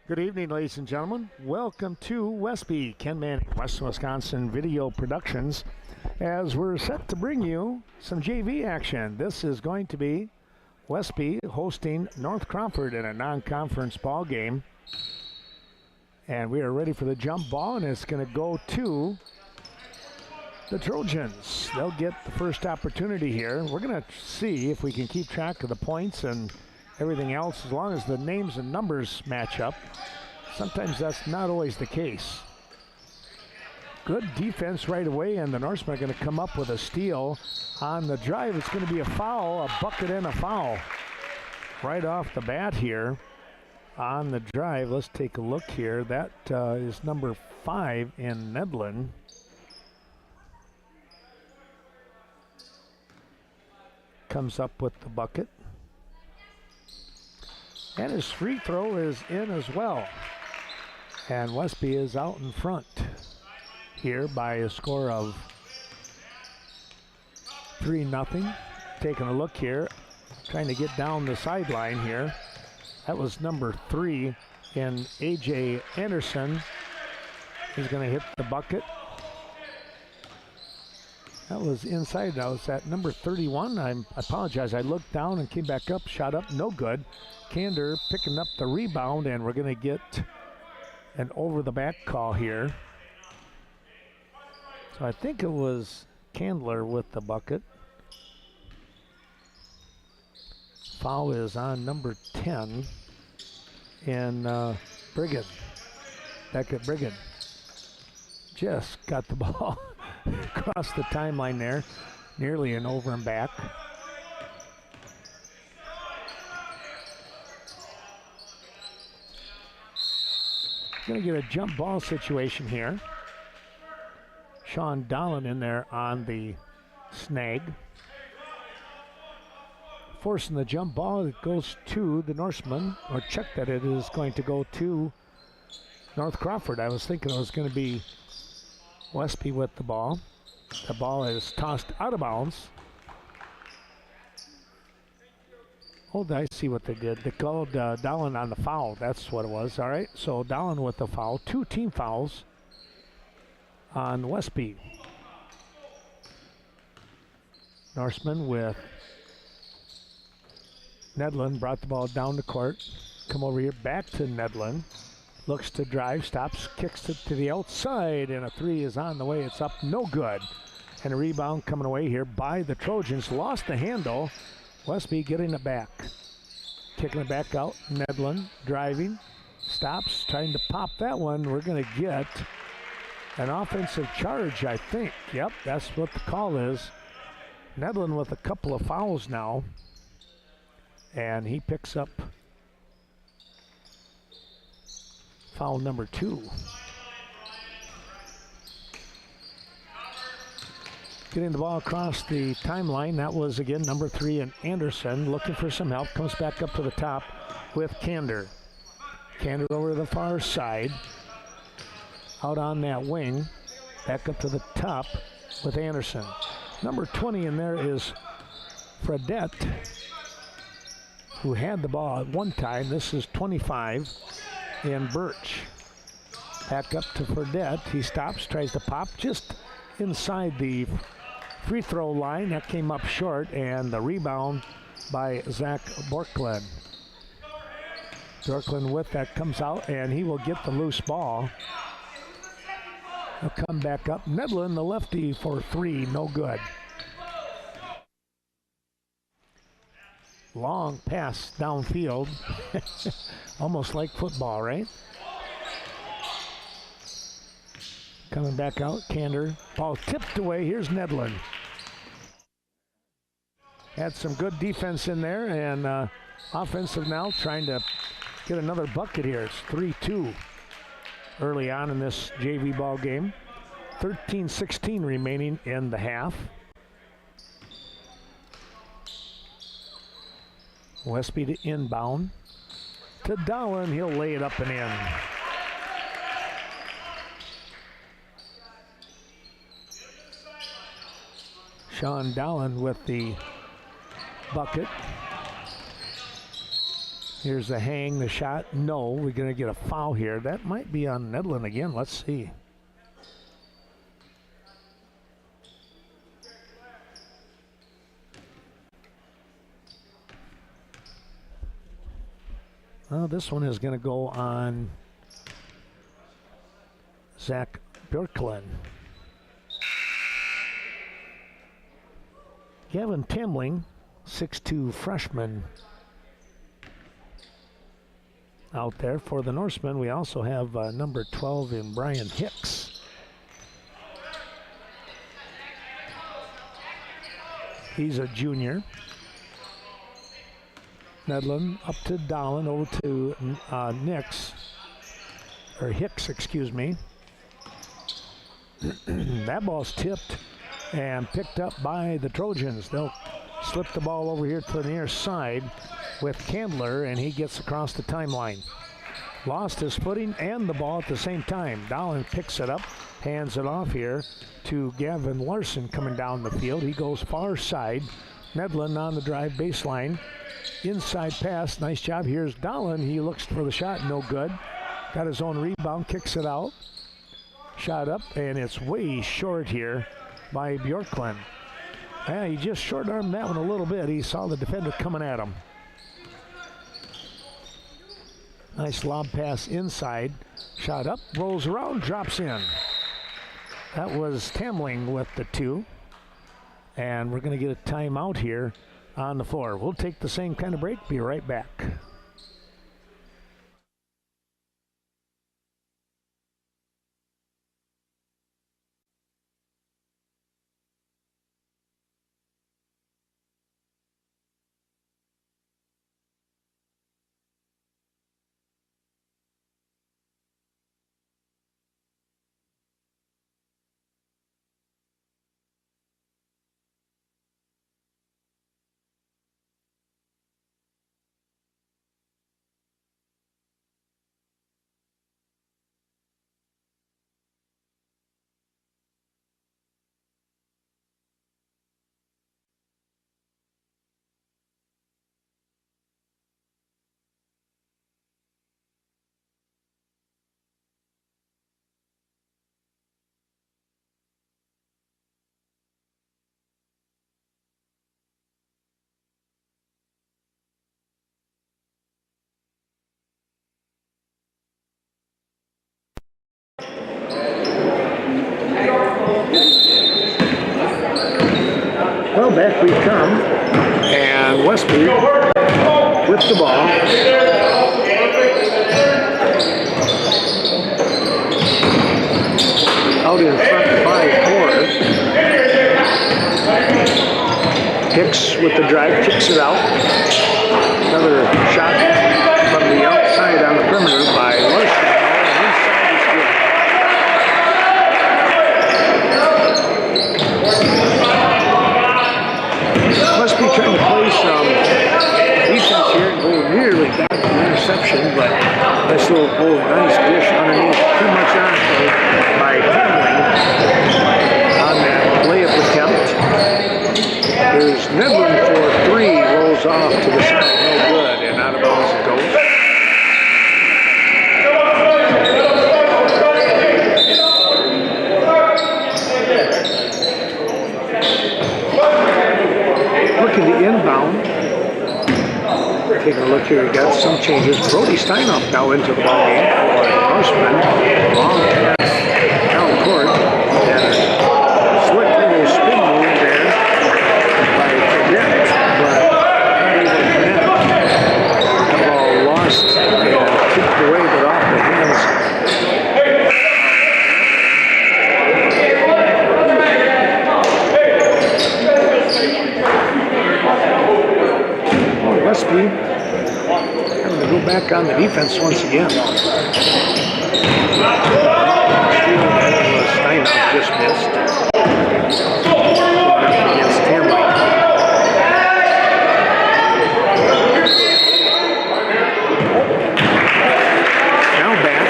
Good evening, ladies and gentlemen. Welcome to Westby, Ken Manning, Western Wisconsin Video Productions, as we're set to bring you some JV action. This is going to be Westby hosting North Crawford in a non-conference ball game. And we are ready for the jump ball, and it's going to go to the Trojans. They'll get the first opportunity here. We're going to see if we can keep track of the points and everything else, as long as the names and numbers match up. Sometimes that's not always the case. Good defense right away, and the Norsemen are going to come up with a steal on the drive. It's going to be a foul, a bucket and a foul right off the bat here on the drive. Let's take a look here. That is number 5 in Nedlin. Comes up with the bucket. And his free throw is in as well. And Westby is out in front here by a score of 3-0. Taking a look here, trying to get down the sideline here. That was number 3 in A.J. Anderson. He's going to hit the bucket. That was inside. That was at number 31. I apologize. I looked down and came back up, shot up, no good. Kander picking up the rebound, and we're going to get an over-the-back call here. So I think it was Candler with the bucket. Foul is on number 10 in Brigid. Beckett Brigid. Just got the ball across the timeline there. Nearly an over and back. Going to get a jump ball situation here. Sean Dolan in there on the snag. Forcing the jump ball, it goes to the Norseman, or check that it is going to go to North Crawford. I was thinking it was going to be Westby with the ball. The ball is tossed out of bounds. Oh, I see what they did. They called Dolan on the foul. That's what it was. All right, so Dolan with the foul. 2 team fouls on Westby. Norseman with Nedlin. Brought the ball down the court. Come over here, back to Nedlin. Looks to drive, stops, kicks it to the outside, and a 3 is on the way. It's up, no good. And a rebound coming away here by the Trojans. Lost the handle. Westby getting it back. Kicking it back out. Nedlin driving. Stops, trying to pop that one. We're going to get an offensive charge, I think. Yep, that's what the call is. Nedlin with a couple of fouls now. And he picks up foul number 2. Getting the ball across the timeline. That was, again, number 3 in Anderson. Looking for some help. Comes back up to the top with Kander. Kander over to the far side. Out on that wing. Back up to the top with Anderson. Number 20 in there is Fredette, who had the ball at one time. This is 25 in Birch. Back up to Fredette. He stops, tries to pop just inside the free throw line. That came up short, and the rebound by Zach Borklund. Borklund with that comes out, and he will get the loose ball. He'll come back up. Nedlin, the lefty, for 3, no good. Long pass downfield. Almost like football, right? Coming back out, Kander. Ball tipped away. Here's Nedlin. Had some good defense in there, and offensive now, trying to get another bucket here. It's 3-2 early on in this JV ball game. 13-16 remaining in the half. Westby to inbound. To Dolan, he'll lay it up and in. Sean Dolan with the bucket. Here's the hang, the shot. No, we're going to get a foul here. That might be on Nedlin again. Let's see. Well, this one is going to go on Zach Bjorklund. Gavin Timling, 6'2" freshman, out there. For the Norsemen, we also have number 12 in Brian Hicks. He's a junior. Nedlin up to Dolan, over to Hicks, excuse me. That ball's tipped and picked up by the Trojans. They'll slip the ball over here to the near side with Candler, and he gets across the timeline. Lost his footing and the ball at the same time. Dolan picks it up, hands it off here to Gavin Larson coming down the field. He goes far side. Nedlin on the drive baseline. Inside pass, nice job. Here's Dolan. He looks for the shot, no good. Got his own rebound, kicks it out. Shot up, and it's way short here by Bjorklund. Yeah, he just short-armed that one a little bit. He saw the defender coming at him. Nice lob pass inside. Shot up, rolls around, drops in. That was Tamling with the 2. And we're going to get a timeout here on the floor. We'll take the same kind of break. Be right back. Well, back we come, and Westby with the ball. Out in front by 4. Hicks with the drive, kicks it out. Another shot from the outside on the perimeter by Larson. Must be trying to play some defense here and go nearly got the interception, but nice little nice dish underneath, too much on it by Hamling on that layup attempt. There's Nedlin for 3, rolls off to the side, no good, and out of bounds it goes. Looking to inbound. Taking a look here, we got some changes. Brody Steinhoff now into the ball game for Norseman. Long pass down court. And a slick little spin move there by Cadet, but not able to connect. The ball lost and kicked away, but off the hands. Westby having to go back on the defense once again. Steinhoff just missed. Against Tamling. Now back.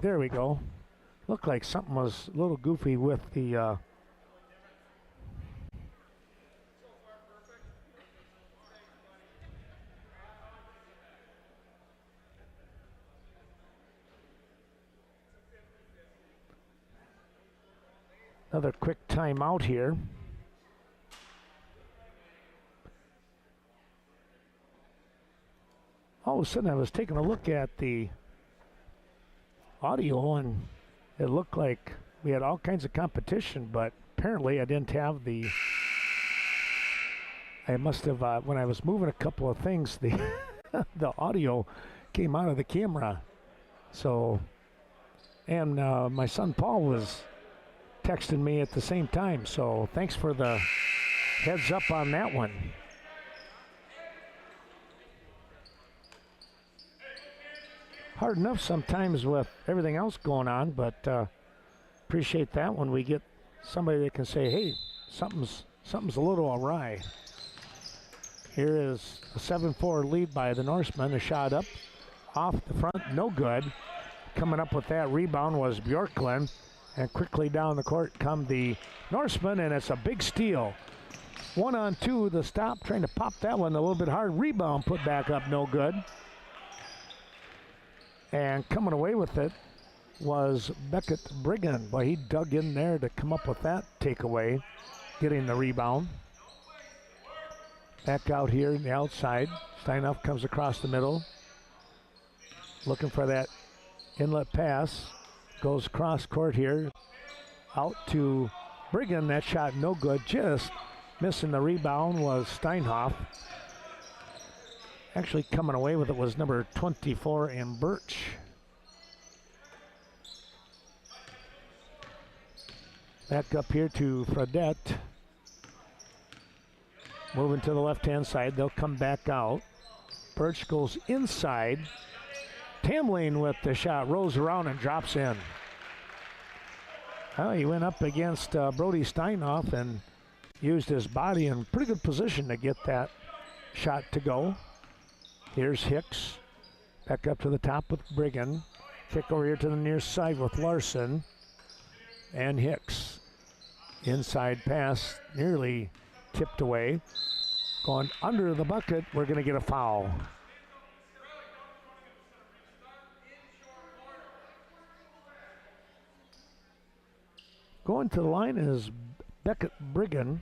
There we go. Looked like something was a little goofy with the another quick timeout here. All of a sudden I was taking a look at the audio and it looked like we had all kinds of competition, but apparently I didn't have the, I must have, when I was moving a couple of things, the the audio came out of the camera. So, and my son Paul was texting me at the same time, so thanks for the heads up on that one. Hard enough sometimes with everything else going on, but appreciate that when we get somebody that can say, hey, something's a little awry. Here is a 7-4 lead by the Norsemen. A shot up off the front, no good. Coming up with that rebound was Bjorklund, and quickly down the court come the Norsemen, and it's a big steal. 1-on-2, the stop, trying to pop that one a little bit hard. Rebound put back up, no good. And coming away with it was Beckett Briggan. Boy, he dug in there to come up with that takeaway, getting the rebound. Back out here in the outside. Steinhoff comes across the middle, looking for that inlet pass. Goes cross court here, out to Briggan. That shot no good, just missing the rebound was Steinhoff. Actually coming away with it was number 24 in Birch. Back up here to Fredette. Moving to the left-hand side, they'll come back out. Birch goes inside. Tamlin with the shot, rolls around and drops in. Well, he went up against Brody Steinhoff and used his body in pretty good position to get that shot to go. Here's Hicks, back up to the top with Briggan. Kick over here to the near side with Larson. And Hicks. Inside pass, nearly tipped away. Going under the bucket, we're going to get a foul. Going to the line is Beckett Briggan.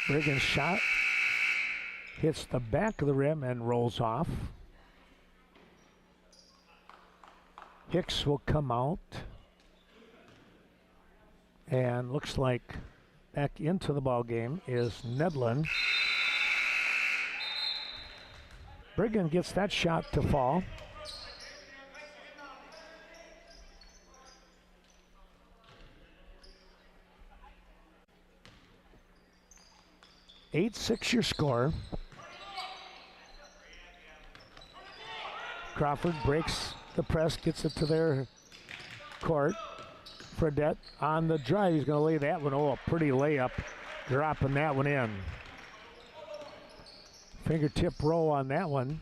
Briggan's shot hits the back of the rim and rolls off. Hicks will come out. And looks like back into the ball game is Nedlin. Briggan gets that shot to fall. Eight-6 your score. Crawford breaks the press, gets it to their court. Fredette on the drive, he's going to lay that one. Oh, a pretty layup, dropping that one in. Fingertip roll on that one.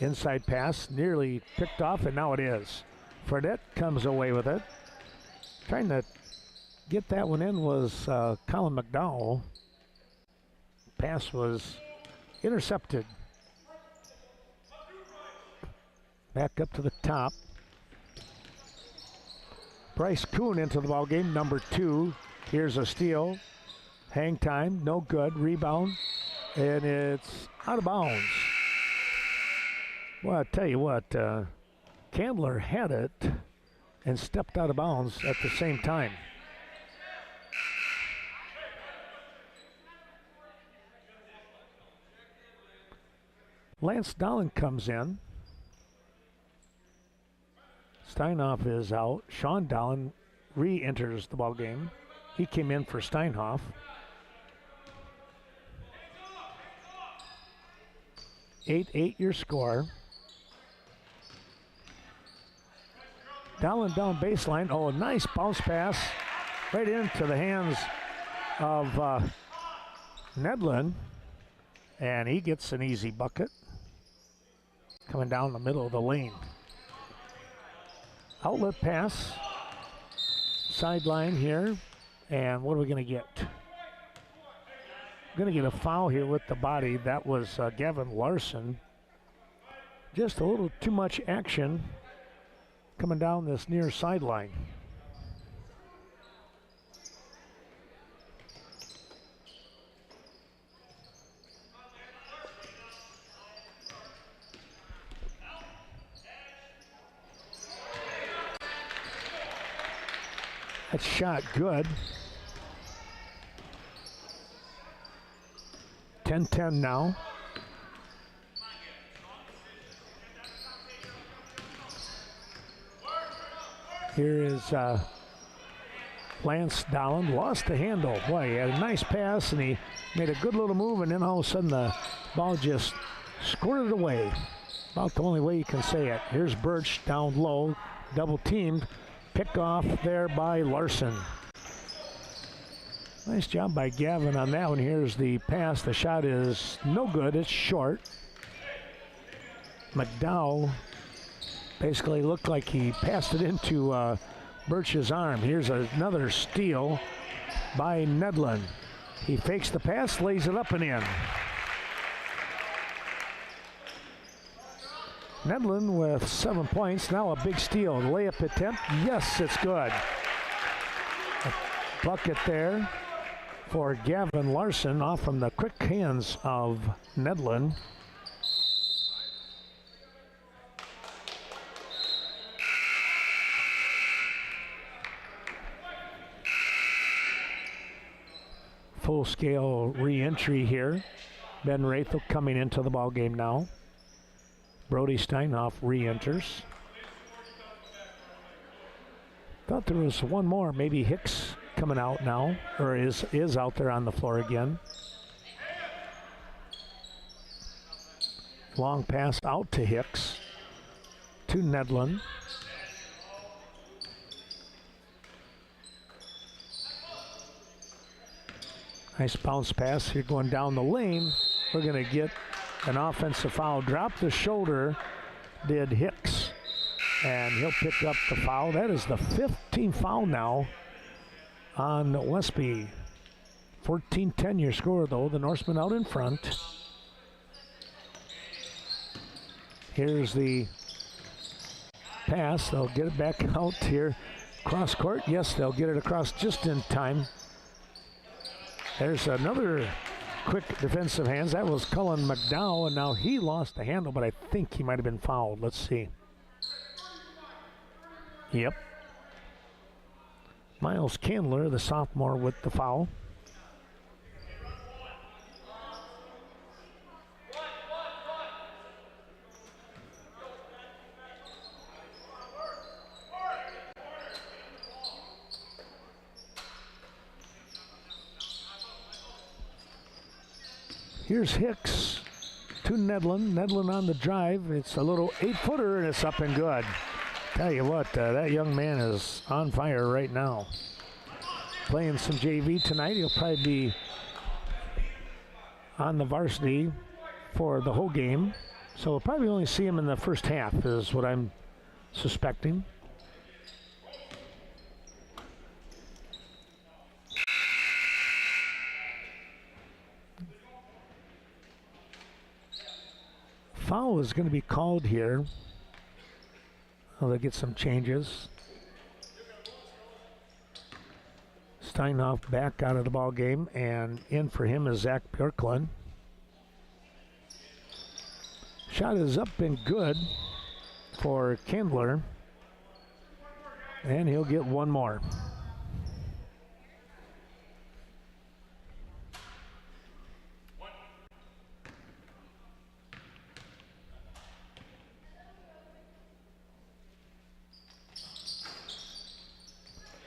Inside pass, nearly picked off, and now it is. Fredette comes away with it. Trying to get that one in was Colin McDowell. Pass was intercepted. Back up to the top. Bryce Kuhn into the ball game, number 2. Here's a steal. Hang time, no good. Rebound, and it's out of bounds. Well, I tell you what, Candler had it and stepped out of bounds at the same time. Lance Dolan comes in. Steinhoff is out. Sean Dolan re-enters the ball game. He came in for Steinhoff. Eight your score. Dolan down baseline. Oh, a nice bounce pass right into the hands of Nedlin, and he gets an easy bucket. Coming down the middle of the lane. Outlet pass. Sideline here. And what are we going to get? Going to get a foul here with the body. That was Gavin Larson. Just a little too much action coming down this near sideline. That shot good. 10-10 now. Here is Lance Dowland. Lost the handle. Boy, he had a nice pass, and he made a good little move, and then all of a sudden the ball just squirted away. About the only way you can say it. Here's Birch down low, double teamed. Pick off there by Larson. Nice job by Gavin on that one. Here's the pass. The shot is no good. It's short. McDowell basically looked like he passed it into Birch's arm. Here's another steal by Nedlin. He fakes the pass, lays it up and in. Nedlin with 7 points. Now a big steal. Layup attempt. Yes, it's good. A bucket there for Gavin Larson off from the quick hands of Nedlin. Full-scale re-entry here. Ben Rathel coming into the ball game now. Brody Steinhoff re-enters. Thought there was one more, maybe Hicks coming out now, or is out there on the floor again. Long pass out to Hicks, to Nedlin. Nice bounce pass here going down the lane. We're going to get an offensive foul. Dropped the shoulder, did Hicks. And he'll pick up the foul. That is the 15th foul now on Westby. 14-10 your score though. The Norsemen out in front. Here's the pass. They'll get it back out here. Cross court. Yes, they'll get it across just in time. There's another quick defensive hands. That was Cullen McDowell, and now he lost the handle, but I think he might have been fouled. Let's see. Yep. Miles Candler, the sophomore, with the foul. Here's Hicks to Nedlin. Nedlin on the drive. It's a little 8-footer, and it's up and good. Tell you what, that young man is on fire right now. Playing some JV tonight. He'll probably be on the varsity for the whole game. So we'll probably only see him in the first half is what I'm suspecting. Foul is going to be called here. Oh, they'll get some changes. Steinhoff back out of the ball game, and in for him is Zach Bjorklund. Shot is up and good for Kindler, and he'll get one more.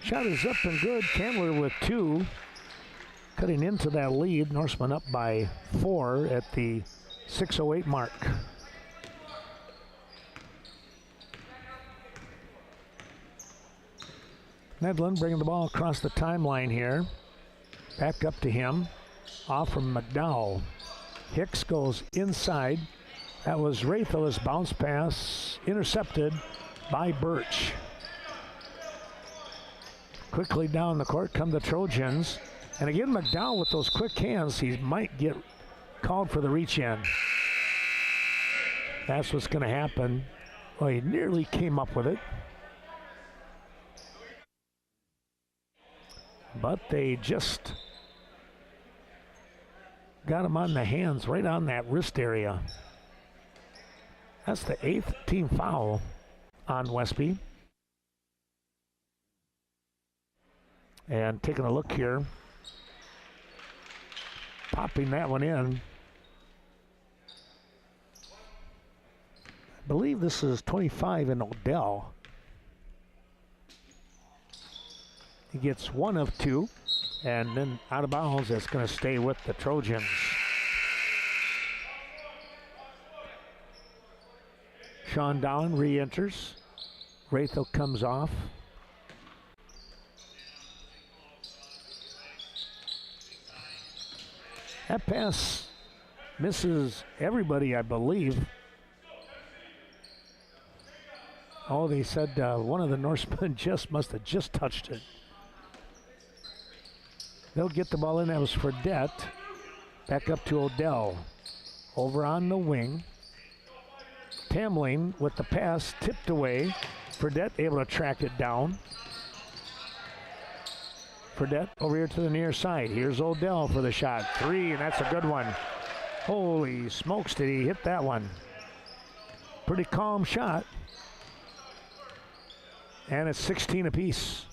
Shot is up and good. Candler with 2. Cutting into that lead. Norseman up by 4 at the 6:08 mark. Nedlin bringing the ball across the timeline here. Back up to him. off from McDowell. Hicks goes inside. That was Raythel's bounce pass, intercepted by Birch. Quickly down the court come the Trojans. And again, McDowell with those quick hands, he might get called for the reach in. That's what's going to happen. Well, he nearly came up with it. But they just got him on the hands, right on that wrist area. That's the 8th team foul on Westby. And taking a look here, popping that one in. I believe this is 25 in Odell. He gets one of two, and then out of bounds. That's going to stay with the Trojans. Sean Dowling re-enters. Raythel comes off. That pass misses everybody, I believe. Oh, they said one of the Norsemen must have just touched it. They'll get the ball in. That was Fredette. Back up to Odell. Over on the wing. Tamling with the pass tipped away. Fredette able to track it down. Fredette over here to the near side. Here's Odell for the shot. 3, and that's a good one. Holy smokes, did he hit that one. Pretty calm shot. And it's 16 apiece.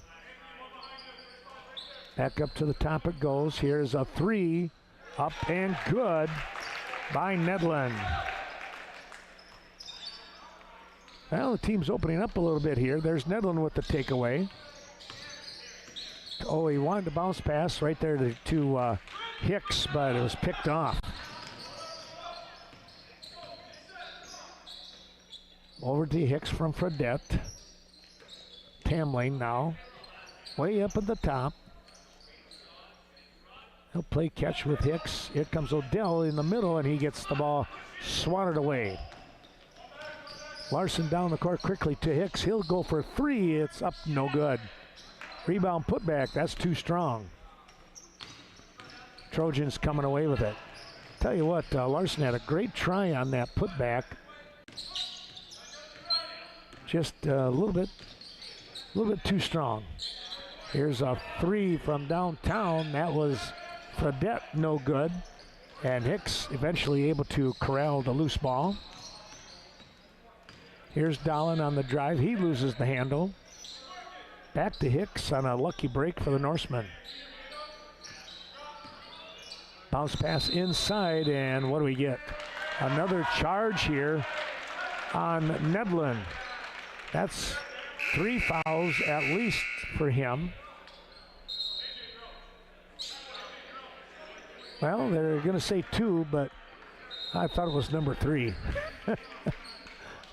Back up to the top it goes. Here's a 3. Up and good by Nedlin. Well, the team's opening up a little bit here. There's Nedlin with the takeaway. Oh, he wanted to bounce pass right there to Hicks, but it was picked off. Over to Hicks from Fredette. Tamling now, way up at the top. He'll play catch with Hicks. Here comes Odell in the middle, and he gets the ball swatted away. Larson down the court quickly to Hicks. He'll go for 3. It's up, no good. Rebound putback, that's too strong. Trojans coming away with it. Tell you what, Larson had a great try on that putback. Just a little bit too strong. Here's a 3 from downtown. That was Fredette, no good. And Hicks eventually able to corral the loose ball. Here's Dowling on the drive. He loses the handle. Back to Hicks on a lucky break for the Norsemen. Bounce pass inside, and what do we get? Another charge here on Nedlin. That's 3 fouls at least for him. Well, they're going to say 2, but I thought it was number 3.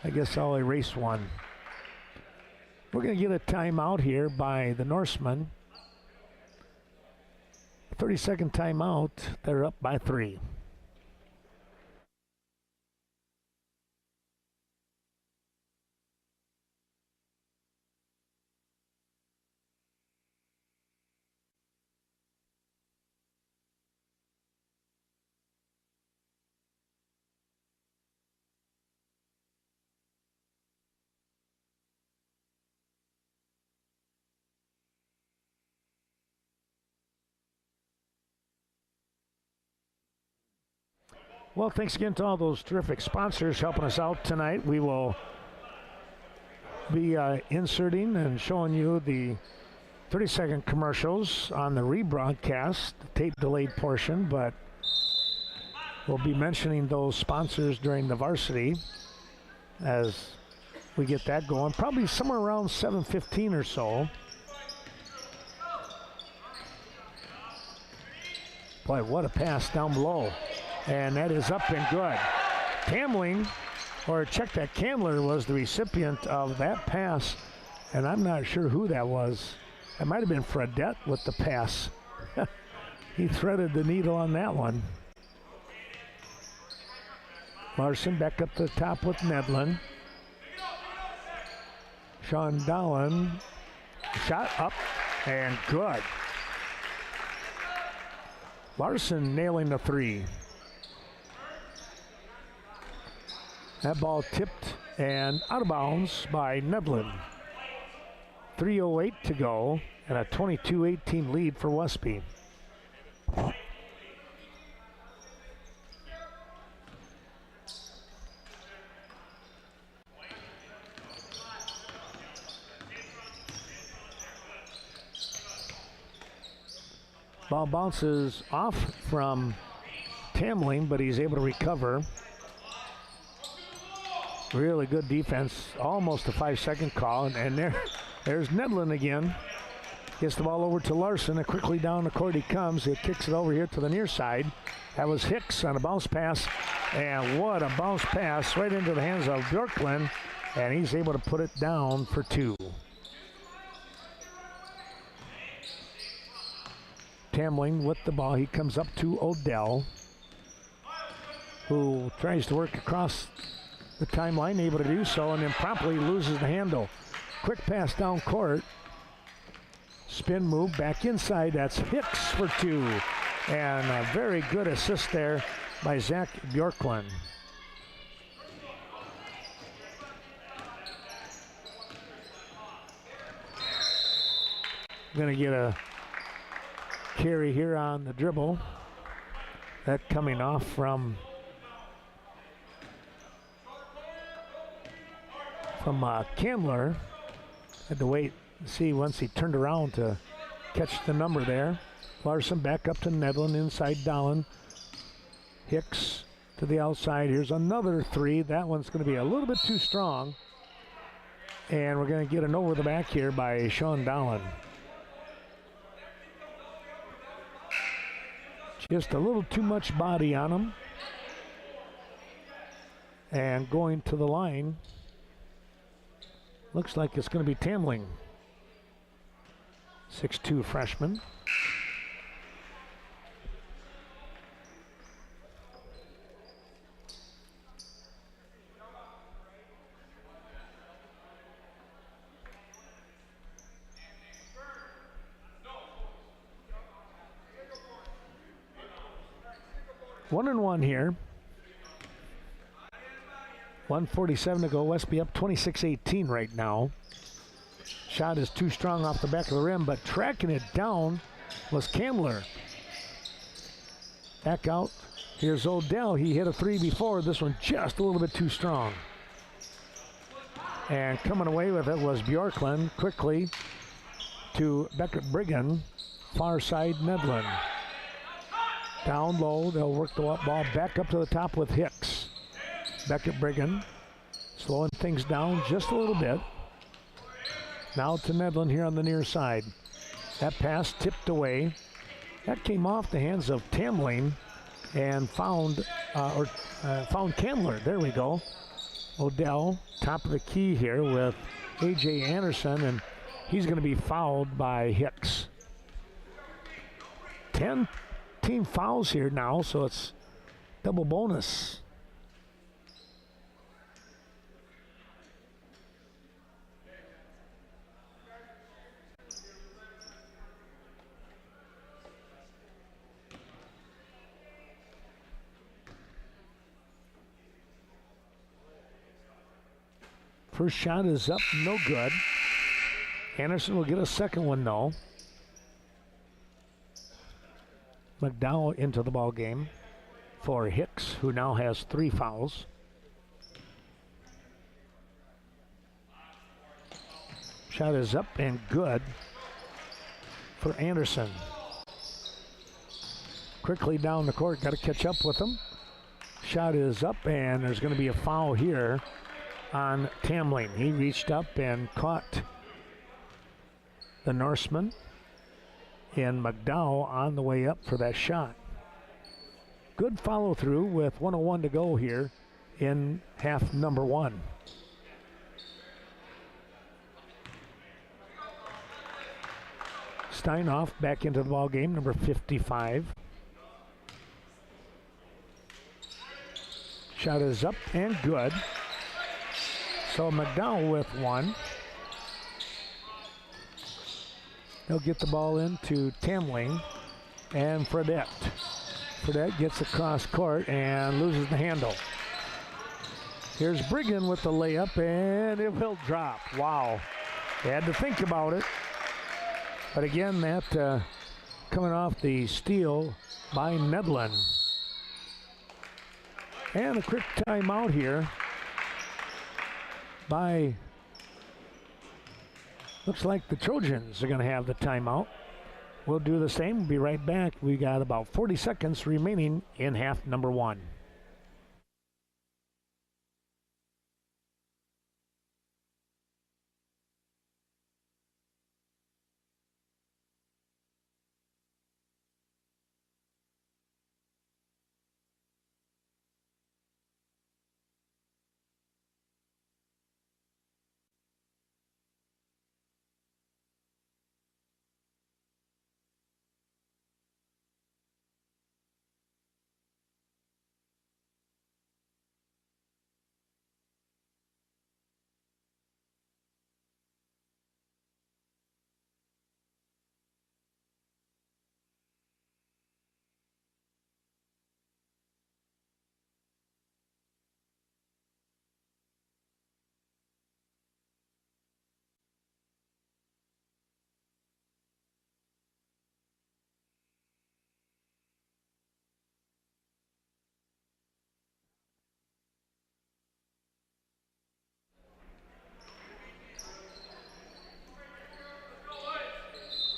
I guess I'll erase 1. We're going to get a timeout here by the Norsemen. 30-second timeout. They're up by 3. Well, thanks again to all those terrific sponsors helping us out tonight. We will be inserting and showing you the 30-second commercials on the rebroadcast, the tape-delayed portion, but we'll be mentioning those sponsors during the varsity as we get that going, probably somewhere around 7:15 or so. Boy, what a pass down below. And that is up and good. Tamling, or check that, Candler was the recipient of that pass, and I'm not sure who that was. It might have been Fredette with the pass. He threaded the needle on that one. Larson back up to the top with Nedlin. Sean Dolan, shot up and good. Larson nailing the three. That ball tipped and out of bounds by Nedlin. 3:08 to go and a 22-18 lead for Westby. Ball bounces off from Tamling, but he's able to recover. Really good defense, almost a 5-second call, and there's Nedlin again. Gets the ball over to Larson, and quickly down the court he comes. He kicks it over here to the near side. That was Hicks on a bounce pass, and what a bounce pass right into the hands of Bjorklund, and he's able to put it down for two. Tamling with the ball. He comes up to Odell, who tries to work across the timeline, able to do so, and then promptly loses the handle. Quick pass down court. Spin move back inside. That's Hicks for two. And a very good assist there by Zach Bjorklund. Going to get a carry here on the dribble. That coming off from Candler. Had to wait and see once he turned around to catch the number there. Larson back up to Nedlin, inside Dolan. Hicks to the outside. Here's another three. That one's going to be a little bit too strong. And we're going to get an over the back here by Sean Dolan. Just a little too much body on him. And going to the line. Looks like it's going to be Tamling. 6'2" freshman. One and one here. 1:47 to go. Westby up 26-18 right now. Shot is too strong off the back of the rim, but tracking it down was Candler. Back out. Here's Odell. He hit a three before. This one just a little bit too strong. And coming away with it was Bjorklund. Quickly to Beckett Brigham. Far side Nedlin. Down low. They'll work the ball back up to the top with Hicks. Beckett Brigham slowing things down just a little bit. Now to Nedlin here on the near side. That pass tipped away. That came off the hands of Tamling and found Candler. There we go. Odell, top of the key here with A.J. Anderson, and he's going to be fouled by Hicks. 10 team fouls here now, so it's double bonus. First shot is up, no good. Anderson will get a second one though. McDowell into the ball game for Hicks, who now has 3 fouls. Shot is up and good for Anderson. Quickly down the court, got to catch up with him. Shot is up, and there's going to be a foul here on Tamling. He reached up and caught the Norseman, and McDowell on the way up for that shot. Good follow through with 1:01 to go here in half number 1. Steinoff back into the ball game, number 55. Shot is up and good. So McDowell with one. He'll get the ball into Tamling and Fredette. Fredette gets across court and loses the handle. Here's Brigham with the layup, and it will drop. Wow. They had to think about it. But again, that coming off the steal by Nedlin. And a quick timeout here by, looks like the Trojans are going to have the timeout. We'll do the same. We'll be right back. We got about 40 seconds remaining in half number one.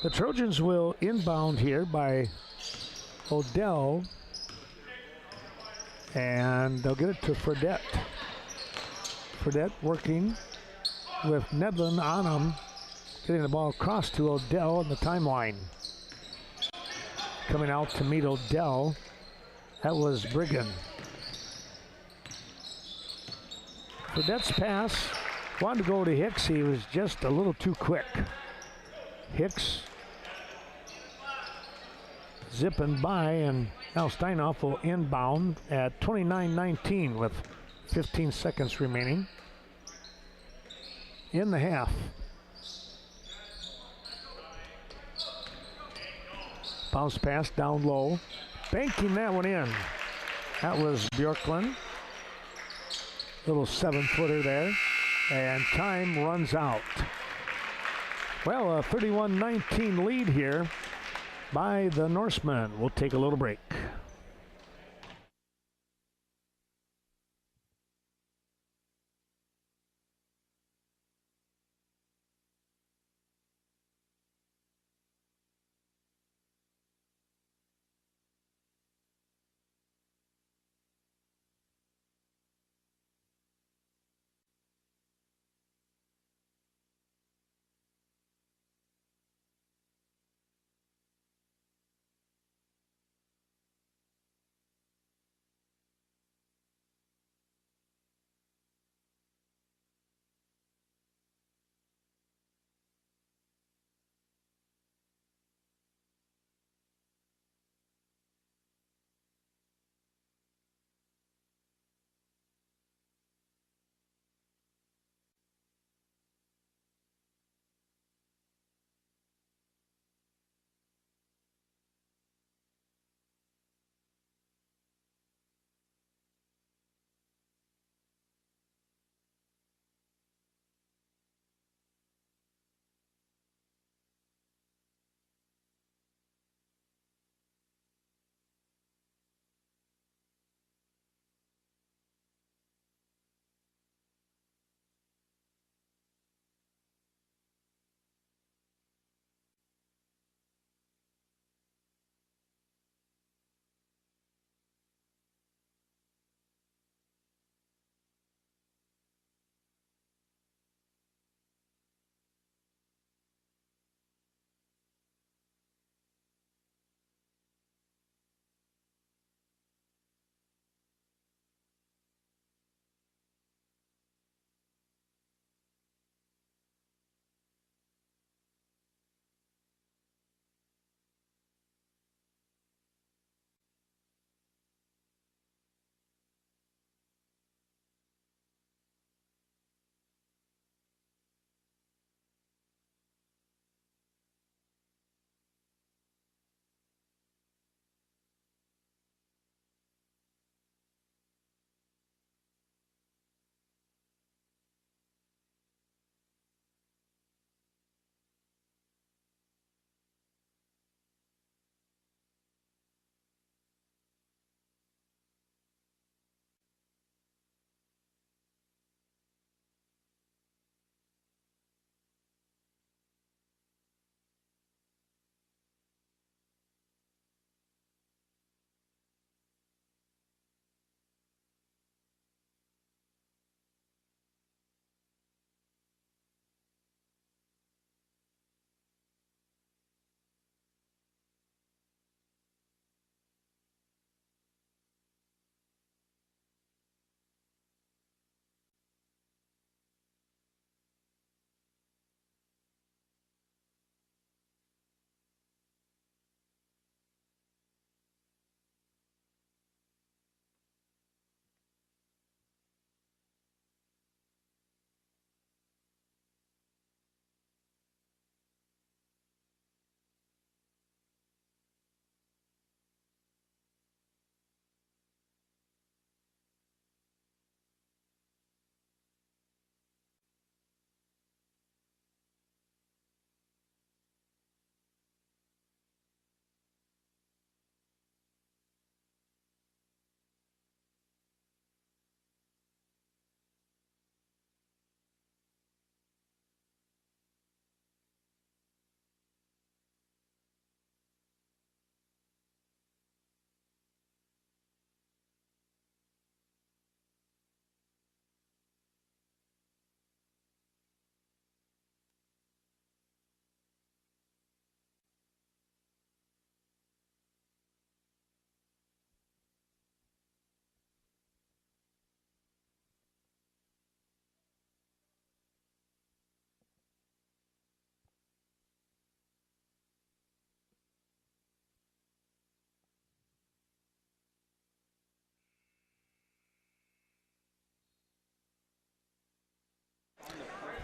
The Trojans will inbound here by Odell, and they'll get it to Fredette. Fredette working with Nedlin on him, getting the ball across to Odell on the timeline. Coming out to meet Odell, that was Brigham. Fredette's pass wanted to go to Hicks. He was just a little too quick. Hicks zipping by, and now Steinoff will inbound at 29-19 with 15 seconds remaining in the half. Bounce pass down low, banking that one in. That was Bjorklund. Little 7-footer there, and time runs out. Well, a 31-19 lead here by the Norsemen. We'll take a little break.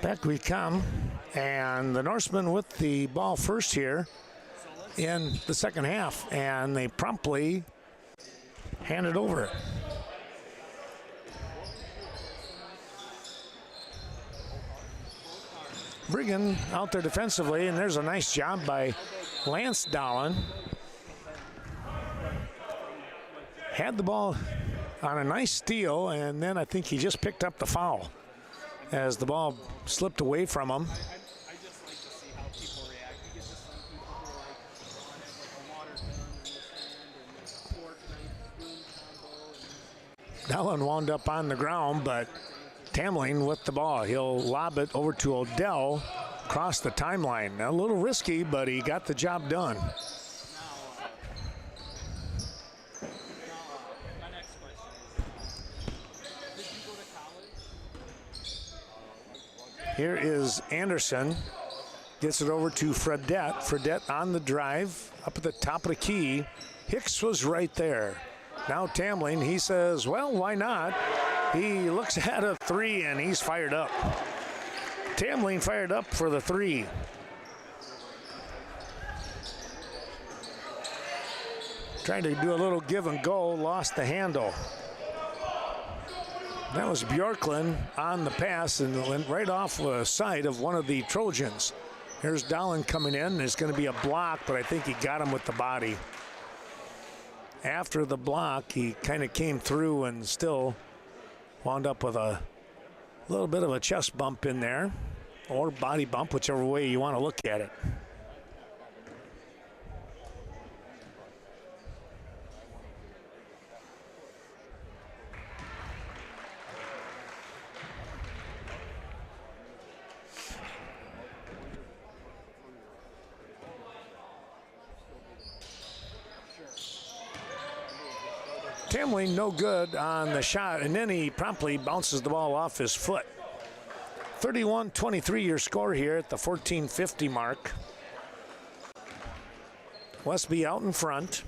Back we come, and the Norsemen with the ball first here in the second half, and they promptly hand it over. Brigham out there defensively, and there's a nice job by Lance Dahlen. Had the ball on a nice steal, and then I think he just picked up the foul as the ball slipped away from him. I just like to see how people react. You get to some people who are like, want to have like a water gun in this hand and a fork knife spoon combo. Dahlen wound up on the ground, but Tamling with the ball. He'll lob it over to Odell across the timeline. A little risky, but he got the job done. My next question is, did you go to college? Here is Anderson. Gets it over to Fredette. Fredette on the drive, up at the top of the key. Hicks was right there. Now Tamling, he says, well, why not? He looks at a three, and he's fired up. Tamling fired up for the three. Trying to do a little give and go, lost the handle. That was Bjorklund on the pass and went right off the side of one of the Trojans. Here's Dahlen coming in. There's going to be a block, but I think he got him with the body. After the block, he kind of came through and still wound up with a little bit of a chest bump in there, or body bump, whichever way you want to look at it. Tamling no good on the shot, and then he promptly bounces the ball off his foot. 31-23 your score here at the 14:50 mark. Westby out in front.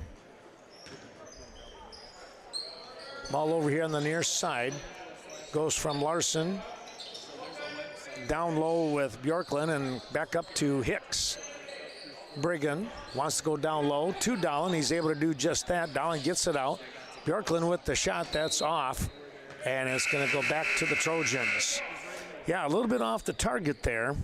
Ball over here on the near side. Goes from Larson down low with Bjorklund and back up to Hicks. Brigham wants to go down low to Dahlen. He's able to do just that. Dahlen gets it out. Bjorklund with the shot, that's off, and it's going to go back to the Trojans. Yeah, a little bit off the target there.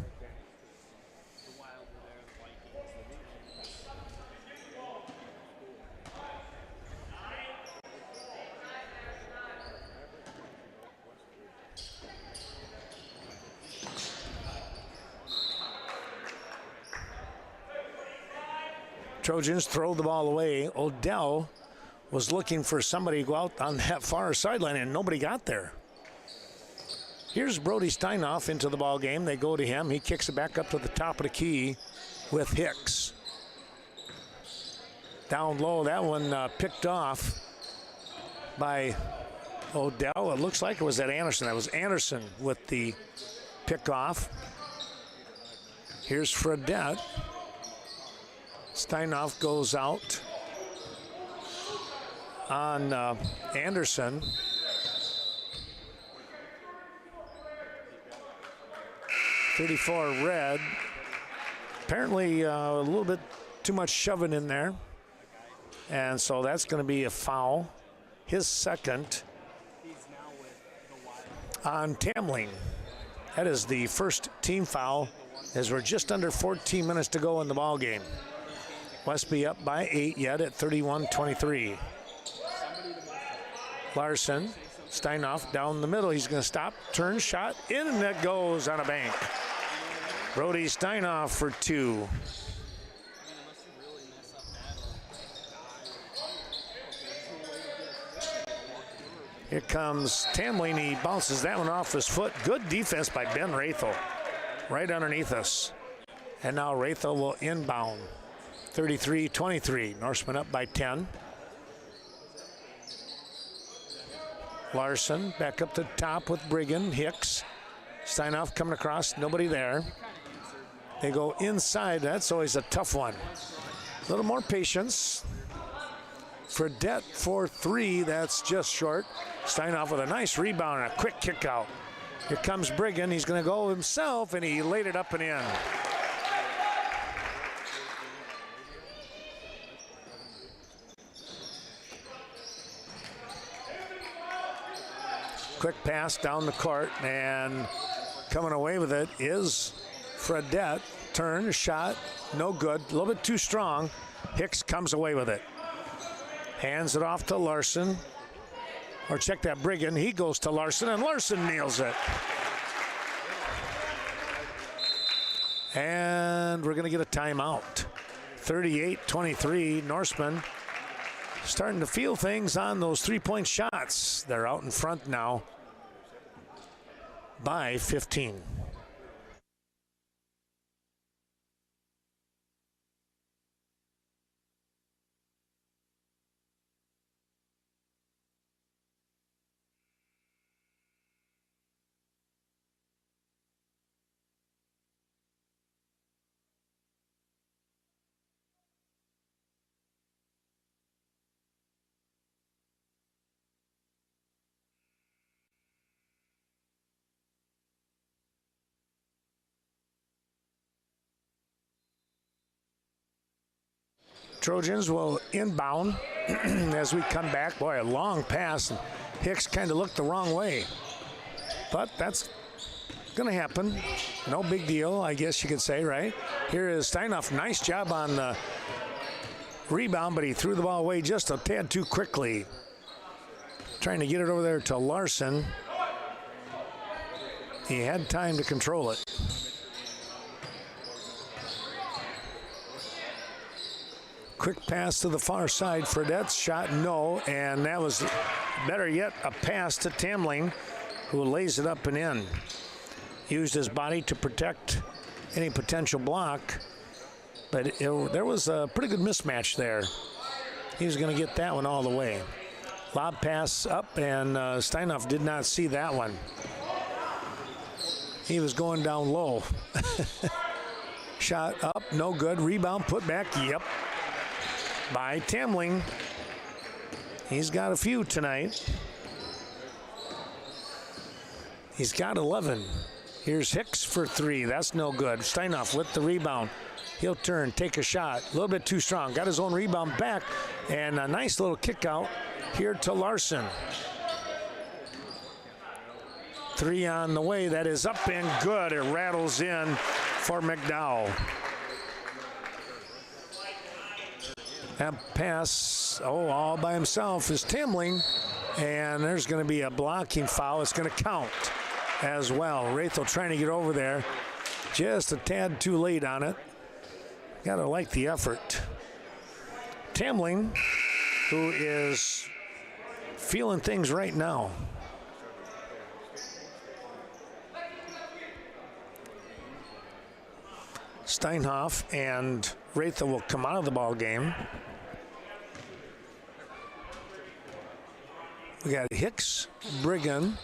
Trojans throw the ball away. Odell was looking for somebody to go out on that far sideline, and nobody got there. Here's Brody Steinoff into the ball game. They go to him. He kicks it back up to the top of the key with Hicks. Down low, that one picked off by Odell. It looks like it was at Anderson. That was Anderson with the pick off. Here's Fredette. Steinoff goes out on Anderson. .34 red. Apparently a little bit too much shoving in there. And so that's going to be a foul. His second on Tamling. That is the first team foul as we're just under 14 minutes to go in the ball game. Westby up by 8 yet at 31-23. Larson, Steinoff down the middle. He's going to stop, turn, shot, in, and that goes on a bank. Brody Steinoff for two. Here comes Tamling. He bounces that one off his foot. Good defense by Ben Rathel. Right underneath us. And now Rathel will inbound. 33-23. Norseman up by 10. Larson back up to the top with Brigham. Hicks. Steinoff coming across. Nobody there. They go inside. That's always a tough one. A little more patience. Fredette for three. That's just short. Steinoff with a nice rebound and a quick kick out. Here comes Brigham. He's going to go himself, and he laid it up and in. Quick pass down the court, and coming away with it is Fredette. Turn, shot, no good, a little bit too strong. Hicks comes away with it. Hands it off to Larson. Or check that, Brigham. He goes to Larson, and Larson nails it. And we're going to get a timeout. 38-23, Norseman starting to feel things on those three-point shots. They're out in front now by 15. Trojans will inbound as we come back. Boy, a long pass. And Hicks kind of looked the wrong way. But that's going to happen. No big deal, I guess you could say, right? Here is Steinhoff. Nice job on the rebound, but he threw the ball away just a tad too quickly. Trying to get it over there to Larson. He had time to control it. Quick pass to the far side. Fredette's shot, no. And that was, better yet, a pass to Tamling, who lays it up and in. Used his body to protect any potential block. But there was a pretty good mismatch there. He was going to get that one all the way. Lob pass up, and Steinhoff did not see that one. He was going down low. Shot up, no good. Rebound, put back, yep. By Tamling. He's got a few tonight. He's got 11. Here's Hicks for three. That's no good. Steinhoff with the rebound. He'll turn, take a shot. A little bit too strong. Got his own rebound back. And a nice little kick out here to Larson. Three on the way. That is up and good. It rattles in for McDowell. That pass, all by himself is Tamling. And there's going to be a blocking foul. It's going to count as well. Rathel trying to get over there. Just a tad too late on it. Got to like the effort. Tamling, who is feeling things right now. Steinhoff and Rathel will come out of the ball game. We got Hicks, Brigham,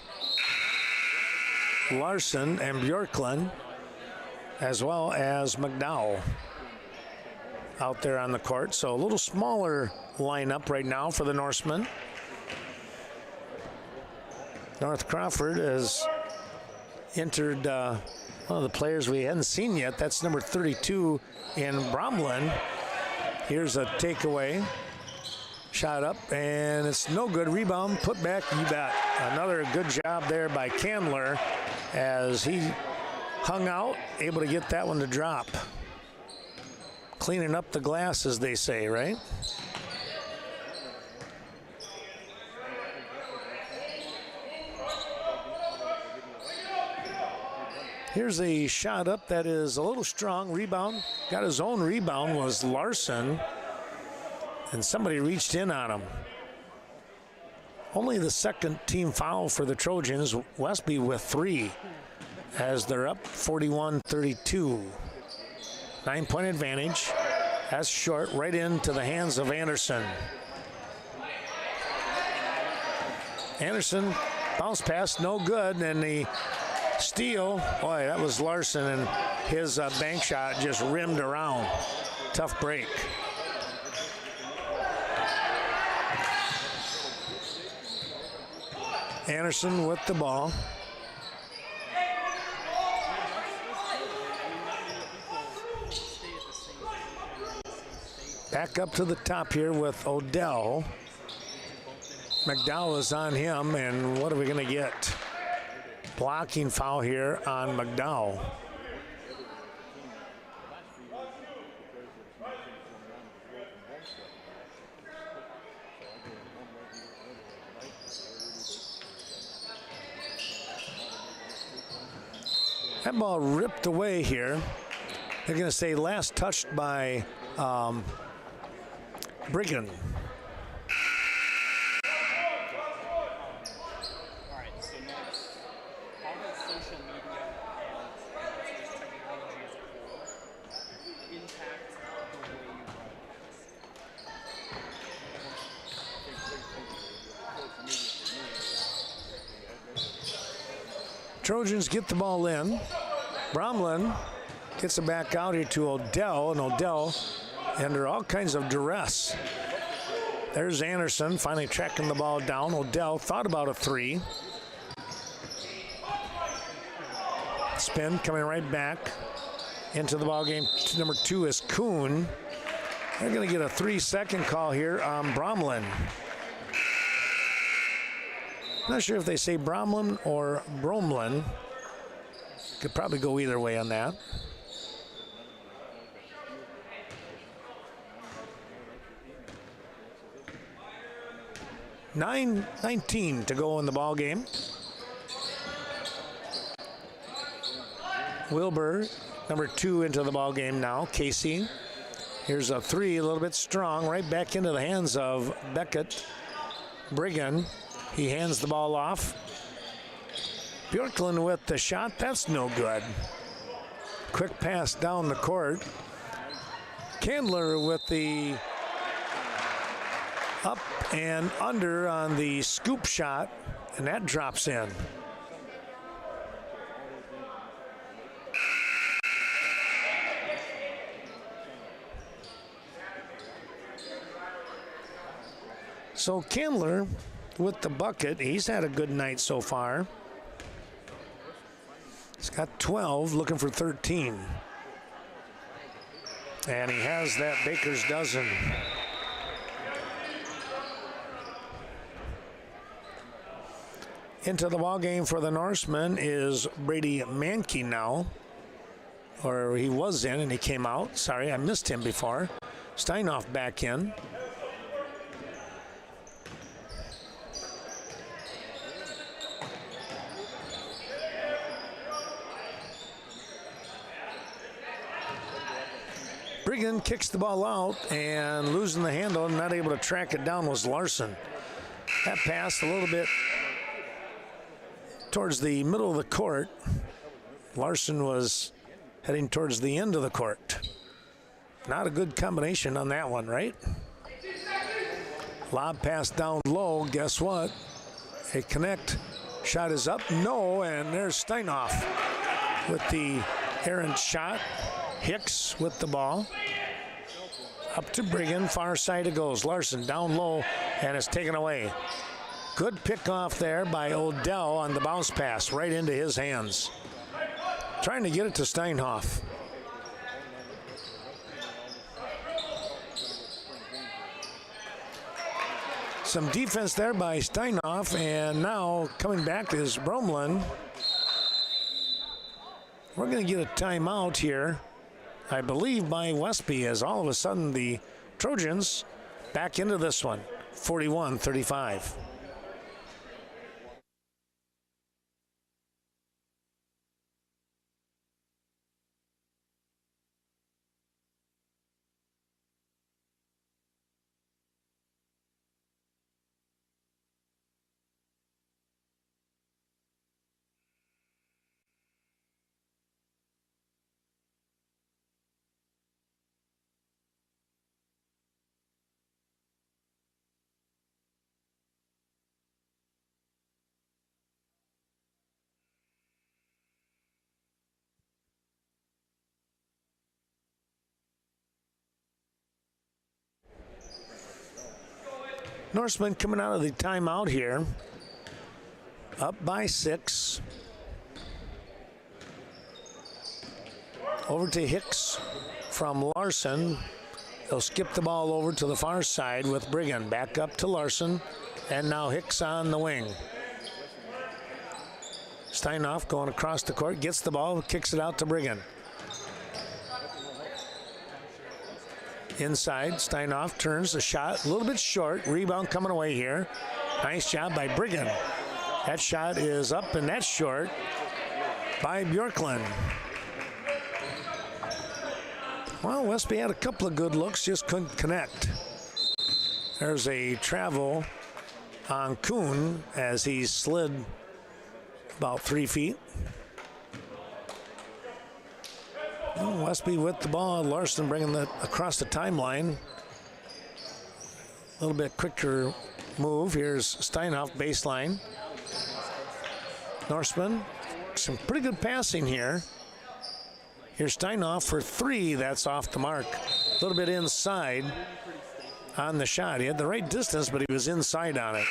Larson, and Bjorklund, as well as McDowell out there on the court. So a little smaller lineup right now for the Norsemen. North Crawford has entered one of the players we hadn't seen yet. That's number 32 in Bromlin. Here's a takeaway. Shot up, and it's no good. Rebound, put back, you bet. Another good job there by Candler as he hung out, able to get that one to drop. Cleaning up the glass, as they say, right? Here's a shot up that is a little strong. Rebound, got his own rebound, was Larson. And somebody reached in on him. Only the second team foul for the Trojans. Westby with three as they're up 41-32. 9-point advantage. That's short, right into the hands of Anderson. Anderson, bounce pass, no good. And the steal, boy, that was Larson, and his bank shot just rimmed around. Tough break. Anderson with the ball. Back up to the top here with Odell. McDowell is on him, and what are we going to get? Blocking foul here on McDowell. That ball ripped away here. They're going to say last touched by Brigham. All right, so next, how does social media and just technology as a whole impact the way you broadcast? Trojans get the ball in. Bromlin gets it back out here to Odell, and Odell under all kinds of duress. There's Anderson finally tracking the ball down. Odell thought about a three. Spin coming right back into the ball game. Number 2 is Kuhn. They're going to get a 3-second call here on Bromlin. Not sure if they say Bromlin or Bromlin. Could probably go either way on that. 9:19 to go in the ball game. Wilbur, number 2, into the ball game now. Casey. Here's a 3, a little bit strong, right back into the hands of Beckett. Brigham, he hands the ball off. Bjorklund with the shot, that's no good. Quick pass down the court. Candler with the up and under on the scoop shot, and that drops in. So Candler with the bucket, he's had a good night so far. He's got 12, looking for 13. And he has that baker's dozen. Into the ball game for the Norsemen is Brady Mankey now. Or he was in and he came out. Sorry, I missed him before. Steinhoff back in. Brigham kicks the ball out and losing the handle and not able to track it down was Larson. That pass a little bit towards the middle of the court. Larson was heading towards the end of the court. Not a good combination on that one, right? Lob pass down low. Guess what? A connect. Shot is up. No, and there's Steinhoff with the errant shot. Hicks with the ball. Up to Brigham. Far side it goes. Larson down low, and it's taken away. Good pick off there by Odell on the bounce pass right into his hands. Trying to get it to Steinhoff. Some defense there by Steinhoff, and now coming back is Bromlin. We're going to get a timeout here, I believe, by Westby, as all of a sudden the Trojans back into this one, 41-35. Norsemen coming out of the timeout here, up by 6. Over to Hicks from Larson. They'll skip the ball over to the far side with Brigham. Back up to Larson. And now Hicks on the wing. Steinoff going across the court, gets the ball, kicks it out to Brigham. Inside, Steinoff turns the shot, a little bit short. Rebound coming away here. Nice job by Brigham. That shot is up and that's short by Bjorklund. Well, Westby had a couple of good looks, just couldn't connect. There's a travel on Kuhn as he slid about 3 feet. Well, Westby with the ball. Larson bringing that across the timeline. A little bit quicker move. Here's Steinoff baseline. Norseman, some pretty good passing here. Here's Steinoff for 3. That's off the mark. A little bit inside on the shot. He had the right distance, but he was inside on it.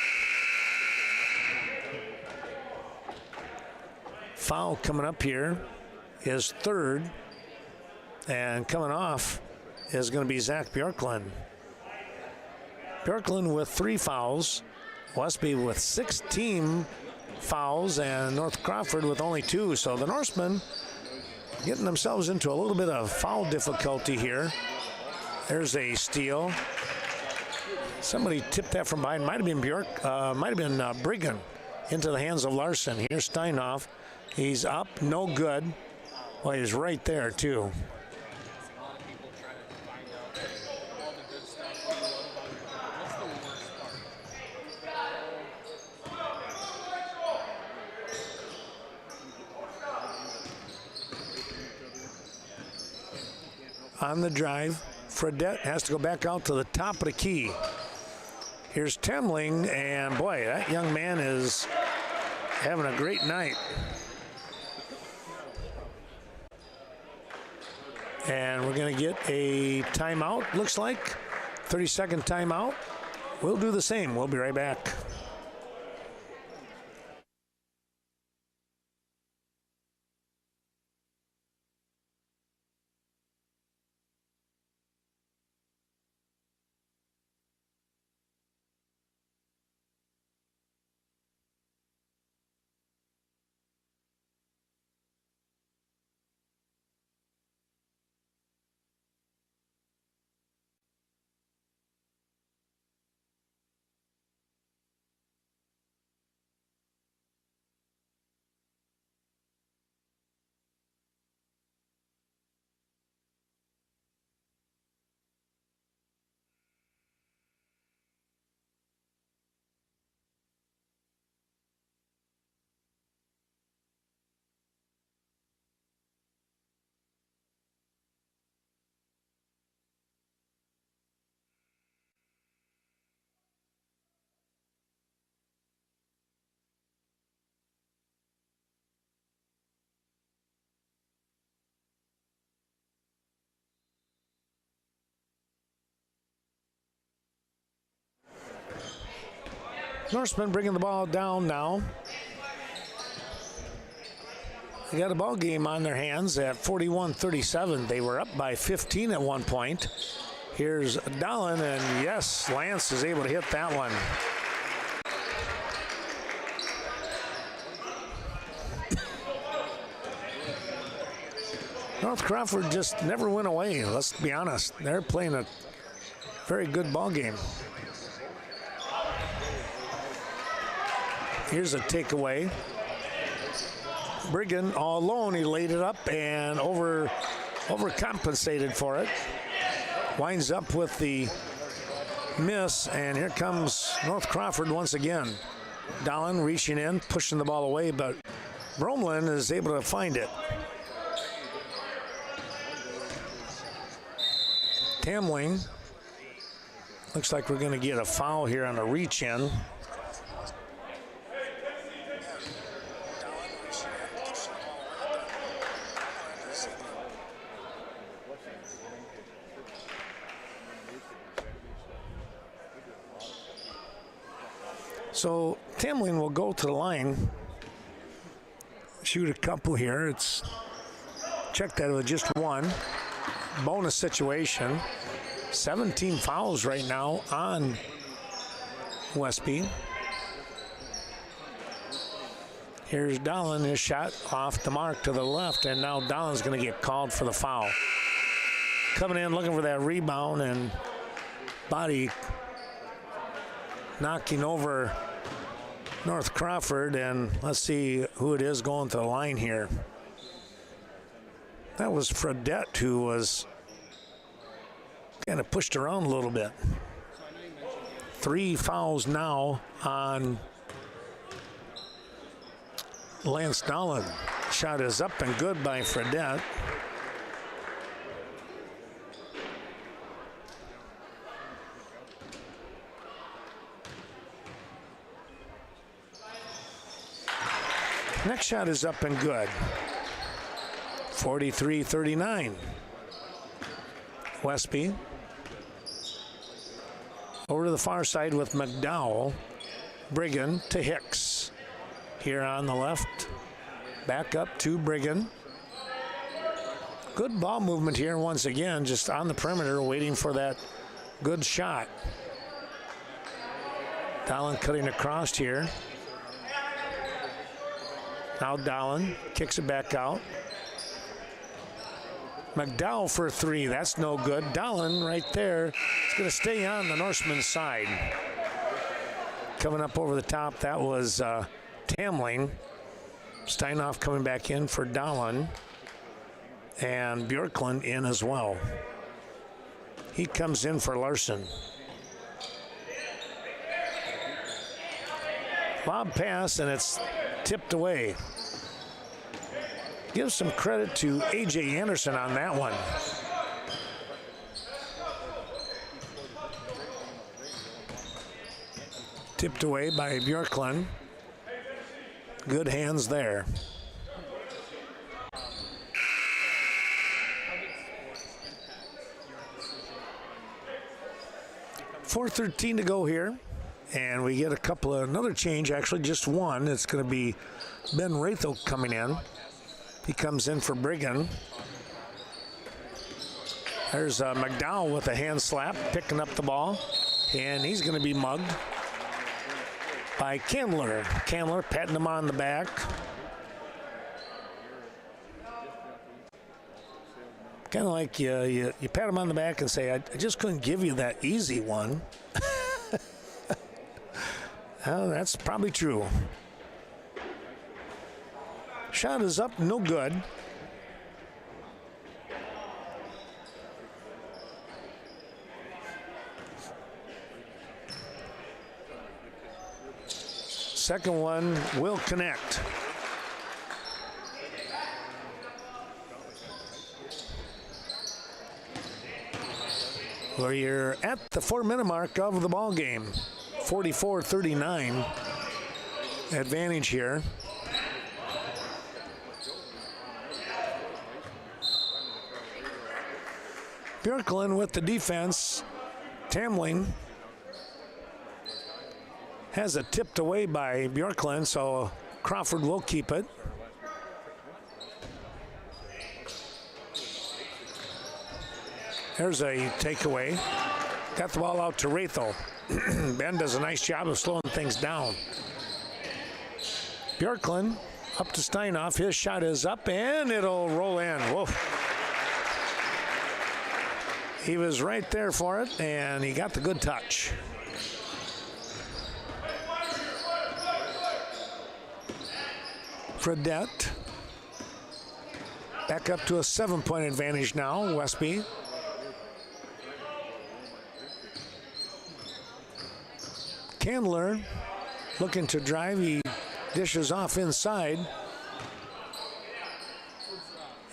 Foul coming up here is 3rd. And coming off is going to be Zach Bjorklund. Bjorklund with 3 fouls. Westby with 6 team fouls, and North Crawford with only 2. So the Norsemen getting themselves into a little bit of foul difficulty here. There's a steal. Somebody tipped that from behind. Might have been Brigham into the hands of Larson. Here's Steinoff. He's up, no good. Well, he's right there too. On the drive, Fredette has to go back out to the top of the key. Here's Temling, and boy, that young man is having a great night. And we're going to get a timeout, looks like. 30-second timeout. We'll do the same. We'll be right back. Norsemen bringing the ball down now. They got a ball game on their hands at 41-37. They were up by 15 at one point. Here's Dallin, and yes, Lance is able to hit that one. North Crawford just never went away, let's be honest. They're playing a very good ball game. Here's a takeaway. Brigham all alone, he laid it up and overcompensated for it. Winds up with the miss, and here comes North Crawford once again. Dallin reaching in, pushing the ball away, but Bromlin is able to find it. Tamling, looks like we're going to get a foul here on a reach in. So Tamling will go to the line, shoot a couple here. It's check that with just one. Bonus situation. 17 fouls right now on Westby. Here's Dolan, his shot off the mark to the left, and now Dolan's going to get called for the foul. Coming in looking for that rebound, and body knocking over North Crawford, and let's see who it is going to the line here. That was Fredette, who was kind of pushed around a little bit. 3 fouls now on Lance Dolan. Shot is up and good by Fredette. Next shot is up and good. 43-39. Westby. Over to the far side with McDowell. Brigham to Hicks. Here on the left. Back up to Brigham. Good ball movement here once again, just on the perimeter waiting for that good shot. Dolan cutting across here. Now Dolan kicks it back out. McDowell for 3. That's no good. Dolan right there is going to stay on the Norseman's side. Coming up over the top, that was Tamling. Steinoff coming back in for Dolan. And Bjorklund in as well. He comes in for Larson. Lob pass, and it's tipped away. Give some credit to A.J. Anderson on that one. Tipped away by Bjorklund. Good hands there. .413 to go here. And we get another change, actually just one. It's going to be Ben Ratho coming in. He comes in for Brigham. There's McDowell with a hand slap, picking up the ball. And he's going to be mugged by Candler. Candler patting him on the back. Kind of like you pat him on the back and say, I just couldn't give you that easy one. Well, that's probably true. Shot is up, no good. Second one will connect. We're at the 4-minute mark of the ball game. 44-39 advantage here. Bjorklund with the defense. Tamling has it tipped away by Bjorklund, so Crawford will keep it. There's a takeaway. Got the ball out to Ratho. Ben does a nice job of slowing things down. Bjorklund up to Steinoff. His shot is up, and it'll roll in. Whoa. He was right there for it, and he got the good touch. Fredette. Back up to a 7-point advantage now, Westby. Candler looking to drive. He dishes off inside.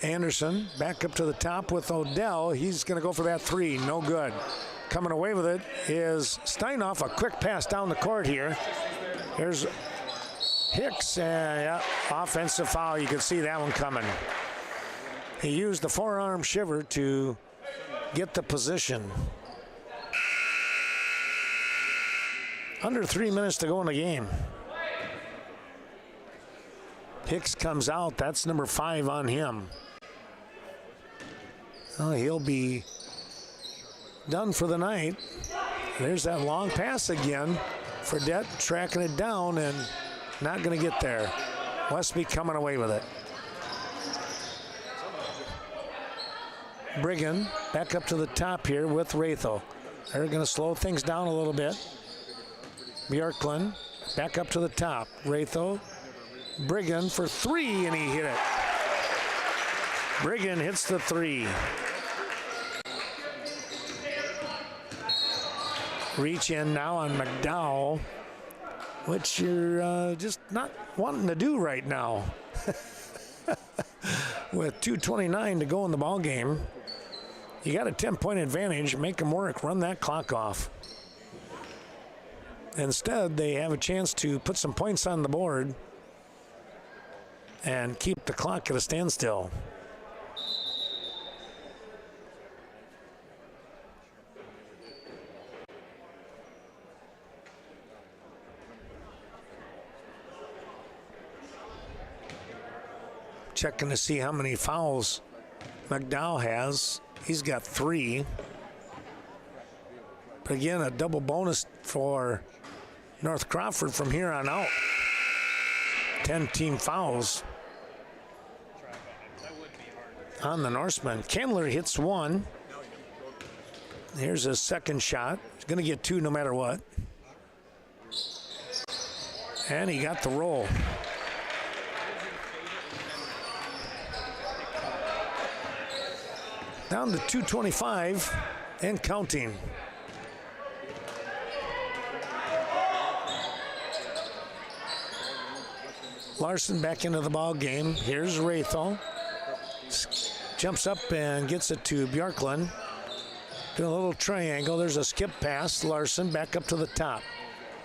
Anderson back up to the top with Odell. He's going to go for that 3. No good. Coming away with it is Steinoff. A quick pass down the court here. There's Hicks. Yeah, offensive foul. You can see that one coming. He used the forearm shiver to get the position. Under 3 minutes to go in the game. Hicks comes out. That's number 5 on him. Oh, he'll be done for the night. There's that long pass again. Fredette tracking it down and not going to get there. Westby coming away with it. Brigham back up to the top here with Rathel. They're going to slow things down a little bit. Bjorklund back up to the top. Rathel. Brigham for three, and he hit it. Brigham hits the three. Reach in now on McDowell, which you're just not wanting to do right now. With 2:29 to go in the ball game, you got a 10-point advantage. Make them work. Run that clock off. Instead, they have a chance to put some points on the board and keep the clock at a standstill. Checking to see how many fouls McDowell has. He's got 3. But again, a double bonus for North Crawford from here on out. 10 team fouls on the Norseman. Kendler hits 1. Here's his second shot. He's going to get 2 no matter what. And he got the roll. Down to 2:25 and counting. Larson back into the ball game. Here's Rathel. Jumps up and gets it to Bjorklund. Doing a little triangle. There's a skip pass. Larson back up to the top.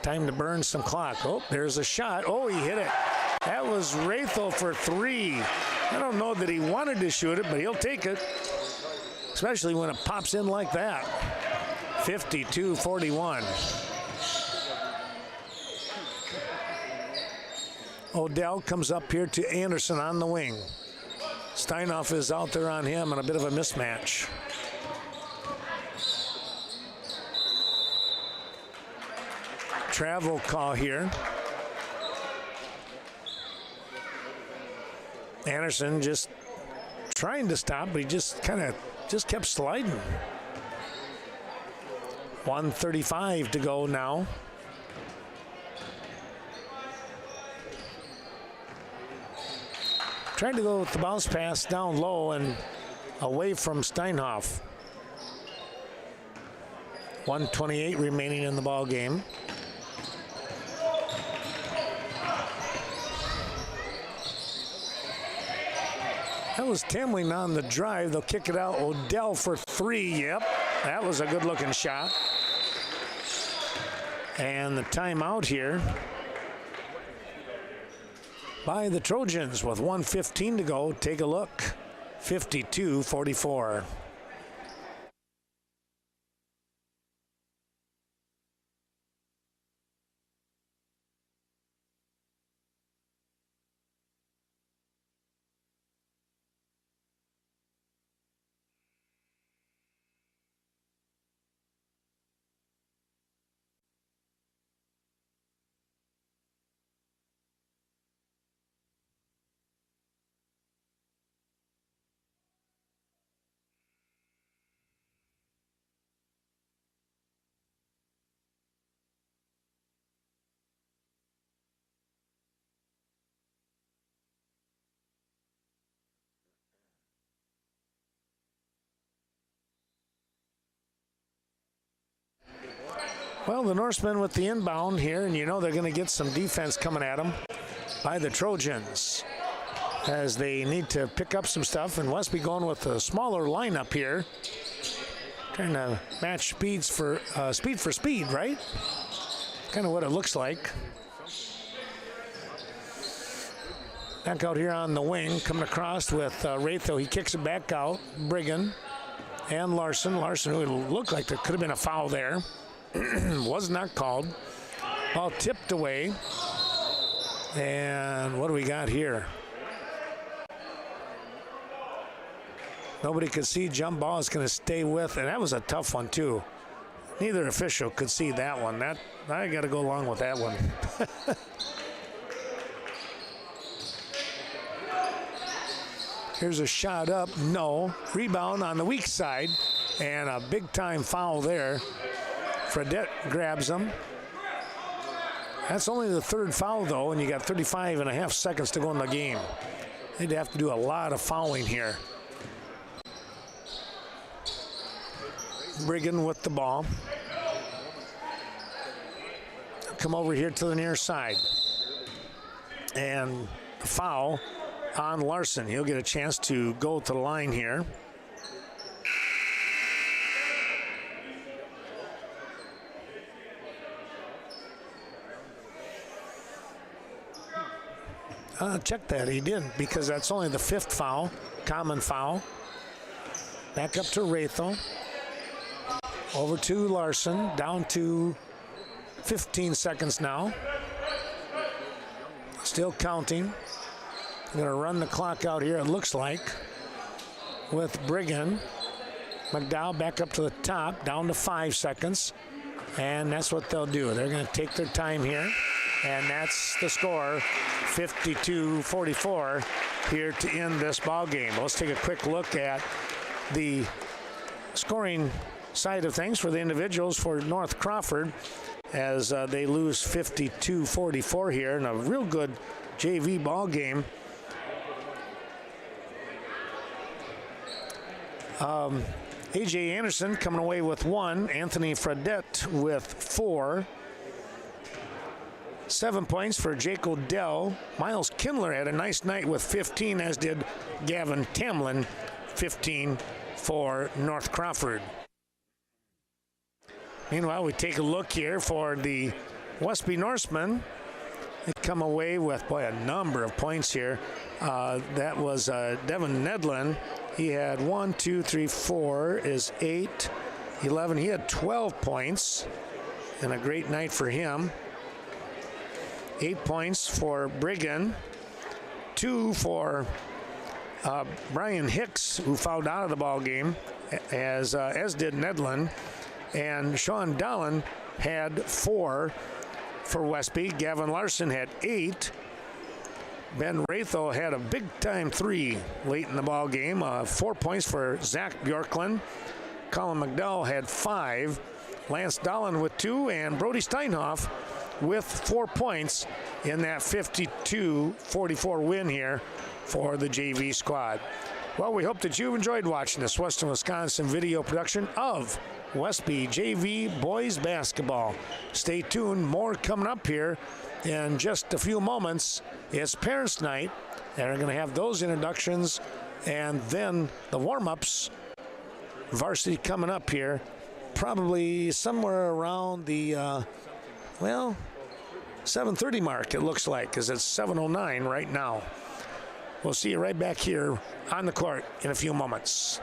Time to burn some clock. Oh, there's a shot. Oh, he hit it. That was Rathel for 3. I don't know that he wanted to shoot it, but he'll take it. Especially when it pops in like that. 52-41. Odell comes up here to Anderson on the wing. Steinhoff is out there on him and a bit of a mismatch. Travel call here. Anderson just trying to stop, but he just kept sliding. 1:35 to go now. Trying to go with the bounce pass down low and away from Steinhoff. 1:28 remaining in the ball game. That was Timling on the drive. They'll kick it out. Odell for 3. Yep, that was a good-looking shot. And the timeout here by the Trojans with 1:15 to go. Take a look. 52-44. Well, the Norsemen with the inbound here, and you know they're going to get some defense coming at them by the Trojans as they need to pick up some stuff. And Westby going with a smaller lineup here, trying to match speed for speed, right? Kind of what it looks like. Back out here on the wing, coming across with Rathel. He kicks it back out. Brigham and Larson. Larson, who looked like there could have been a foul there. Was not called. Ball tipped away. And what do we got here? Nobody could see. Jump ball is going to stay with, and that was a tough one too. Neither official could see that one. That I got to go along with that one. Here's a shot up, no. Rebound on the weak side, and a big-time foul there. Fredette grabs him. That's only the third foul, though, and you got 35 and a half seconds to go in the game. They'd have to do a lot of fouling here. Brigham with the ball. Come over here to the near side. And a foul on Larson. He'll get a chance to go to the line here. Check that. He did, because that's only the fifth foul, common foul. Back up to Ratho. Over to Larson, down to 15 seconds now. Still counting. Going to run the clock out here, it looks like, with Brigham. McDowell back up to the top, down to 5 seconds. And that's what they'll do. They're going to take their time here. And that's the score, 52-44 here to end this ball game. Let's take a quick look at the scoring side of things for the individuals for North Crawford as they lose 52-44 here in a real good JV ball game. A.J. Anderson coming away with 1. Anthony Fredette with 4. 7 points for Jake Odell. Miles Kindler had a nice night with 15, as did Gavin Tamlin, 15 for North Crawford. Meanwhile, we take a look here for the Westby Norsemen. They come away with, boy, a number of points here. That was Devin Nedlin. He had 1, 2, 3, 4 is 8, 11. He had 12 points, and a great night for him. 8 points for Brigham, 2 for Brian Hicks, who fouled out of the ball game, as did Nedlin, and Sean Dallin had 4 for Westby. Gavin Larson had 8. Ben Ratho had a big-time 3 late in the ball game. 4 points for Zach Bjorklund. Colin McDowell had 5. Lance Dallin with 2, and Brody Steinhoff with 4 points in that 52-44 win here for the JV squad. Well, we hope that you've enjoyed watching this Western Wisconsin video production of Westby JV boys basketball. Stay tuned, more coming up here in just a few moments. It's Parents' Night, and we're going to have those introductions and then the warm-ups. Varsity coming up here, probably somewhere around the 7:30 mark, it looks like, because it's 7:09 right now. We'll see you right back here on the court in a few moments.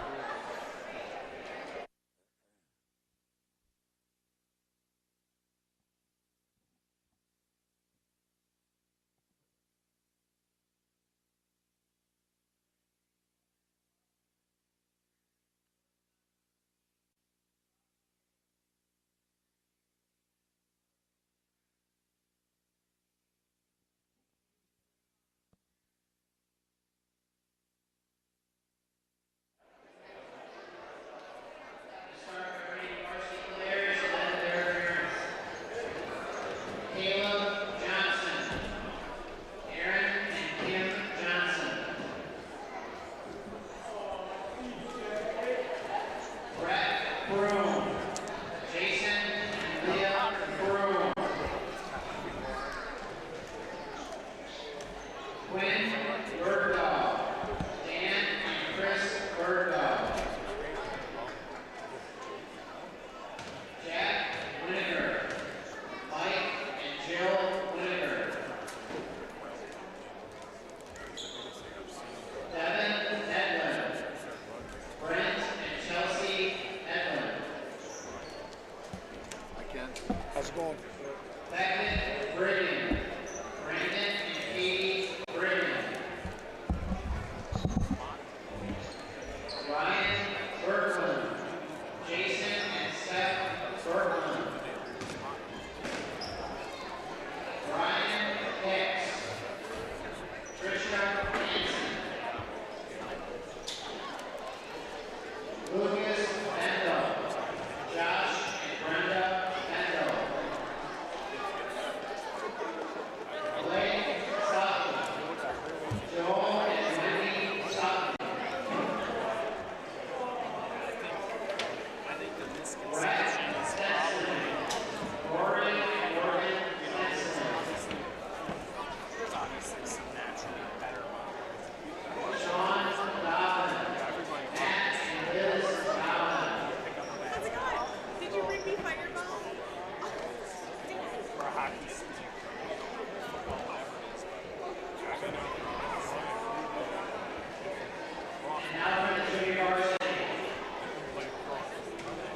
And now for the junior varsity.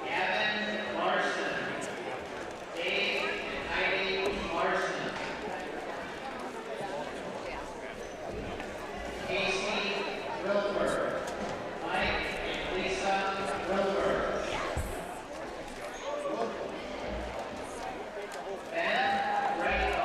Gavin Larson. Dave and Heidi Larson. Casey Wilbur. Mike and Lisa Wilbur. Ben Wright.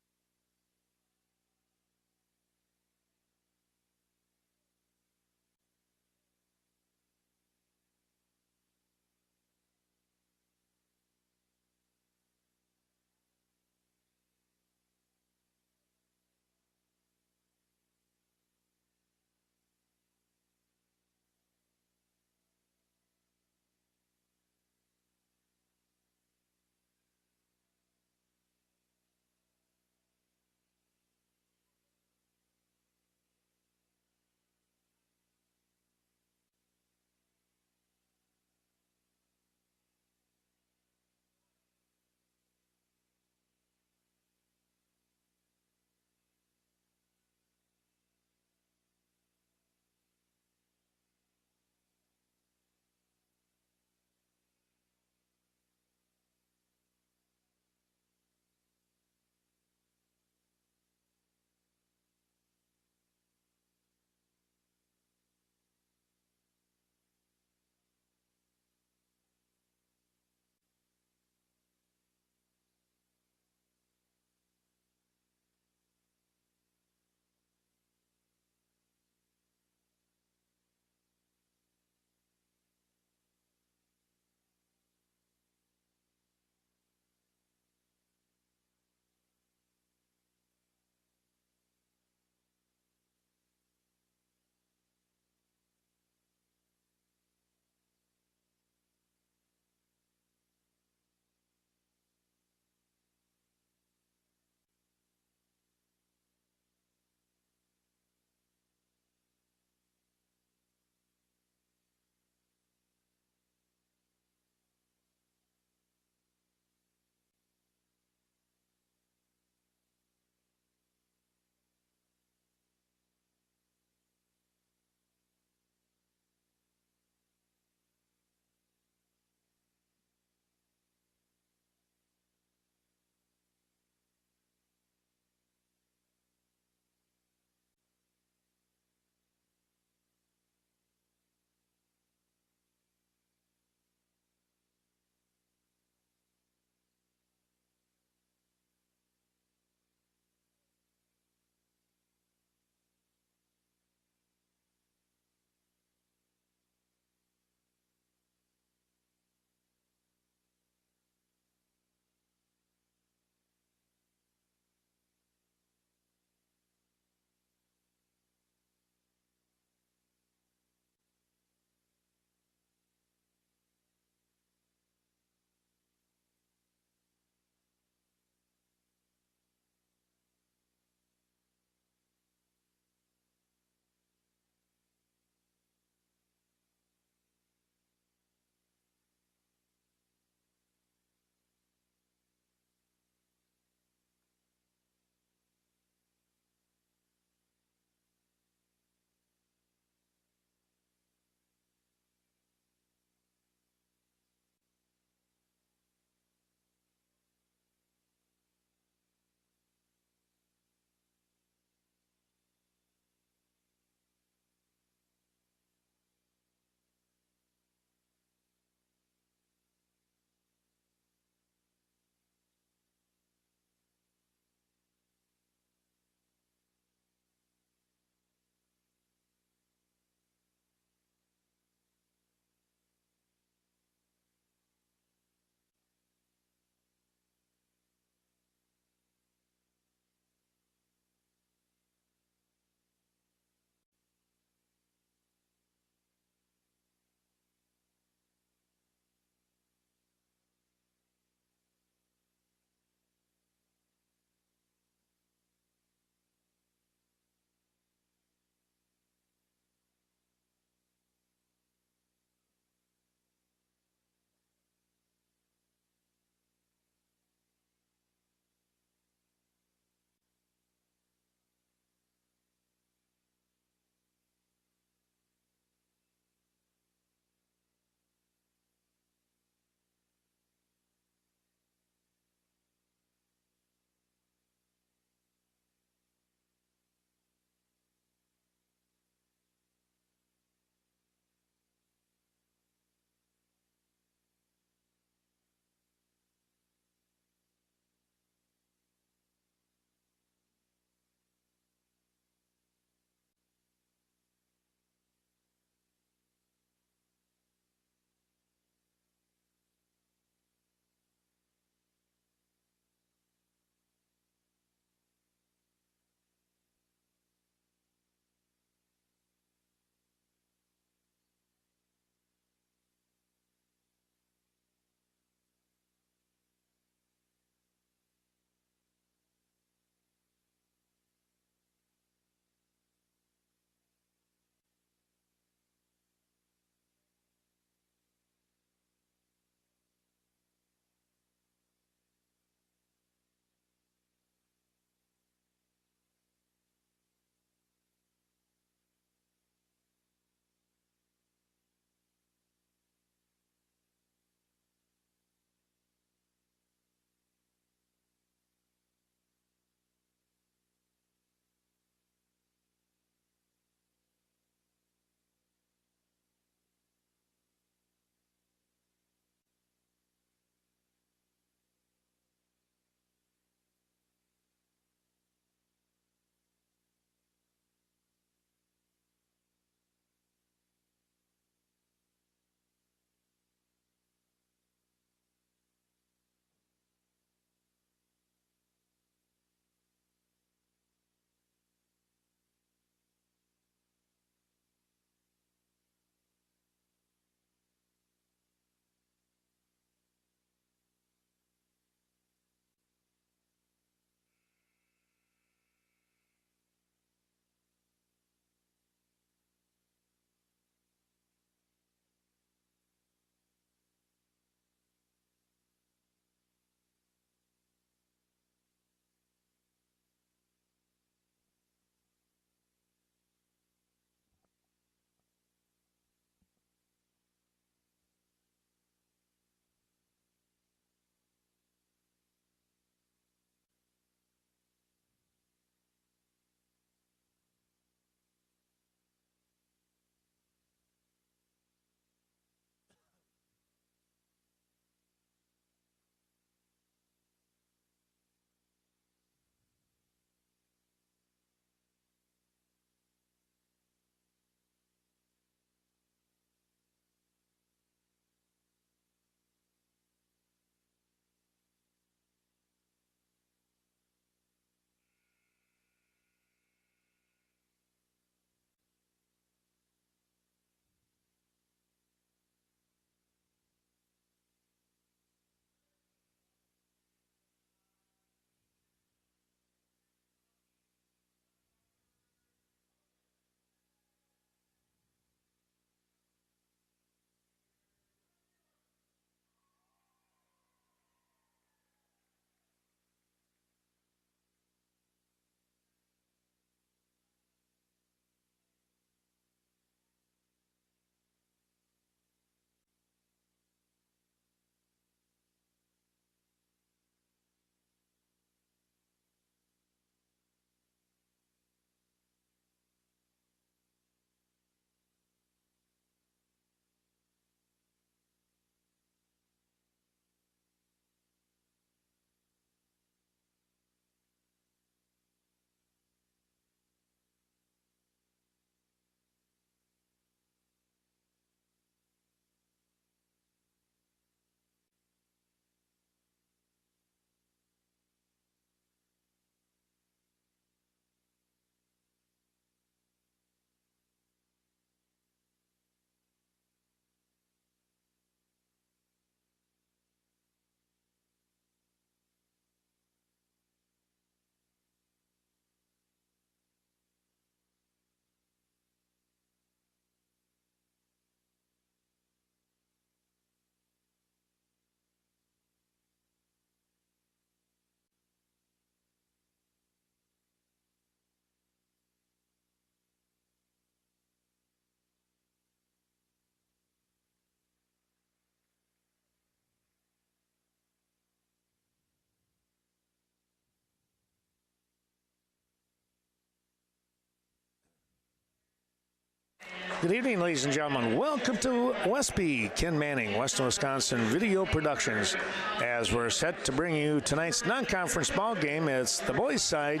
Good evening, ladies and gentlemen. Welcome to Westby, Ken Manning, Western Wisconsin Video Productions. As we're set to bring you tonight's non-conference ball game, it's the boys' side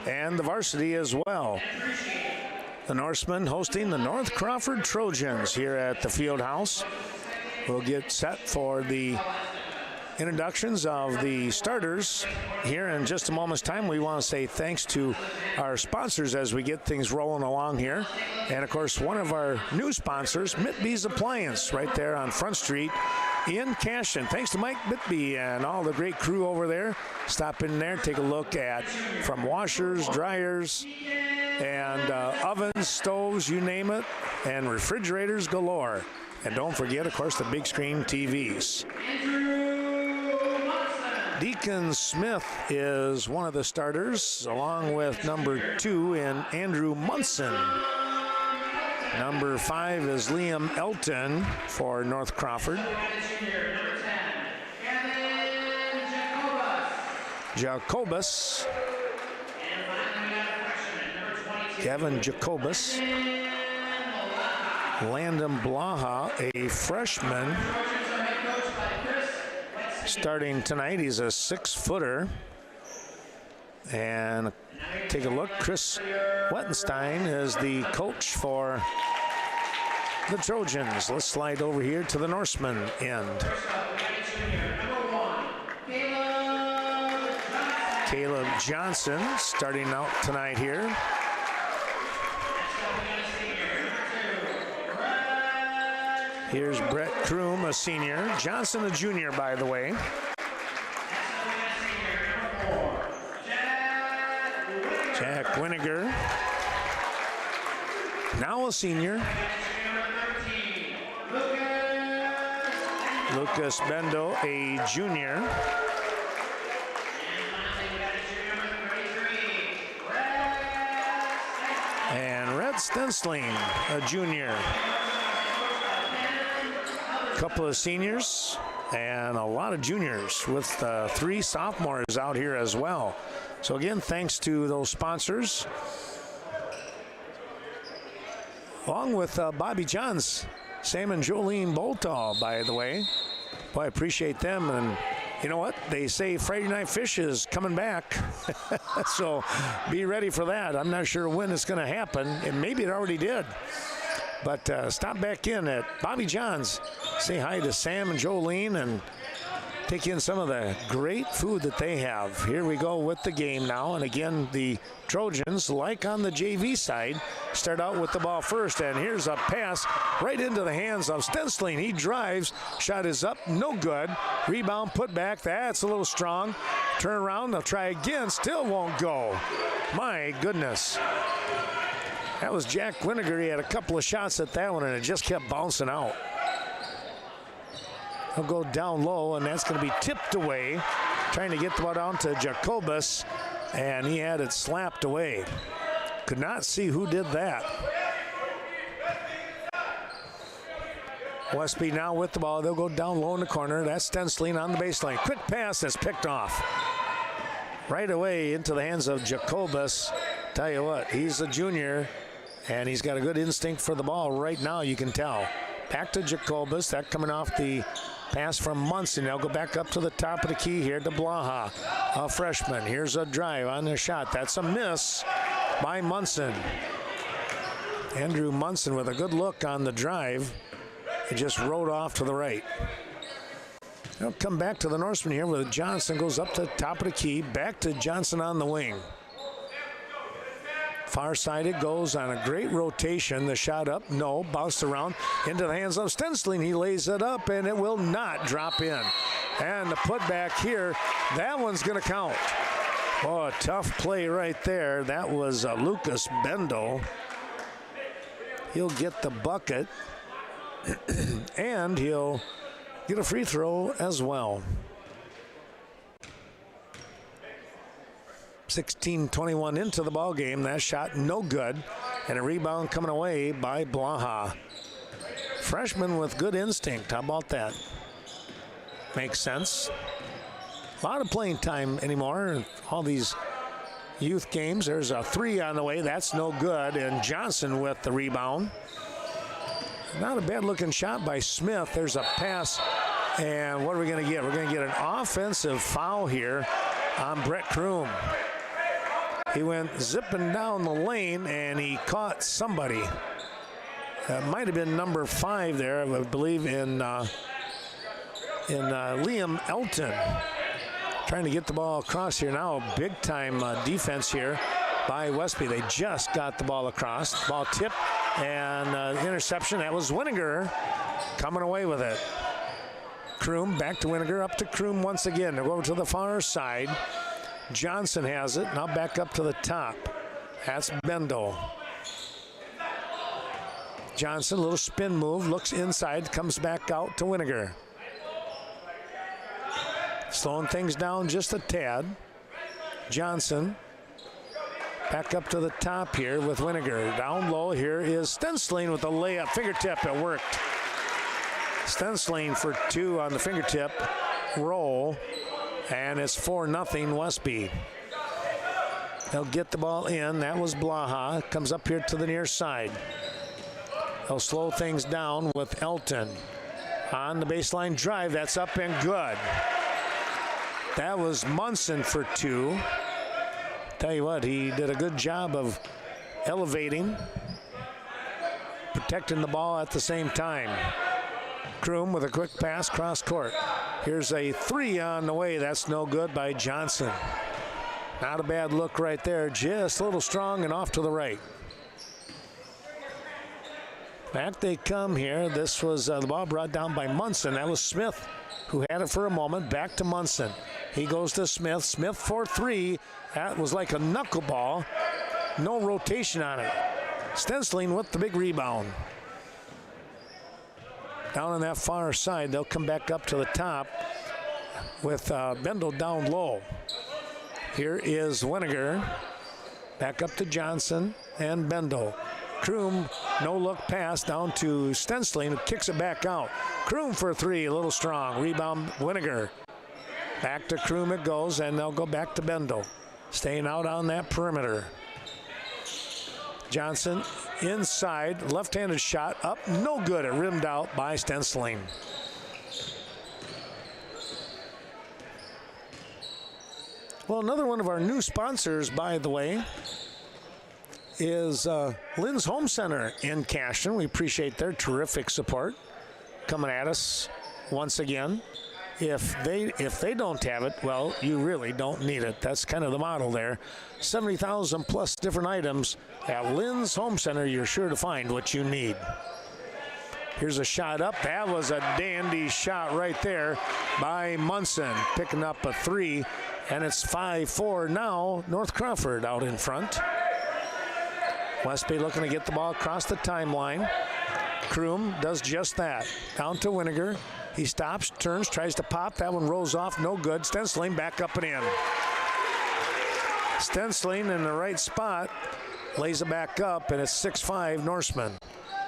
and the varsity as well. The Norsemen hosting the North Crawford Trojans here at the field house. We'll get set for the introductions of the starters here in just a moment's time. We want to say thanks to our sponsors as we get things rolling along here. And of course, one of our new sponsors, Mitby's Appliance, right there on Front Street in Caston. Thanks to Mike Mitby and all the great crew over there. Stop in there, take a look at from washers, dryers, and ovens, stoves, you name it, and refrigerators galore. And don't forget, of course, the big screen TVs. Deacon Smith is one of the starters, along with number 2 in Andrew Munson. Number 5 is Liam Elton for North Crawford. Jacobus. Kevin Jacobus. Landon Blaha, a freshman. Starting tonight, he's a 6-footer. And take a look, Chris Wettenstein is the coach for the Trojans. Let's slide over here to the Norseman end. Caleb Johnson starting out tonight here. Here's Brett Kroom, a senior. Johnson, a junior, by the way. Jack Winiger, now a senior. Lucas Bendo, a junior. And Red Stensling, a junior. Couple of seniors and a lot of juniors with 3 sophomores out here as well. So again, thanks to those sponsors, along with Bobby Johns, Sam and Jolene Boltall, by the way. Boy, I appreciate them. And you know what? They say Friday Night Fish is coming back. So be ready for that. I'm not sure when it's going to happen. And maybe it already did. But stop back in at Bobby John's. Say hi to Sam and Jolene and take in some of the great food that they have. Here we go with the game now. And again, the Trojans, like on the JV side, start out with the ball first. And here's a pass right into the hands of Stensling. He drives. Shot is up. No good. Rebound put back. That's a little strong. Turn around. They'll try again. Still won't go. My goodness. That was Jack Winiger. He had a couple of shots at that one, and it just kept bouncing out. He'll go down low, and that's going to be tipped away. Trying to get the ball down to Jacobus, and he had it slapped away. Could not see who did that. Westby now with the ball. They'll go down low in the corner. That's Stensling on the baseline. Quick pass that's picked off. Right away into the hands of Jacobus. Tell you what, he's a junior, and he's got a good instinct for the ball right now, you can tell. Back to Jacobus. That coming off the pass from Munson. They'll go back up to the top of the key here to Blaha, a freshman. Here's a drive on the shot. That's a miss by Munson. Andrew Munson with a good look on the drive. It just rode off to the right. They'll come back to the Norseman here with Johnson. Goes up to the top of the key. Back to Johnson on the wing. Far side it goes on a great rotation. The shot up, no, bounced around into the hands of Stensling. He lays it up, and it will not drop in. And the putback here, that one's going to count. Oh, a tough play right there. That was Lucas Bendo. He'll get the bucket, and he'll get a free throw as well. 16-21 into the ball game. That shot no good, and a rebound coming away by Blaha. Freshman with good instinct. How about that? Makes sense. A lot of playing time anymore. All these youth games. There's a 3 on the way. That's no good, and Johnson with the rebound. Not a bad looking shot by Smith. There's a pass, and what are we going to get? We're going to get an offensive foul here on Brett Kroom. He went zipping down the lane and he caught somebody. That might have been number 5 there, I believe, in Liam Elton. Trying to get the ball across here now. Big time defense here by Westby. They just got the ball across. Ball tipped and interception. That was Winiger coming away with it. Kroom back to Winiger, up to Kroom once again. They'll go over to the far side. Johnson has it. Now back up to the top. That's Bendel. Johnson, a little spin move, looks inside, comes back out to Winiger. Slowing things down just a tad. Johnson back up to the top here with Winiger. Down low here is Stensling with the layup. Fingertip, it worked. Stensling for 2 on the fingertip roll. And it's 4-0 Westby. They'll get the ball in. That was Blaha. Comes up here to the near side. They'll slow things down with Elton. On the baseline drive, that's up and good. That was Munson for 2. Tell you what, he did a good job of elevating, protecting the ball at the same time. Kroom with a quick pass cross court. Here's a 3 on the way. That's no good by Johnson. Not a bad look right there. Just a little strong and off to the right. Back they come here. This was the ball brought down by Munson. That was Smith who had it for a moment. Back to Munson. He goes to Smith. Smith for 3. That was like a knuckleball. No rotation on it. Stensling with the big rebound. Down on that far side, they'll come back up to the top with Bendel down low. Here is Winiger. Back up to Johnson and Bendel. Kroom, no look pass down to Stensling, who kicks it back out. Kroom for 3, a little strong. Rebound, Winiger. Back to Kroom it goes, and they'll go back to Bendel. Staying out on that perimeter. Johnson inside, left-handed shot up, no good. It rimmed out by Stensling. Well, another one of our new sponsors, by the way, is Lynn's Home Center in Cashton. We appreciate their terrific support coming at us once again. If they don't have it, well, you really don't need it. That's kind of the model there. 70,000 plus different items at Lynn's Home Center. You're sure to find what you need. Here's a shot up. That was a dandy shot right there by Munson, picking up a 3, and it's 5-4 now. North Crawford out in front. Westby looking to get the ball across the timeline. Kroom does just that. Down to Winiger. He stops, turns, tries to pop. That one rolls off, no good. Stensling back up and in. Stensling in the right spot, lays it back up, and it's 6-5 Norseman.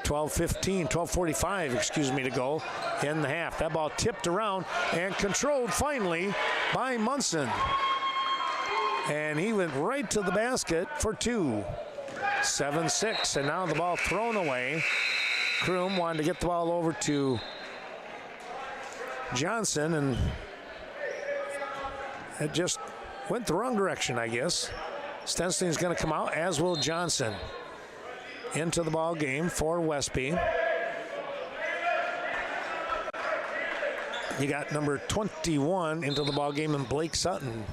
12:45 to go in the half. That ball tipped around and controlled finally by Munson. And he went right to the basket for 2. 7-6, and now the ball thrown away. Kroom wanted to get the ball over to Johnson, and it just went the wrong direction, I guess. Stensling's going to come out, as will Johnson. Into the ball game for Westby. You got number 21 into the ball game, and Blake Sutton.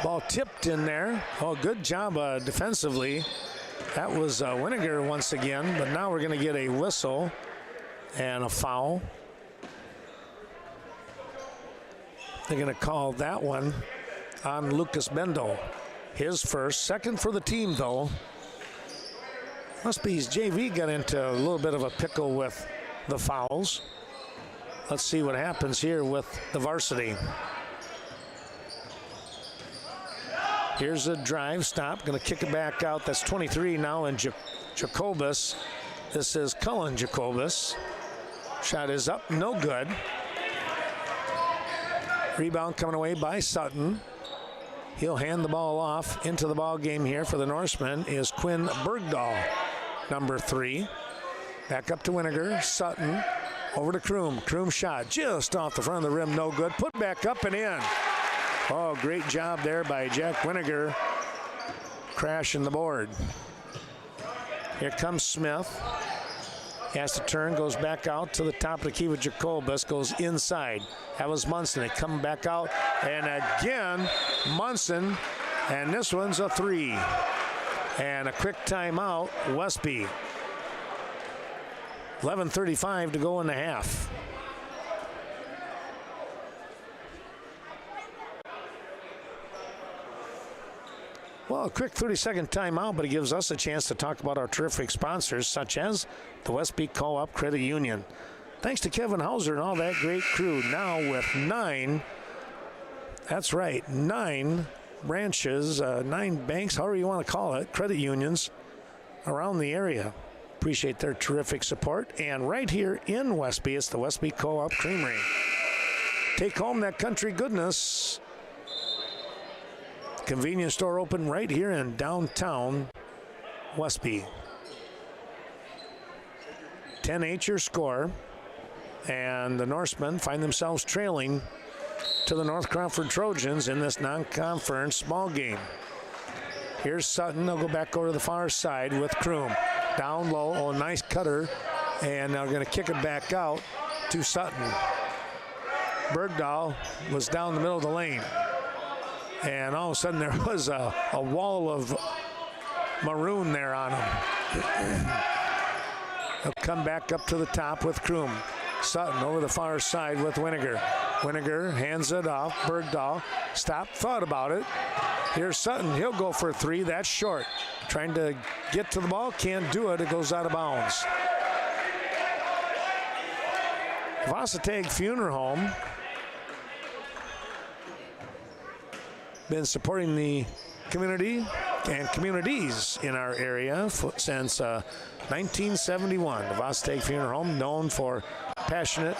Ball tipped in there. Oh, good job defensively. That was Winiger once again, but now we're going to get a whistle and a foul. They're going to call that one on Lucas Bendel. His first, second for the team, though. Westby's JV got into a little bit of a pickle with the fouls. Let's see what happens here with the varsity. Here's a drive, stop, going to kick it back out. That's 23 now, and Jacobus. This is Cullen Jacobus. Shot is up, no good. Rebound coming away by Sutton. He'll hand the ball off. Into the ball game here for the Norsemen is Quinn Bergdahl, number 3. Back up to Winiger. Sutton over to Kroom. Kroom shot just off the front of the rim. No good. Put back up and in. Oh, great job there by Jack Winiger. Crashing the board. Here comes Smith. Has to turn, goes back out to the top of the key with Jacobus, goes inside. That was Munson. They come back out, and again, Munson, and this one's a 3. And a quick timeout, Westby. 11:35 to go in the half. Well, a quick 30-second timeout, but it gives us a chance to talk about our terrific sponsors, such as the Westby Co-op Credit Union. Thanks to Kevin Hauser and all that great crew, now with 9, that's right, 9 branches, 9 banks, however you want to call it, credit unions around the area. Appreciate their terrific support. And right here in Westby, it's the Westby Co-op Creamery. Take home that country goodness. Convenience store open right here in downtown Westby. 10-8 your score, and the Norsemen find themselves trailing to the North Crawford Trojans in this non-conference ball game. Here's Sutton. They'll go back over to the far side with Kroom. Down low. Oh, nice cutter, and they're going to kick it back out to Sutton. Bergdahl was down the middle of the lane. And all of a sudden there was a wall of maroon there on him. He'll come back up to the top with Kroom. Sutton over the far side with Winiger. Winiger hands it off. Bergdahl stopped, thought about it. Here's Sutton. He'll go for a 3. That's short. Trying to get to the ball. Can't do it. It goes out of bounds. Varsity Funeral Home been supporting the community and communities in our area since 1971. The Varsity Funeral Home, known for compassionate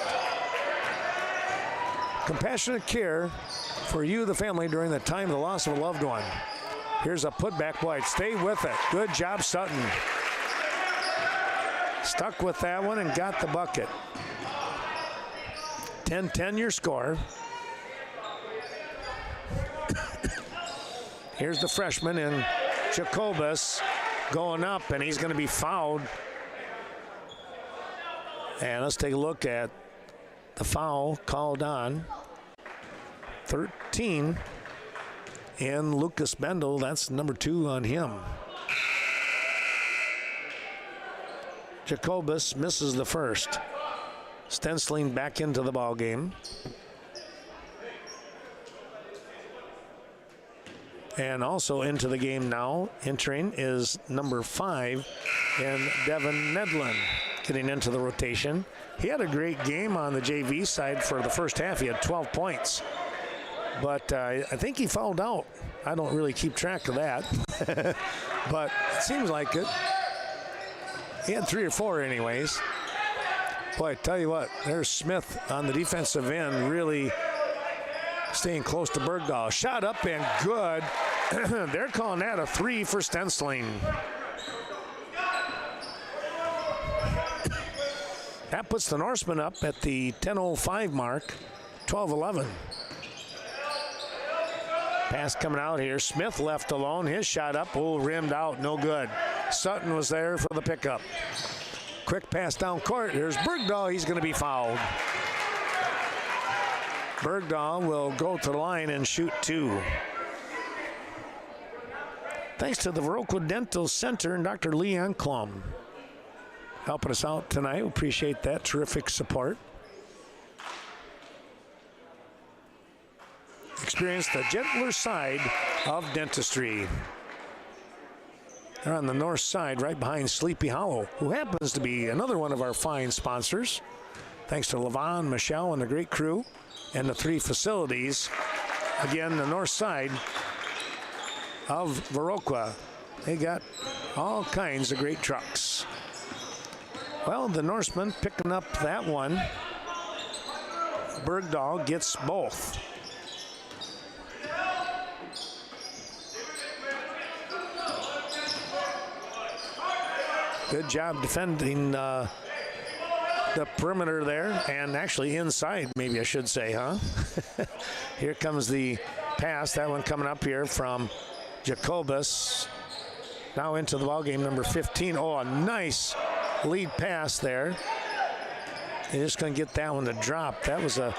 care for you, the family, during the time of the loss of a loved one. Here's a putback. Boy, stay with it. Good job, Sutton. Stuck with that one and got the bucket. 10-10 your score. Here's the freshman in Jacobus going up, and he's going to be fouled. And let's take a look at the foul called on. 13 in Lucas Bendel. That's number 2 on him. Jacobus misses the first. Stensling back into the ball game. And also into the game now, entering, is number 5 in Devin Nedlin, getting into the rotation. He had a great game on the JV side for the first half. He had 12 points. But I think he fouled out. I don't really keep track of that. But it seems like it. He had 3 or 4 anyways. Boy, I tell you what, there's Smith on the defensive end, really staying close to Bergdahl. Shot up and good. They're calling that a 3 for Stensling. That puts the Norsemen up at the 10:05 mark, 12-11. Pass coming out here. Smith left alone. His shot up. Oh, rimmed out. No good. Sutton was there for the pickup. Quick pass down court. Here's Bergdahl. He's going to be fouled. Bergdahl will go to the line and shoot 2. Thanks to the Viroqua Dental Center and Dr. Leon Klum helping us out tonight. We appreciate that terrific support. Experience the gentler side of dentistry. They're on the north side, right behind Sleepy Hollow, who happens to be another one of our fine sponsors. Thanks to Levon, Michelle, and the great crew, and the 3 facilities. Again, the north side of Viroqua. They got all kinds of great trucks. Well, the Norsemen picking up that one. Bergdahl gets both. Good job defending the perimeter there, and actually inside, maybe I should say, huh? Here comes the pass. That one coming up here from Jacobus. Now into the ball game, number 15. Oh, a nice lead pass there. They're just going to get that one to drop. That was a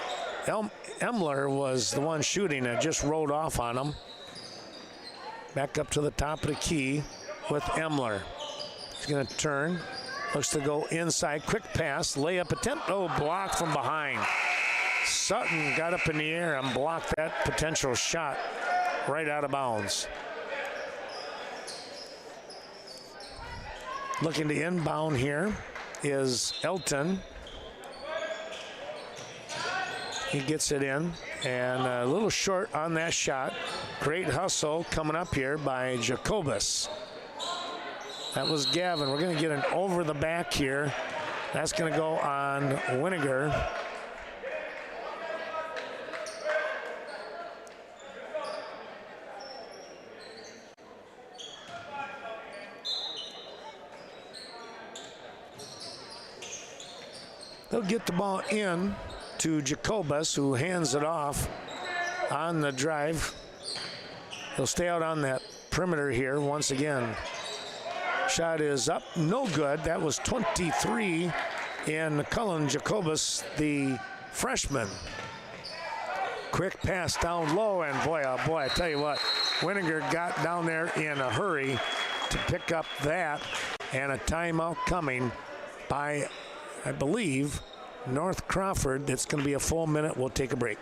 Emler was the one shooting. It just rolled off on him. Back up to the top of the key with Emler. He's going to turn. Looks to go inside. Quick pass. Layup attempt. Oh, blocked from behind. Sutton got up in the air and blocked that potential shot right out of bounds. Looking to inbound here is Elton. He gets it in, and a little short on that shot. Great hustle coming up here by Jacobus. That was Gavin. We're going to get an over the back here. That's going to go on Winiger. They'll get the ball in to Jacobus, who hands it off on the drive. He'll stay out on that perimeter here once again. Shot is up, no good. That was 23 in Cullen Jacobus, the freshman. Quick pass down low, and boy, oh boy, I tell you what, Winiger got down there in a hurry to pick up that, and a timeout coming by, I believe, North Crawford. That's going to be a full minute. We'll take a break.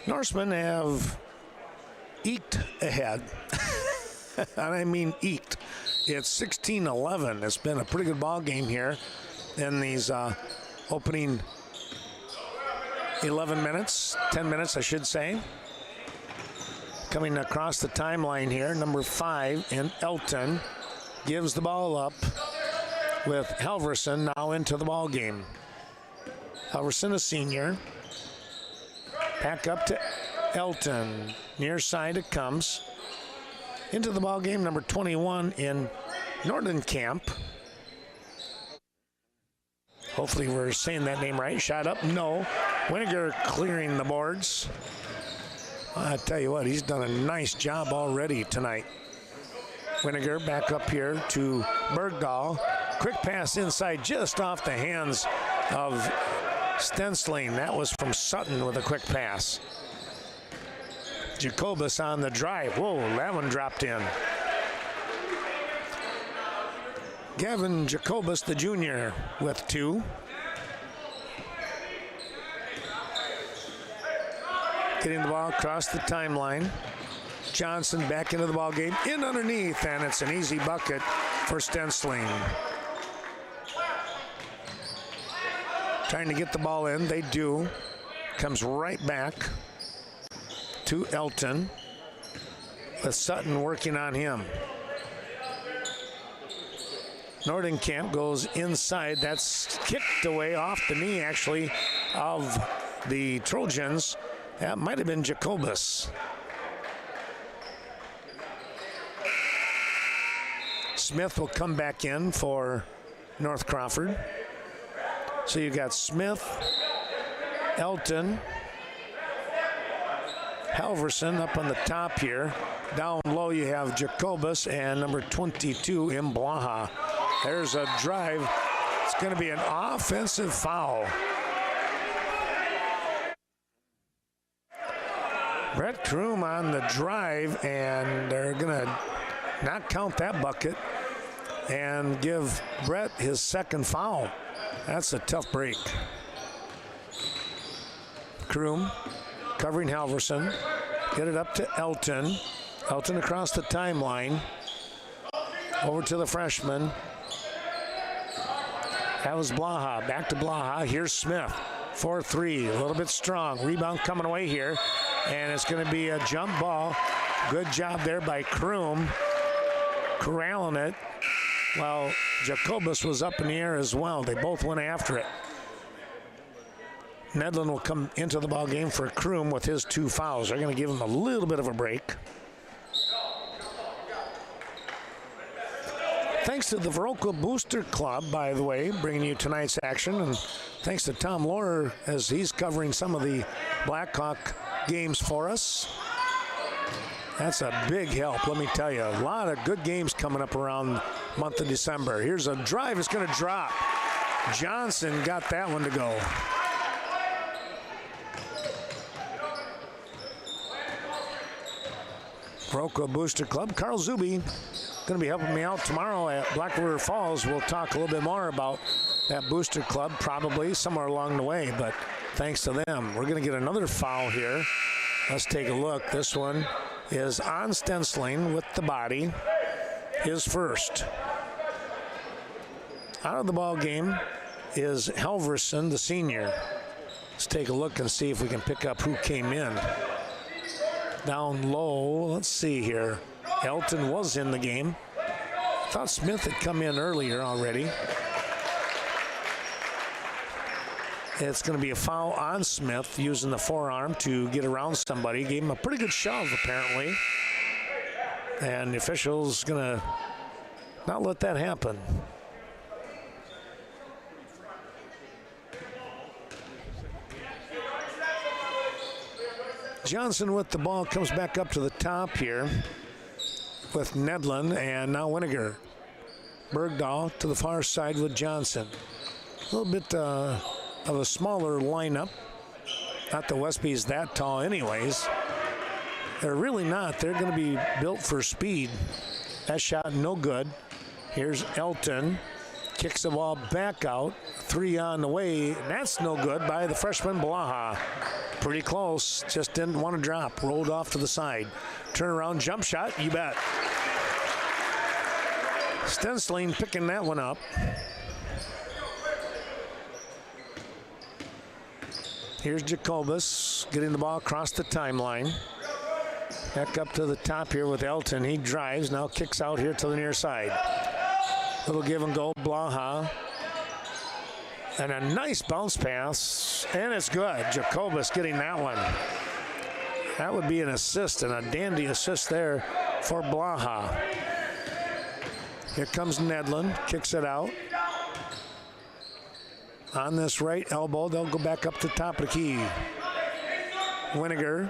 Norsemen have eked ahead, and I mean eked. It's 16-11. It's been a pretty good ball game here in these opening 11 minutes, 10 minutes, I should say. Coming across the timeline here, number 5 in Elton gives the ball up with Halverson now into the ball game. Halverson, a senior. Back up to Elton. Near side it comes. Into the ball game, number 21 in Nordenkamp. Hopefully we're saying that name right. Shot up, no. Winiger clearing the boards. I tell you what, he's done a nice job already tonight. Winiger back up here to Bergdahl. Quick pass inside, just off the hands of Stensling. That was from Sutton with a quick pass. Jacobus on the drive. Whoa, that one dropped in. Gavin Jacobus, the junior, with 2. Getting the ball across the timeline. Johnson back into the ball game. In underneath, and it's an easy bucket for Stensling. Trying to get the ball in, they do. Comes right back to Elton, with Sutton working on him. Nordenkamp goes inside. That's kicked away off the knee, actually, of the Trojans. That might have been Jacobus. Smith will come back in for North Crawford. So you got Smith, Elton, Halverson up on the top here. Down low you have Jacobus and number 22 Blaha. There's a drive. It's going to be an offensive foul. Brett Kroom on the drive, and they're going to not count that bucket and give Brett his second foul. That's a tough break. Kroom covering Halverson. Get it up to Elton. Elton across the timeline. Over to the freshman. That was Blaha. Back to Blaha. Here's Smith. 4-3. A little bit strong. Rebound coming away here. And it's going to be a jump ball. Good job there by Kroom. Corralling it. While Jacobus was up in the air as well. They both went after it. Nedlin will come into the ball game for Kroom with his 2 fouls. They're going to give him a little bit of a break. Thanks to the Viroqua Booster Club, by the way, bringing you tonight's action. And thanks to Tom Lohr as he's covering some of the Blackhawk games for us. That's a big help, let me tell you. A lot of good games coming up around the month of December. Here's a drive. It's going to drop. Johnson got that one to go. Viroqua Booster Club. Carl Zuby going to be helping me out tomorrow at Black River Falls. We'll talk a little bit more about that Booster Club probably somewhere along the way, but thanks to them. We're going to get another foul here. Let's take a look. This one is on Stensling with the body. His first. Out of the ball game is Halverson, the senior. Let's take a look and see if we can pick up who came in. Down low, let's see here. Elton was in the game. Thought Smith had come in earlier already. It's going to be a foul on Smith using the forearm to get around somebody. Gave him a pretty good shove, apparently. And the official's going to not let that happen. Johnson with the ball comes back up to the top here with Nedlin and now Winiger. Bergdahl to the far side with Johnson. A little bit of a smaller lineup. Not that Westby's that tall anyways. They're really not. They're going to be built for speed. That shot no good. Here's Elton. Kicks the ball back out. 3 on the way. And that's no good by the freshman Blaha. Pretty close. Just didn't want to drop. Rolled off to the side. Turnaround jump shot. You bet. Stensling picking that one up. Here's Jacobus getting the ball across the timeline. Back up to the top here with Elton. He drives, now kicks out here to the near side. Little give and go, Blaha. And a nice bounce pass, and it's good. Jacobus getting that one. That would be an assist, and a dandy assist there for Blaha. Here comes Nedlin, kicks it out. On this right elbow, they'll go back up to the top of the key. Winiger.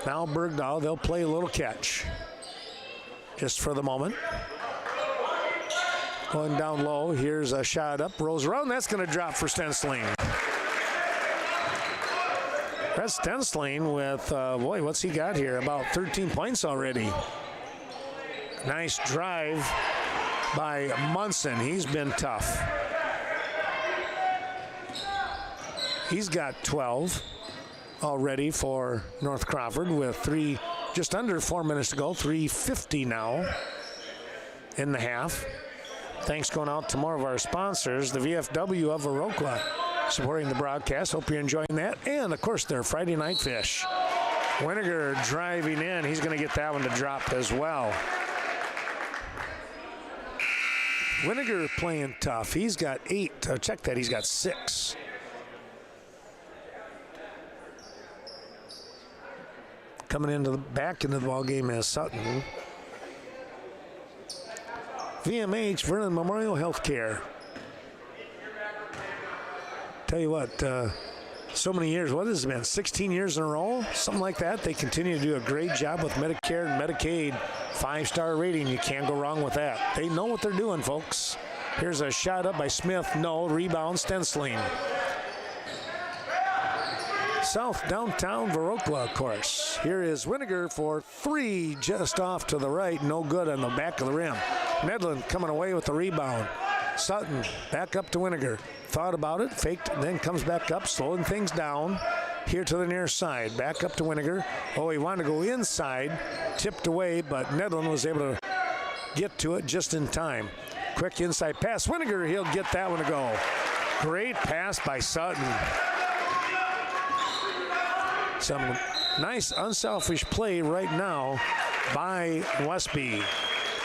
Now Bergdahl, they'll play a little catch. Just for the moment. Going down low, here's a shot up, rolls around, that's gonna drop for Stensling. Brett Stensling with, boy, what's he got here? About 13 points already. Nice drive by Munson, he's been tough. He's got 12 already for North Crawford with just under 4 minutes to go, 3:50 now in the half. Thanks going out to more of our sponsors, the VFW of Viroqua, supporting the broadcast. Hope you're enjoying that. And, of course, their Friday Night Fish. Winiger driving in. He's going to get that one to drop as well. Winiger playing tough. He's got 8. Check that. He's got 6. Coming back into the ball game is Sutton. VMH, Vernon Memorial Healthcare. Tell you what, so many years. What has it been? 16 years in a row? Something like that. They continue to do a great job with Medicare and Medicaid. 5-star rating. You can't go wrong with that. They know what they're doing, folks. Here's a shot up by Smith. No. Rebound, Stensling. South downtown Viroqua, of course. Here is Winiger for 3, just off to the right. No good on the back of the rim. Nedlin coming away with the rebound. Sutton back up to Winiger. Thought about it, faked, then comes back up, slowing things down. Here to the near side. Back up to Winiger. Oh, he wanted to go inside. Tipped away, but Nedlin was able to get to it just in time. Quick inside pass. Winiger, he'll get that one to go. Great pass by Sutton. Some nice unselfish play right now by Westby.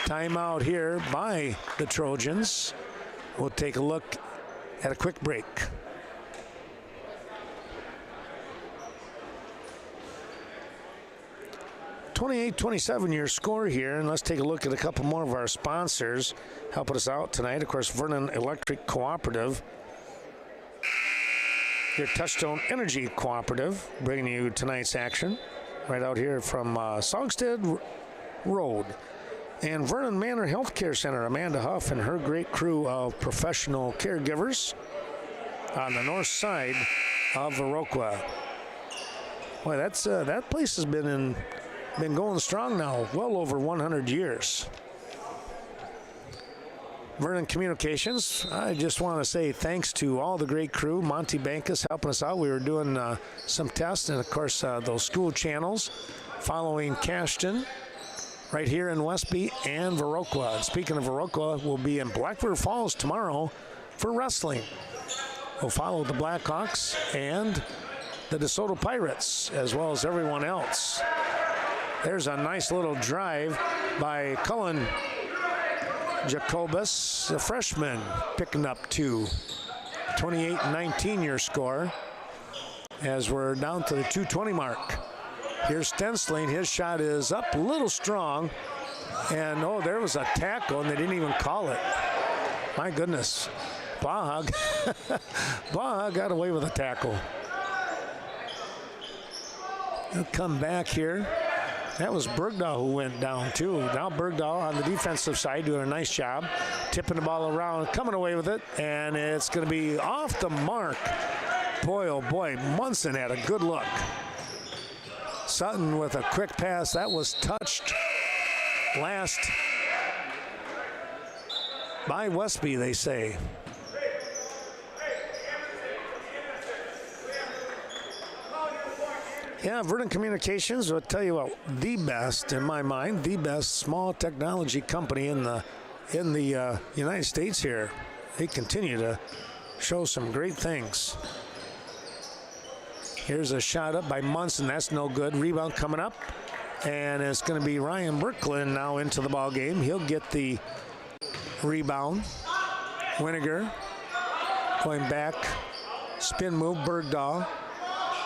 Timeout here by the Trojans. We'll take a look at a quick break. 28-27 your score here, and let's take a look at a couple more of our sponsors helping us out tonight. Of course, Vernon Electric Cooperative, your Touchstone Energy Cooperative, bringing you tonight's action right out here from Songstead Road. And Vernon Manor Healthcare Center, Amanda Huff and her great crew of professional caregivers on the north side of Viroqua. Boy, that's that place has been going strong now, well over 100 years. Vernon Communications, I just want to say thanks to all the great crew. Monty Bankus helping us out. We were doing some tests, and of course those school channels following Cashton right here in Westby and Viroqua. And speaking of Viroqua, we'll be in Blackbird Falls tomorrow for wrestling. We'll follow the Blackhawks and the DeSoto Pirates, as well as everyone else. There's a nice little drive by Cullen Jacobus, the freshman, picking up 2. 28-19 your score as we're down to the 2:20 mark. Here's Stensling. His shot is up, a little strong. And, oh, there was a tackle, and they didn't even call it. My goodness. Blaha got away with a tackle. He'll come back here. That was Bergdahl who went down, too. Now Bergdahl on the defensive side doing a nice job. Tipping the ball around, coming away with it. And it's going to be off the mark. Boy, oh boy, Munson had a good look. Sutton with a quick pass. That was touched last by Westby, they say. Yeah, Vernon Communications, I'll tell you what, the best, in my mind, the best small technology company in the United States here. They continue to show some great things. Here's a shot up by Munson. That's no good. Rebound coming up. And it's going to be Ryan Brooklyn now into the ball game. He'll get the rebound. Winiger going back. Spin move, Bergdahl.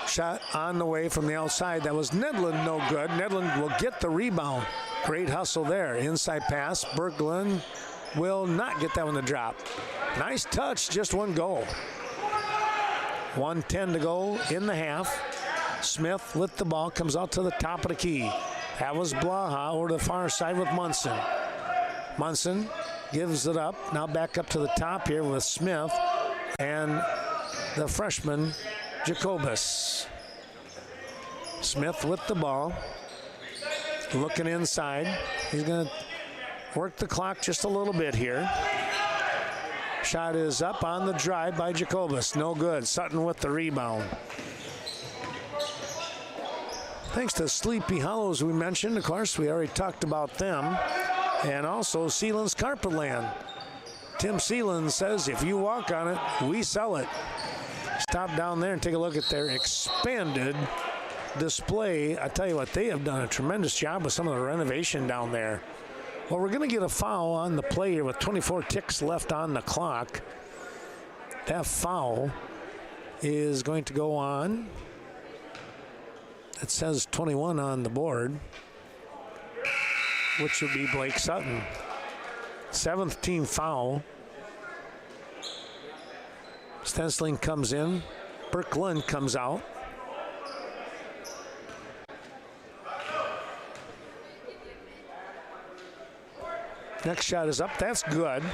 Shot on the way from the outside. That was Nedlin, no good. Nedlin will get the rebound. Great hustle there. Inside pass. Berglund will not get that one to drop. Nice touch, just one goal. 1:10 to go in the half. Smith with the ball, comes out to the top of the key. That was Blaha over to the far side with Munson. Munson gives it up. Now back up to the top here with Smith and the freshman Jacobus. Smith with the ball. Looking inside. He's going to work the clock just a little bit here. Shot is up on the drive by Jacobus. No good. Sutton with the rebound. Thanks to Sleepy Hollows we mentioned. Of course, we already talked about them. And also Sealand's Carpetland. Tim Sealand says if you walk on it, we sell it. Stop down there and take a look at their expanded display. I tell you what, they have done a tremendous job with some of the renovation down there. Well, we're going to get a foul on the play here with 24 ticks left on the clock. That foul is going to go on. It says 21 on the board, which would be Blake Sutton. 7th team foul. Stensling comes in, Birkeland comes out. Next shot is up. That's good.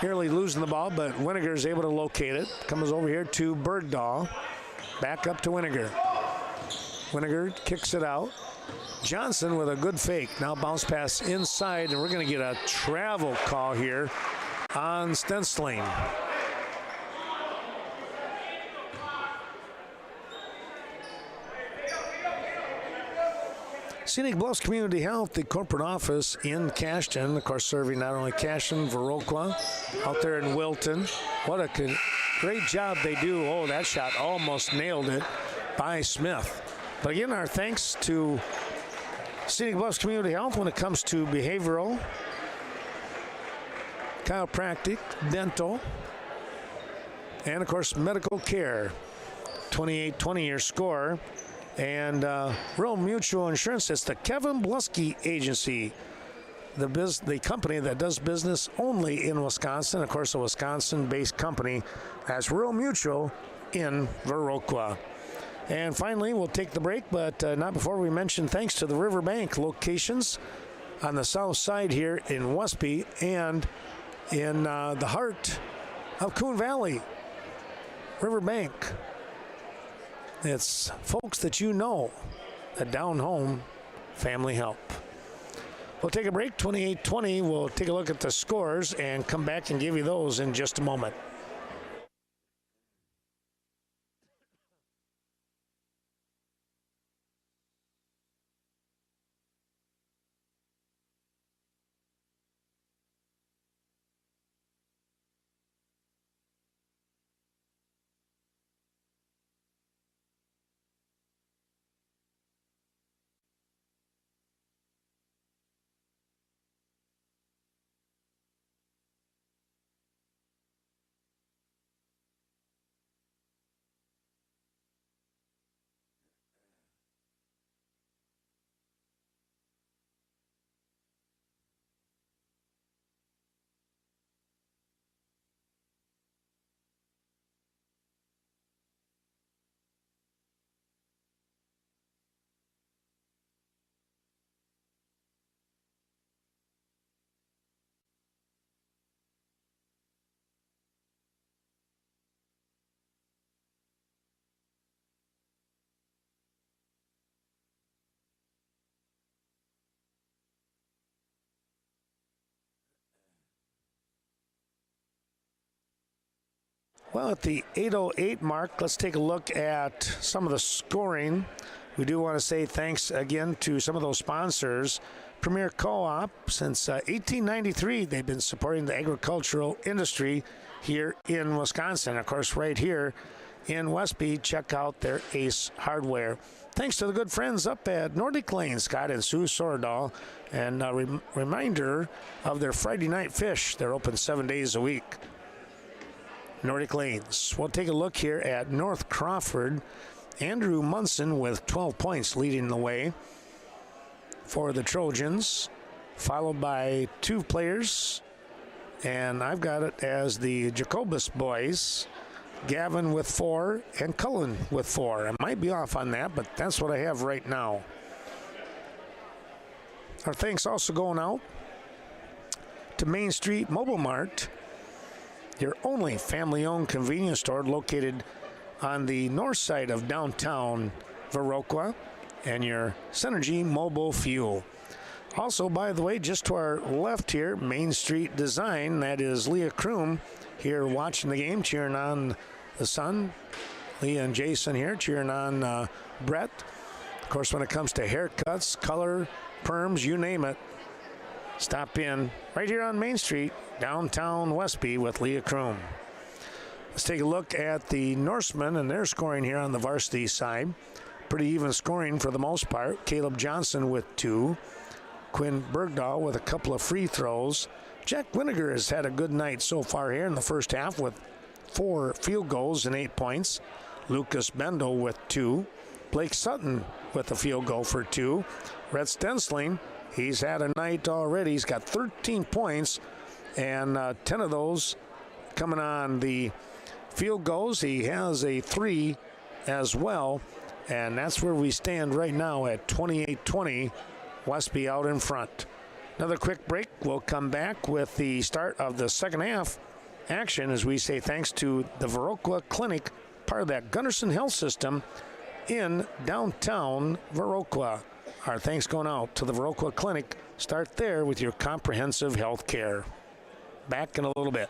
Nearly losing the ball, but Winiger is able to locate it. Comes over here to Bergdahl. Back up to Winiger. Winiger kicks it out. Johnson with a good fake. Now bounce pass inside, and we're going to get a travel call here on Stensling. Scenic Bluffs Community Health, the corporate office in Cashton, of course, serving not only Cashton, Viroqua, out there in Wilton. What a great job they do. Oh, that shot almost nailed it by Smith. But again, our thanks to Scenic Bluffs Community Health when it comes to behavioral, chiropractic, dental, and of course, medical care. 28-20 your score. And Rural Mutual Insurance, it's the Kevin Blusky Agency, the company that does business only in Wisconsin. Of course, a Wisconsin-based company. That's Rural Mutual in Viroqua. And finally, we'll take the break, but not before we mention thanks to the Riverbank locations on the south side here in Westby and in the heart of Coon Valley. Riverbank. It's folks that you know, that down home family help. We'll take a break, 28-20. We'll take a look at the scores and come back and give you those in just a moment. Well, at the 8:08 mark, let's take a look at some of the scoring. We do want to say thanks again to some of those sponsors. Premier Co-op, since 1893, they've been supporting the agricultural industry here in Wisconsin. Of course, right here in Westby, check out their Ace Hardware. Thanks to the good friends up at Nordic Lane, Scott and Sue Sordahl. And a reminder of their Friday night fish. They're open 7 days a week. Nordic Lanes. We'll take a look here at North Crawford. Andrew Munson with 12 points leading the way for the Trojans, followed by two players, and I've got it as the Jacobus boys, Gavin with 4 and Cullen with 4. I might be off on that, but that's what I have right now. Our thanks also going out to Main Street Mobile Mart, your only family-owned convenience store located on the north side of downtown Viroqua, and your Synergy Mobile Fuel. Also, by the way, just to our left here, Main Street Design, that is Leah Kroom here watching the game, cheering on the son. Leah and Jason here cheering on Brett. Of course, when it comes to haircuts, color, perms, you name it, stop in right here on Main Street, downtown Westby with Leah Kroom. Let's take a look at the Norsemen and their scoring here on the varsity side. Pretty even scoring for the most part. Caleb Johnson with 2. Quinn Bergdahl with a couple of free throws. Jack Winiger has had a good night so far here in the first half with 4 field goals and 8 points. Lucas Bendel with 2. Blake Sutton with a field goal for 2. Rhett Stensling, he's had a night already. He's got 13 points, and 10 of those coming on the field goals. He has a 3 as well, and that's where we stand right now at 28-20. Westby out in front. Another quick break. We'll come back with the start of the second half action as we say thanks to the Viroqua Clinic, part of that Gunderson Health System in downtown Viroqua. Our thanks going out to the Viroqua Clinic. Start there with your comprehensive health care. Back in a little bit.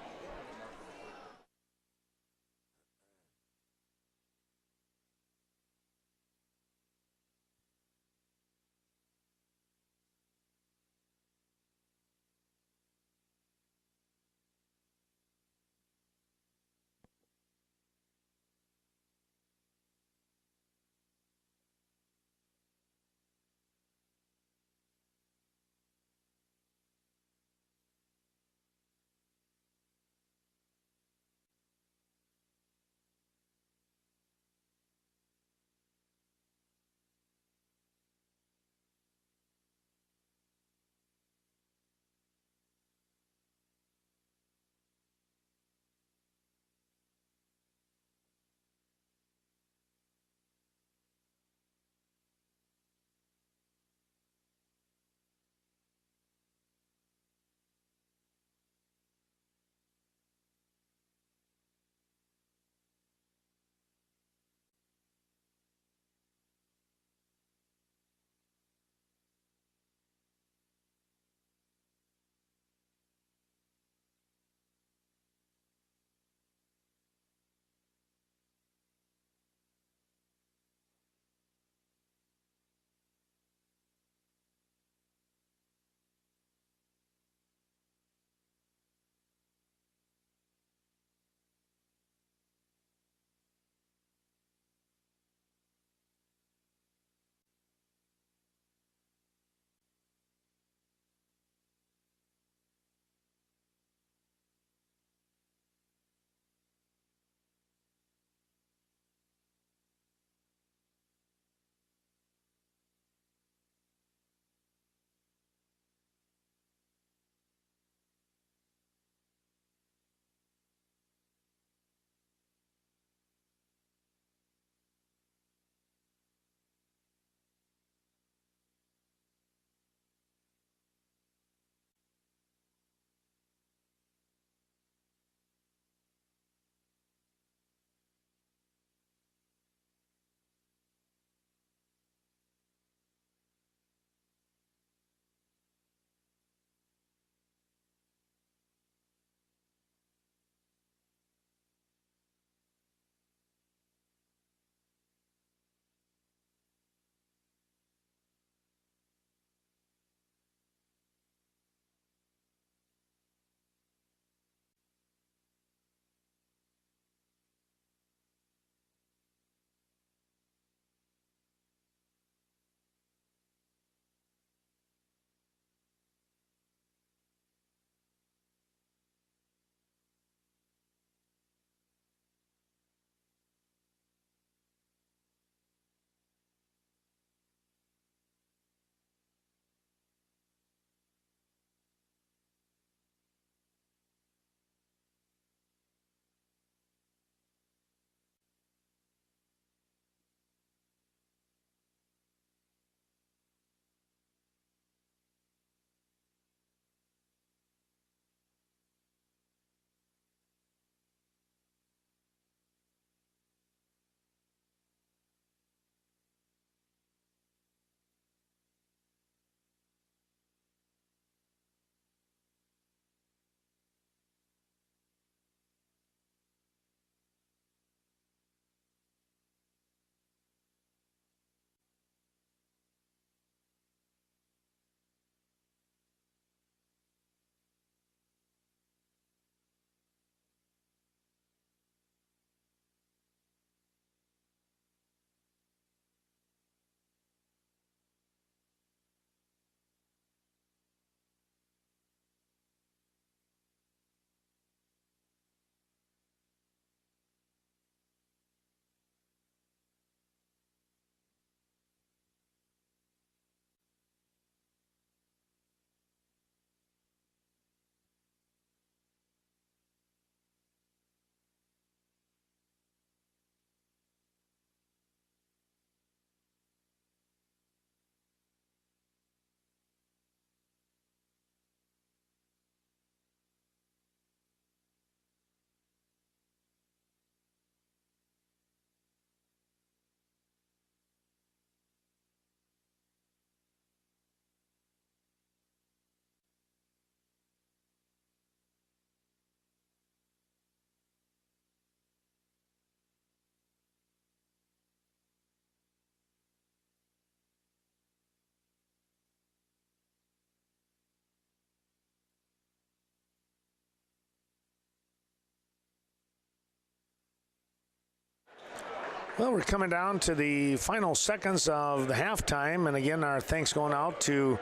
Well, we're coming down to the final seconds of the halftime, and again, our thanks going out to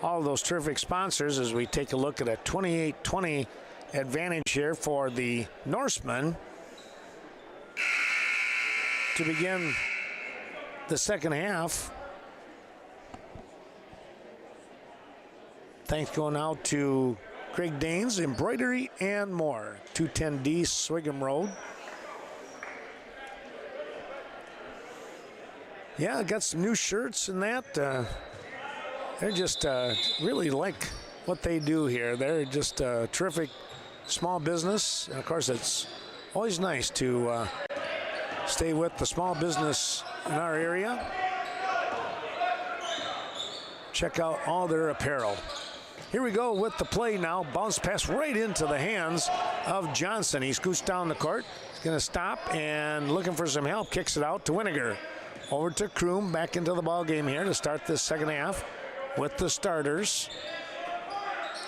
all of those terrific sponsors as we take a look at a 28-20 advantage here for the Norsemen to begin the second half. Thanks going out to Craig Danes, Embroidery and More, 210D Swigum Road. Yeah, got some new shirts and that. They're just really like what they do here. They're just a terrific small business. And of course, it's always nice to stay with the small business in our area. Check out all their apparel. Here we go with the play now. Bounce pass right into the hands of Johnson. He scoots down the court. He's going to stop and looking for some help. Kicks it out to Winiger. Over to Kroom, back into the ball game here to start this second half with the starters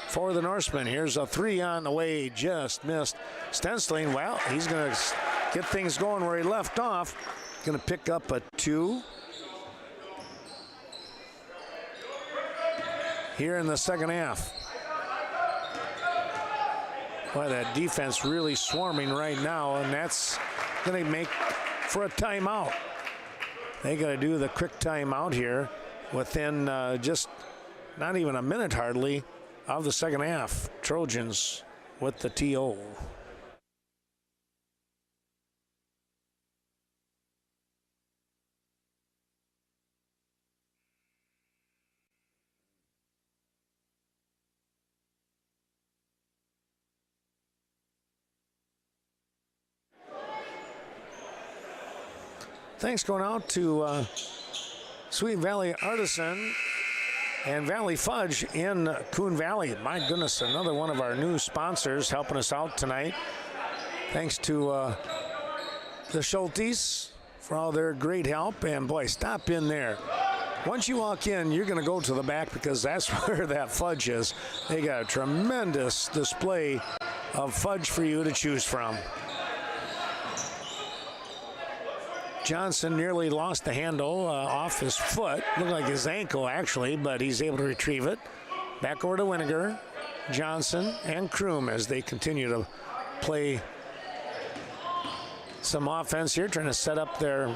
for the Norsemen. Here's a three on the way, just missed. Stensling, well, he's going to get things going where he left off. Going to pick up a two here in the second half. Boy, that defense really swarming right now, and that's going to make for a timeout. They got to do the quick timeout here within just not even a minute hardly of the second half. Trojans with the TO. Thanks going out to Sweet Valley Artisan and Valley Fudge in Coon Valley. My goodness, another one of our new sponsors helping us out tonight. Thanks to the Schultes for all their great help. And boy, stop in there. Once you walk in, you're going to go to the back because that's where that fudge is. They got a tremendous display of fudge for you to choose from. Johnson nearly lost the handle off his foot. Looked like his ankle, actually, but he's able to retrieve it. Back over to Winiger, Johnson, and Kroom as they continue to play some offense here, trying to set up their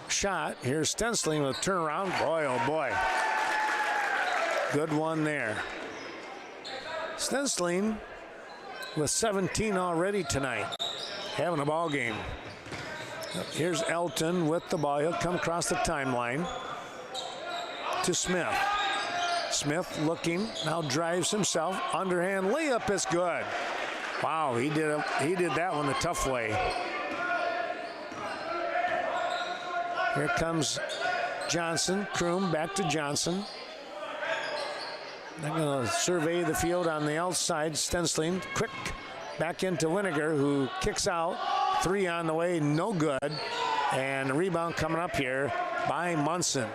shot. Here's Stensling with turnaround. Boy, oh boy. Good one there. Stensling with 17 already tonight. Having a ball game. Here's Elton with the ball. He'll come across the timeline to Smith. Smith looking, now drives himself. Underhand layup is good. Wow, he did that one the tough way. Here comes Johnson. Kroom back to Johnson. They're going to survey the field on the outside. Stensling quick back into Winiger, who kicks out. Three on the way, no good. And a rebound coming up here by Munson.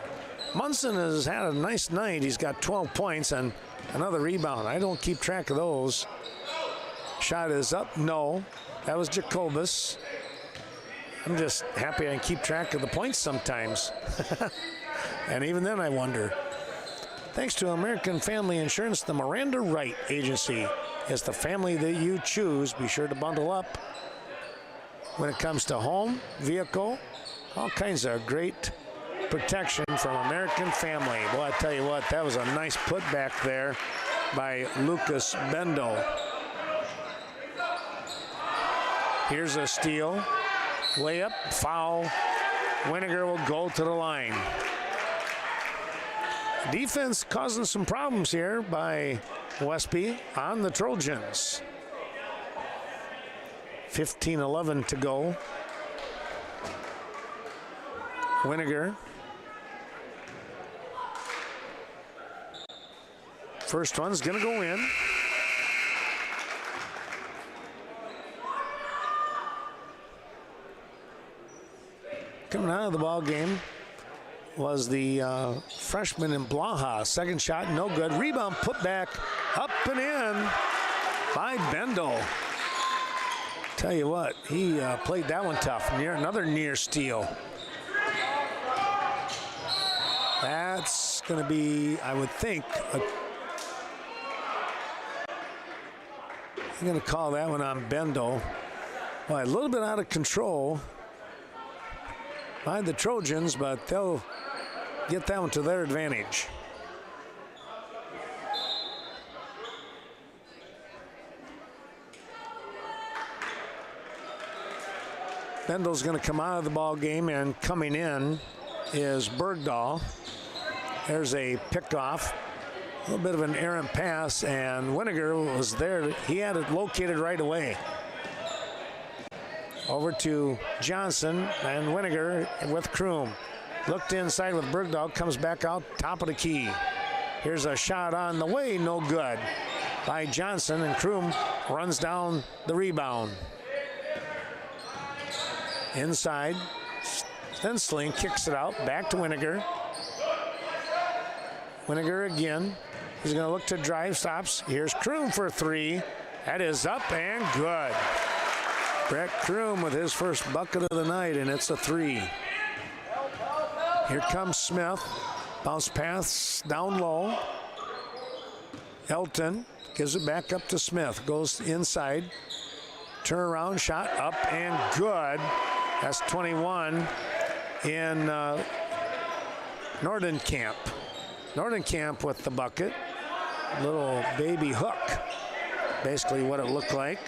Munson has had a nice night. He's got 12 points and another rebound. I don't keep track of those. Shot is up, no. That was Jacobus. I'm just happy I can keep track of the points sometimes. And even then I wonder. Thanks to American Family Insurance, the Miranda Wright Agency is the family that you choose. Be sure to bundle up when it comes to home, vehicle, all kinds of great protection from American Family. Boy, I tell you what, that was a nice putback there by Lucas Bendel. Here's a steal, layup, foul. Winiger will go to the line. Defense causing some problems here by Westby on the Trojans. 15-11 to go. Winiger. First one's going to go in. Coming out of the ball game was the freshman in Blaha. Second shot, no good. Rebound put back, up and in by Bendel. Tell you what, he played that one tough. Another near steal. That's going to be, I would think, I'm going to call that one on Bendel. Well, a little bit out of control by the Trojans, but they'll get that one to their advantage. Bendel's going to come out of the ball game, and coming in is Bergdahl. There's a pickoff, a little bit of an errant pass, and Winiger was there. He had it located right away. Over to Johnson, and Winiger with Kroom. Looked inside with Bergdahl, comes back out, top of the key. Here's a shot on the way, no good by Johnson, and Kroom runs down the rebound. Inside, Stensling kicks it out, back to Winiger. Winiger again. He's going to look to drive, stops. Here's Kroom for three. That is up and good. Brett Kroom with his first bucket of the night, and it's a three. Here comes Smith. Bounce pass down low. Elton gives it back up to Smith. Goes inside. Turnaround shot up and good. That's 21 in Nordenkamp. Nordenkamp with the bucket. Little baby hook. Basically what it looked like.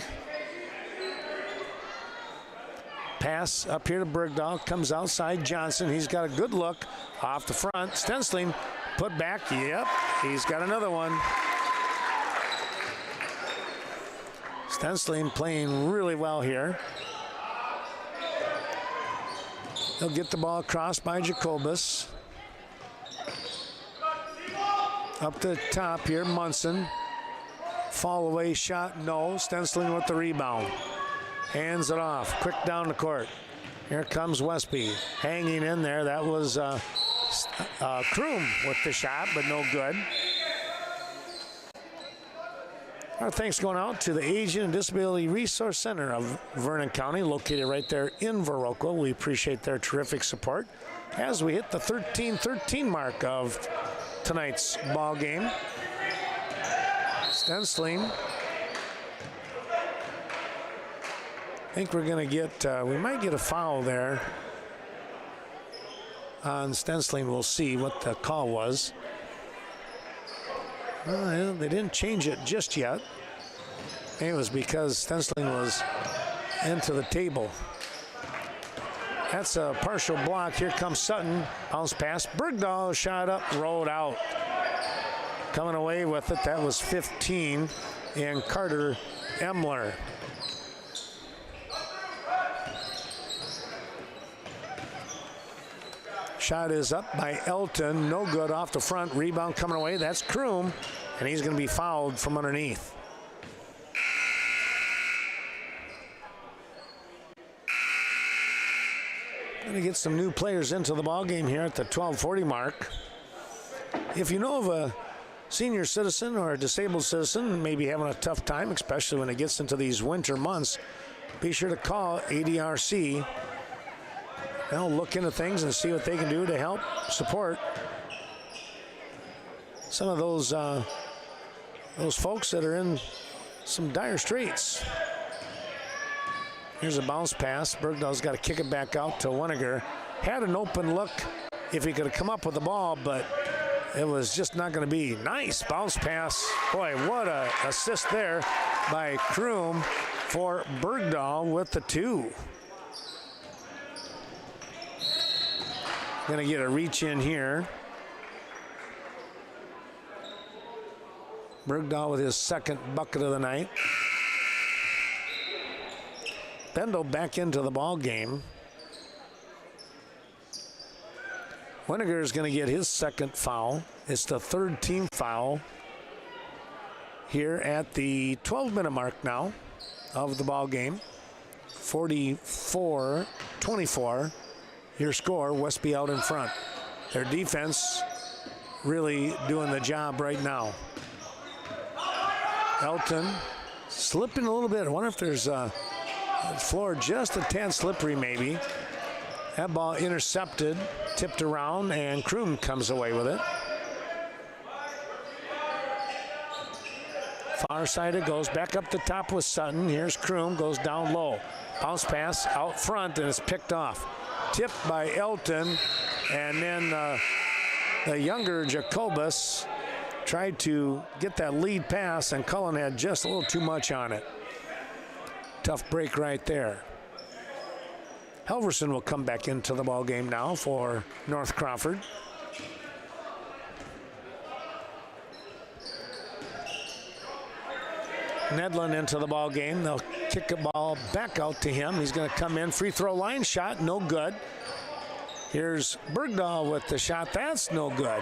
Pass up here to Bergdahl. Comes outside Johnson. He's got a good look off the front. Stensling put back. Yep, he's got another one. Stensling playing really well here. He'll get the ball across by Jacobus. Up the top here, Munson. Fall away shot, no. Stensling with the rebound. Hands it off, quick down the court. Here comes Westby, hanging in there. That was Kroom with the shot, but no good. Our thanks going out to the Aging and Disability Resource Center of Vernon County, located right there in Viroqua. We appreciate their terrific support as we hit the 13-13 mark of tonight's ball game. Stensling. I think we're going to get, we might get a foul there on Stensling. We'll see what the call was. Well, they didn't change it just yet. It was because Stensling was into the table. That's a partial block. Here comes Sutton. Bounce pass. Bergdahl shot up, rolled out. Coming away with it, that was 15, and Carter Emler. Shot is up by Elton. No good off the front. Rebound coming away. That's Kroom, and he's going to be fouled from underneath. Going to get some new players into the ball game here at the 12:40 mark. If you know of a senior citizen or a disabled citizen maybe having a tough time, especially when it gets into these winter months, be sure to call ADRC. They'll look into things and see what they can do to help support some of those folks that are in some dire straits. Here's a bounce pass. Bergdahl's got to kick it back out to Winiger. Had an open look if he could have come up with the ball, but it was just not going to be. Nice bounce pass. Boy, what a assist there by Kroom for Bergdahl with the two. Going to get a reach in here. Bergdahl with his second bucket of the night. Bendel back into the ball game. Winiger is going to get his second foul. It's the third team foul here at the 12-minute mark now of the ball game. 44-24. Your score, Westby out in front. Their defense really doing the job right now. Elton slipping a little bit. I wonder if there's The floor just a tad slippery maybe. That ball intercepted, tipped around, and Kroom comes away with it. Far side it goes, back up the top with Sutton. Here's Kroom, goes down low. Bounce pass out front, and it's picked off. Tipped by Elton, and then the younger Jacobus tried to get that lead pass, and Cullen had just a little too much on it. Tough break right there. Helverson will come back into the ball game now for North Crawford. Nedlin into the ball game. They'll kick the ball back out to him. He's going to come in. Free throw line shot, no good. Here's Bergdahl with the shot. That's no good.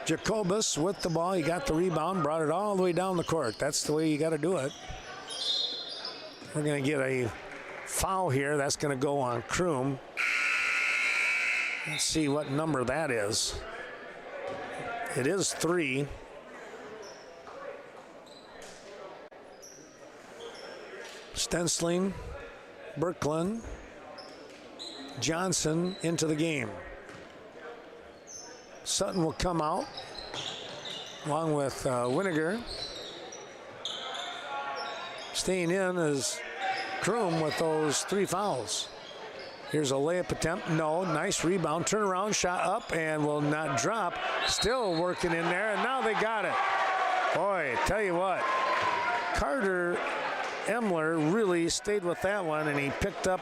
Jacobus with the ball. He got the rebound, brought it all the way down the court. That's the way you got to do it. We're going to get a foul here. That's going to go on Kroom. Let's see what number that is. It is 3. Stensling, Birkeland, Johnson into the game. Sutton will come out along with Winiger. Staying in is Kroom with those 3 fouls. Here's a layup attempt. No, nice rebound. Turnaround shot up and will not drop. Still working in there, and now they got it. Boy, tell you what, Carter Emler really stayed with that one, and he picked up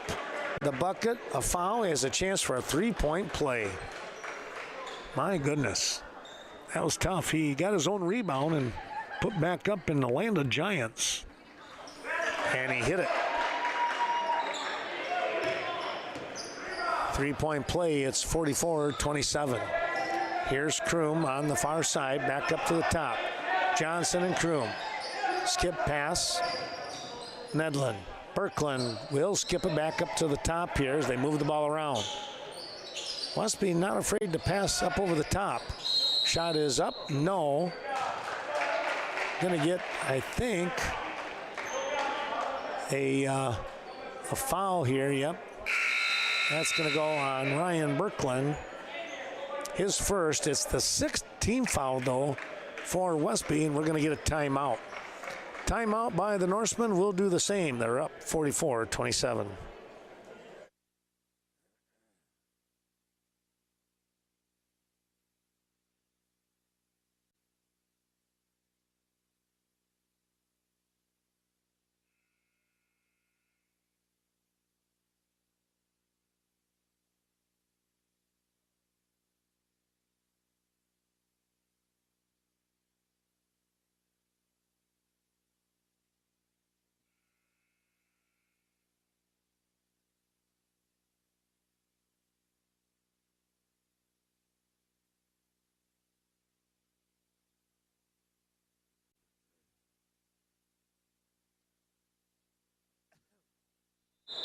the bucket. A foul. He has a chance for a 3-point play. My goodness, that was tough. He got his own rebound and put back up in the land of giants. And he hit it. 3-point play, it's 44-27. Here's Kroom on the far side, back up to the top. Johnson and Kroom. Skip pass. Nedlin. Birkeland will skip it back up to the top here as they move the ball around. Westby not afraid to pass up over the top. Shot is up, no. Gonna get, I think, a foul here, yep. That's going to go on Ryan Birkeland. His first. It's the 6th team foul, though, for Westby, and we're going to get a timeout. Timeout by the Norsemen. We'll do the same. They're up 44-27.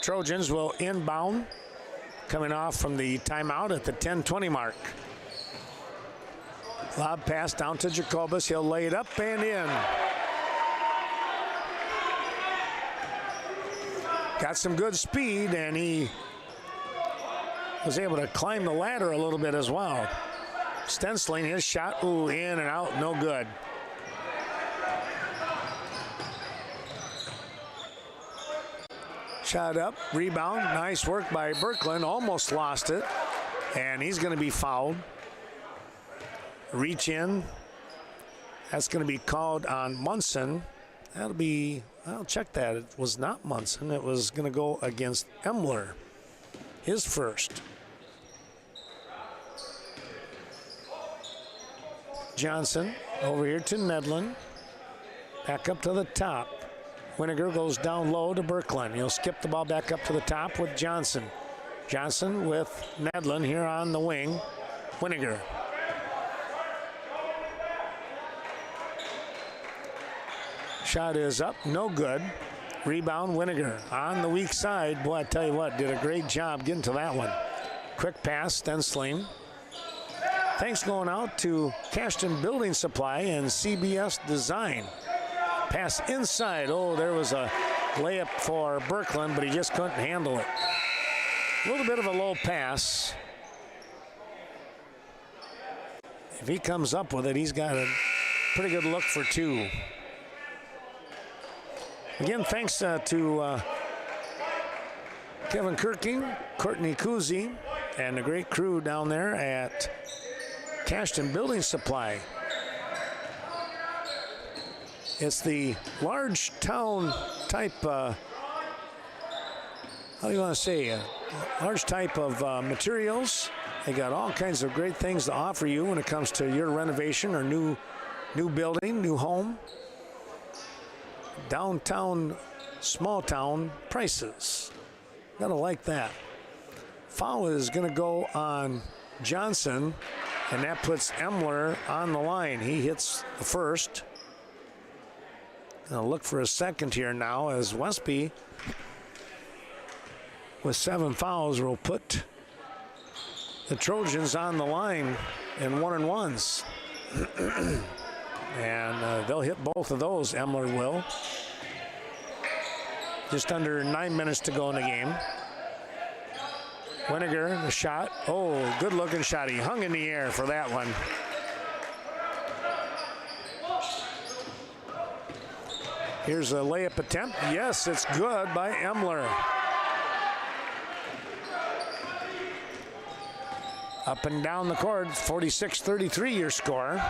Trojans will inbound, coming off from the timeout at the 10:20 mark. Lob pass down to Jacobus. He'll lay it up and in. Got some good speed, and he was able to climb the ladder a little bit as well. Stensling, his shot, ooh, in and out, no good. Shot up, rebound, nice work by Birkeland, almost lost it, and he's going to be fouled. Reach in, that's going to be called on Munson. That'll be, I'll check that, it was not Munson, it was going to go against Emler, his first. Johnson over here to Nedlin, back up to the top. Winiger goes down low to Birkeland. He'll skip the ball back up to the top with Johnson. Johnson with Nedlin here on the wing. Winiger. Shot is up, no good. Rebound, Winiger on the weak side. Boy, I tell you what, did a great job getting to that one. Quick pass, Stensling. Thanks going out to Cashton Building Supply and CBS Design. Pass inside. Oh, there was a layup for Birkeland, but he just couldn't handle it. A little bit of a low pass. If he comes up with it, he's got a pretty good look for two. Again, thanks to Kevin Kirking, Courtney Kuzi, and the great crew down there at Cashton Building Supply. It's the large town type, how do you want to say, large type of materials. They got all kinds of great things to offer you when it comes to your renovation or new building, new home. Downtown, small town prices. Gotta like that. Foul is gonna go on Johnson, and that puts Emler on the line. He hits the first. Gonna look for a second here now as Westby, with 7 fouls, will put the Trojans on the line in 1-and-1s. And they'll hit both of those, Emler will. Just under 9 minutes to go in the game. Winiger, the shot. Oh, good looking shot. He hung in the air for that one. Here's a layup attempt. Yes, it's good by Emler. Up and down the court, 46-33 your score.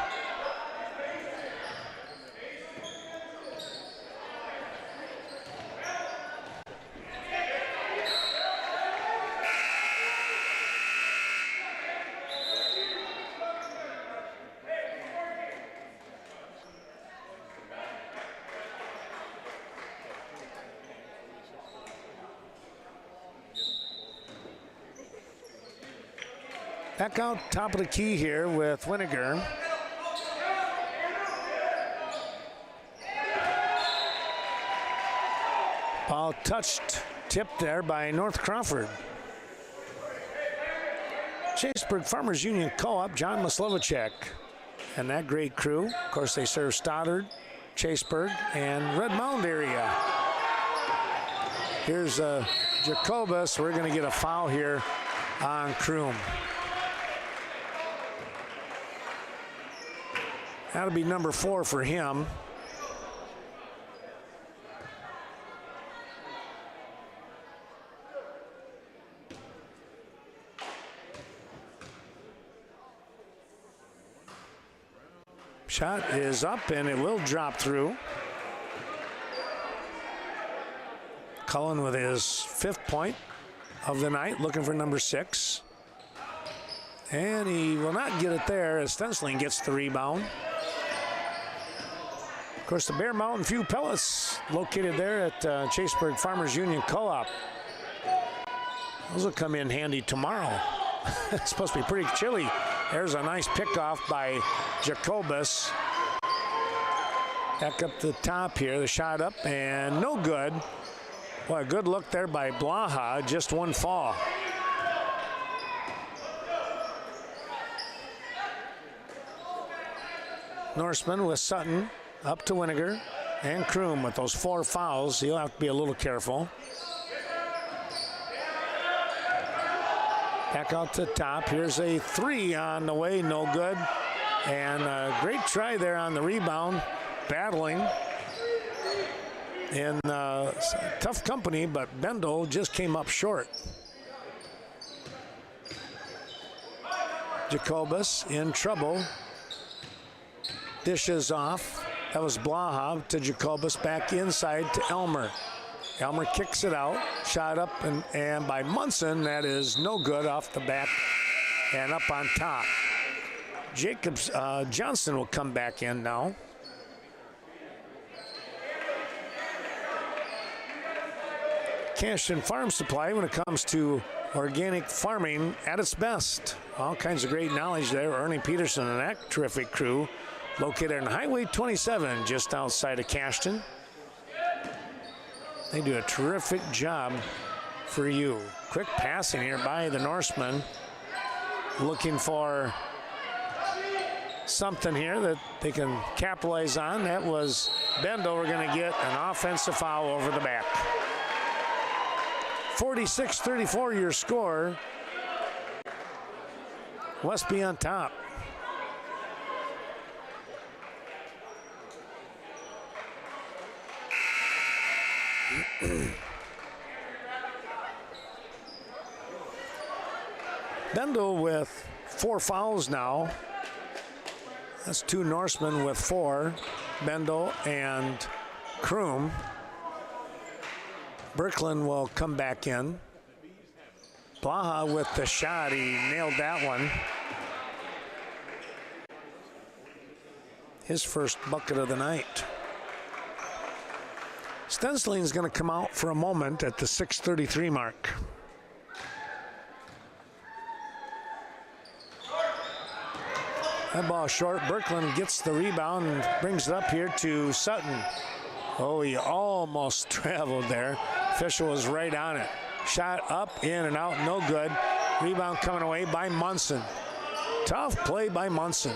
Back out top of the key here with Winiger. Ball touched, tipped there by North Crawford. Chaseburg Farmers Union Co-op, John Maslovicek, and that great crew. Of course, they serve Stoddard, Chaseburg, and Red Mound area. Here's Jacobus. We're going to get a foul here on Kroom. That'll be number 4 for him. Shot is up and it will drop through. Cullen with his 5th point of the night, looking for number 6. And he will not get it there as Stensling gets the rebound. Of course, the Bear Mountain Fuel Pellets located there at Chaseburg Farmers Union Co-op. Those will come in handy tomorrow. It's supposed to be pretty chilly. There's a nice pickoff by Jacobus. Back up the top here, the shot up and no good. Boy, a good look there by Blaha, just one fall. Norseman with Sutton. Up to Winiger and Kroom with those 4 fouls. He'll have to be a little careful. Back out to the top. Here's a 3 on the way, no good. And a great try there on the rebound. Battling in tough company, but Bendel just came up short. Jacobus in trouble. Dishes off. That was Blaha to Jacobus, back inside to Elmer. Elmer kicks it out, shot up and by Munson, that is no good off the back and up on top. Jacobs, Johnson will come back in now. Cashton Farm Supply, when it comes to organic farming at its best. All kinds of great knowledge there. Ernie Peterson and that terrific crew. Located on Highway 27, just outside of Cashton. They do a terrific job for you. Quick passing here by the Norseman. Looking for something here that they can capitalize on. That was Bendo. We're going to get an offensive foul over the back. 46-34 your score. Westby on top. Bendo with 4 fouls now. That's 2 Norsemen with 4, Bendo and Kroom. Birkeland will come back in. Blaha with the shot, he nailed that one. His first bucket of the night. Stensling's going to come out for a moment at the 6:33 mark. That ball short. Birkeland gets the rebound and brings it up here to Sutton. Oh, he almost traveled there. Official was right on it. Shot up, in and out, no good. Rebound coming away by Munson. Tough play by Munson.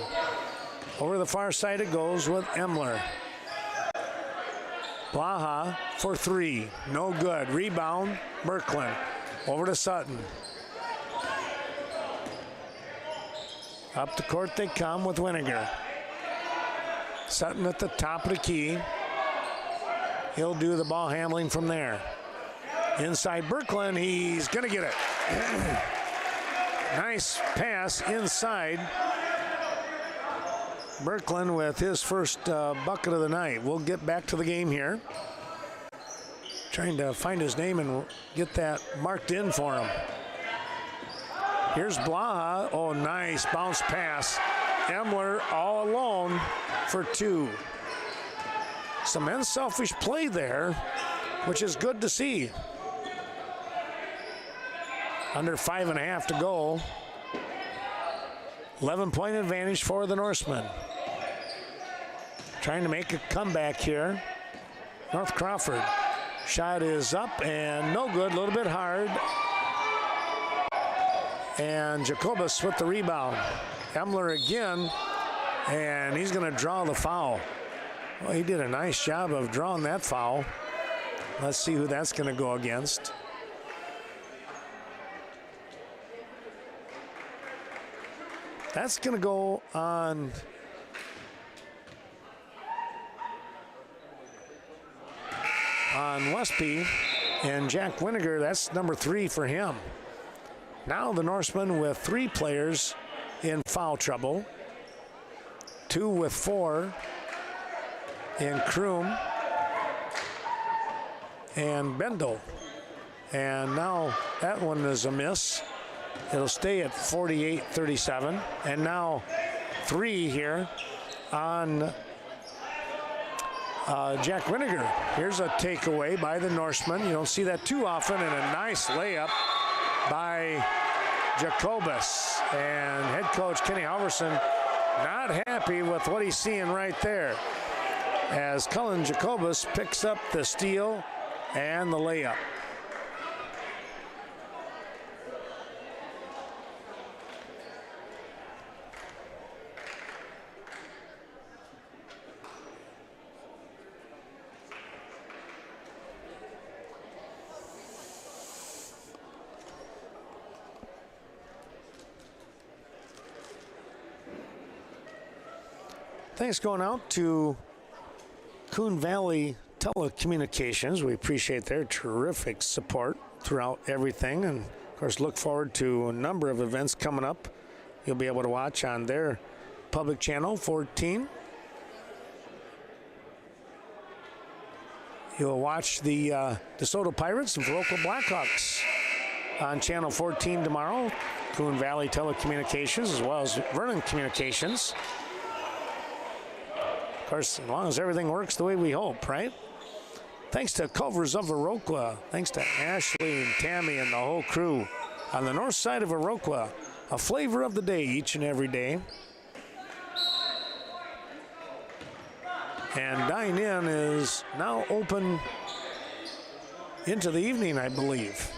Over the far side it goes with Emler. Blaha for 3, no good. Rebound, Birkeland. Over to Sutton. Up the court they come with Winiger. Sutton at the top of the key. He'll do the ball handling from there. Inside Birkeland, he's gonna get it. Nice pass inside. Birkeland with his first bucket of the night. We'll get back to the game here. Trying to find his name and get that marked in for him. Here's Blaha. Oh, nice bounce pass. Emler all alone for 2. Some unselfish play there, which is good to see. Under 5.5 to go. 11-point advantage for the Norsemen. Trying to make a comeback here. North Crawford. Shot is up and no good, a little bit hard. And Jacobus with the rebound. Emler again, and he's going to draw the foul. Well, he did a nice job of drawing that foul. Let's see who that's going to go against. That's going to go on Westby, and Jack Winiger, that's number 3 for him. Now the Norsemen with 3 players in foul trouble. 2 with 4 in Kroom and Bendo. And now that one is a miss. It'll stay at 48-37. And now 3 here on Jack Winiger. Here's a takeaway by the Norseman. You don't see that too often, and a nice layup by Jacobus. And head coach Kenny Halverson not happy with what he's seeing right there, as Cullen Jacobus picks up the steal and the layup. Thanks going out to Coon Valley Telecommunications. We appreciate their terrific support throughout everything, and of course look forward to a number of events coming up you'll be able to watch on their public channel 14. You'll watch the DeSoto Pirates and Viroqua Blackhawks on channel 14 tomorrow. Coon Valley Telecommunications as well as Vernon Communications. Of course, as long as everything works the way we hope, right? Thanks to Culver's of Viroqua. Thanks to Ashley and Tammy and the whole crew on the north side of Viroqua. A flavor of the day each and every day. And Dine In is now open into the evening, I believe.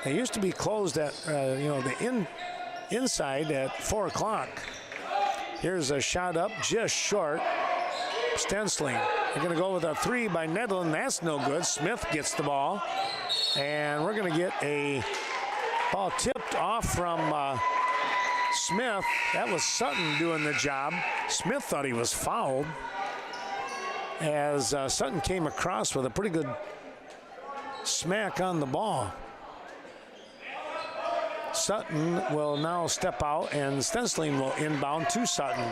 They used to be closed at, the inside at 4 o'clock. Here's a shot up just short. Stensling. They're going to go with a three by Nedlin. That's no good. Smith gets the ball. And we're going to get a ball tipped off from Smith. That was Sutton doing the job. Smith thought he was fouled as Sutton came across with a pretty good smack on the ball. Sutton will now step out, and Stensling will inbound to Sutton.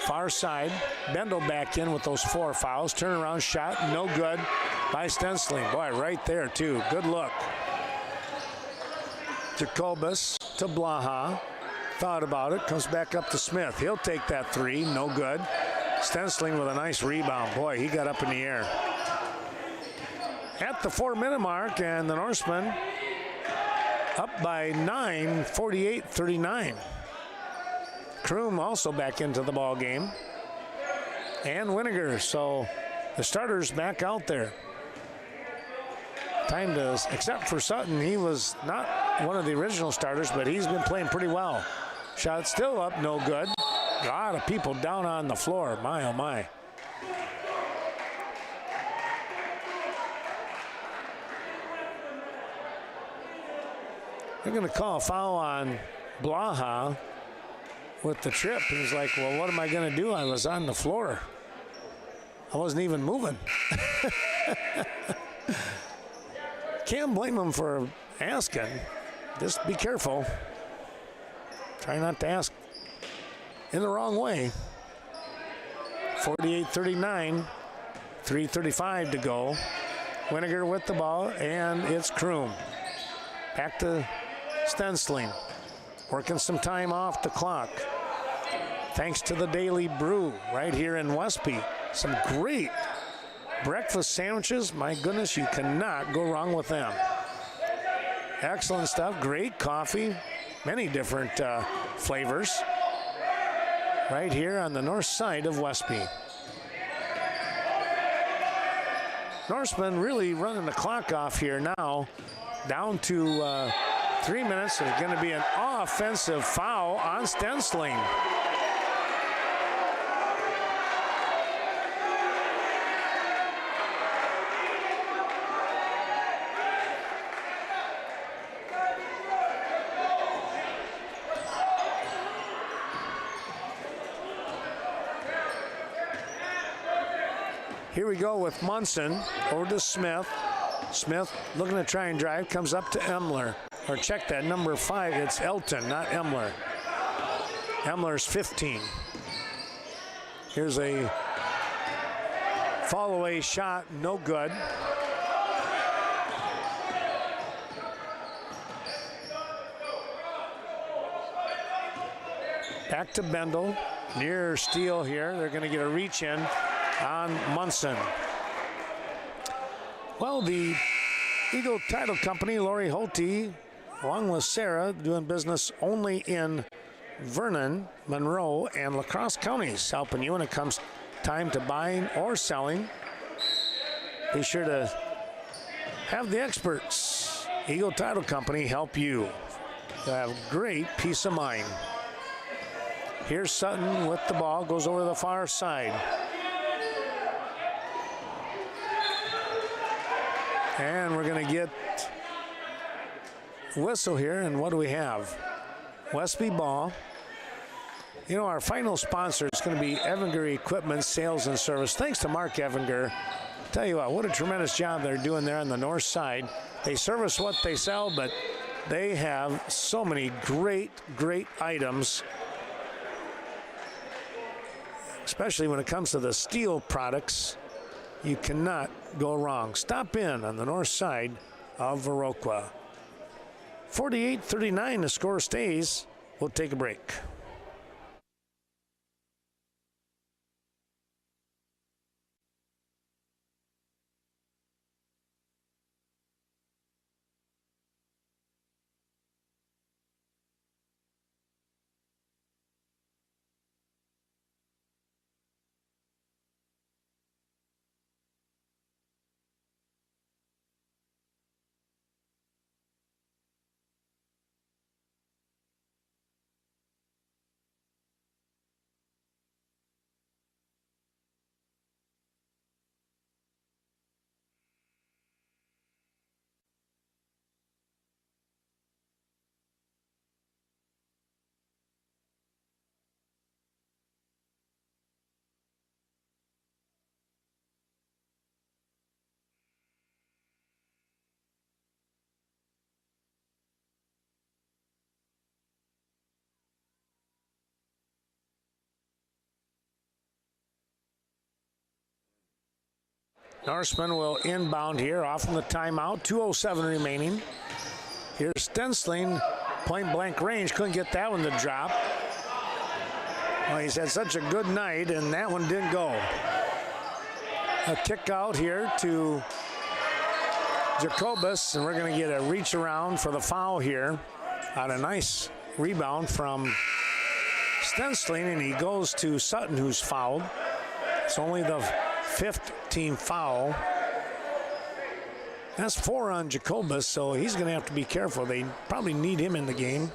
Far side, Bendel back in with those 4 fouls. Turnaround shot, no good by Stensling. Boy, right there too, good look. Jacobus to Blaha, thought about it, comes back up to Smith. He'll take that 3, no good. Stensling with a nice rebound. Boy, he got up in the air. At the 4-minute mark, and the Norsemen up by 9, 48-39. Kroom also back into the ball game. And Winiger, so the starters back out there. Time to, except for Sutton, he was not one of the original starters, but he's been playing pretty well. Shot still up, no good. A lot of people down on the floor, my oh my. They're going to call a foul on Blaha with the trip. He's like, well, what am I going to do? I was on the floor. I wasn't even moving. Can't blame him for asking. Just be careful. Try not to ask in the wrong way. 48-39, 3:35 to go. Winiger with the ball, and it's Kroom. Back to Stensling, working some time off the clock. Thanks to the Daily Brew right here in Westby. Some great breakfast sandwiches. My goodness, you cannot go wrong with them. Excellent stuff, great coffee, many different flavors. Right here on the north side of Westby. Norsemen really running the clock off here now. Down to 3 minutes. There's going to be an offensive foul on Stensling. Here we go with Munson over to Smith. Smith looking to try and drive, comes up to Emler. Or check that, number 5, it's Elton, not Emler. Emler's 15. Here's a fall away shot, no good. Back to Bendel, near steal here. They're going to get a reach in on Munson. Well, the Eagle Title Company, Lori Holte, along with Sarah, doing business only in Vernon, Monroe, and La Crosse counties, helping you when it comes time to buying or selling. Be sure to have the experts, Eagle Title Company, help you. You'll have great peace of mind. Here's Sutton with the ball, goes over to the far side. And we're going to get whistle here, and what do we have? Westby ball. You know, our final sponsor is going to be Evinger Equipment Sales and Service. Thanks to Mark Evinger. Tell you what a tremendous job they're doing there on the north side. They service what they sell, but they have so many great items, especially when it comes to the steel products. You cannot go wrong. Stop in on the north side of Viroqua. 48-39, the score stays. We'll take a break. Norseman will inbound here off from the timeout. 2:07 remaining. Here's Stensling, point blank range. Couldn't get that one to drop. Well, he's had such a good night, and that one didn't go. A kick out here to Jacobus, and we're going to get a reach around for the foul here. On a nice rebound from Stensling, and he goes to Sutton, who's fouled. It's only the 5th team foul. That's 4 on Jacobus, so he's going to have to be careful. They probably need him in the game.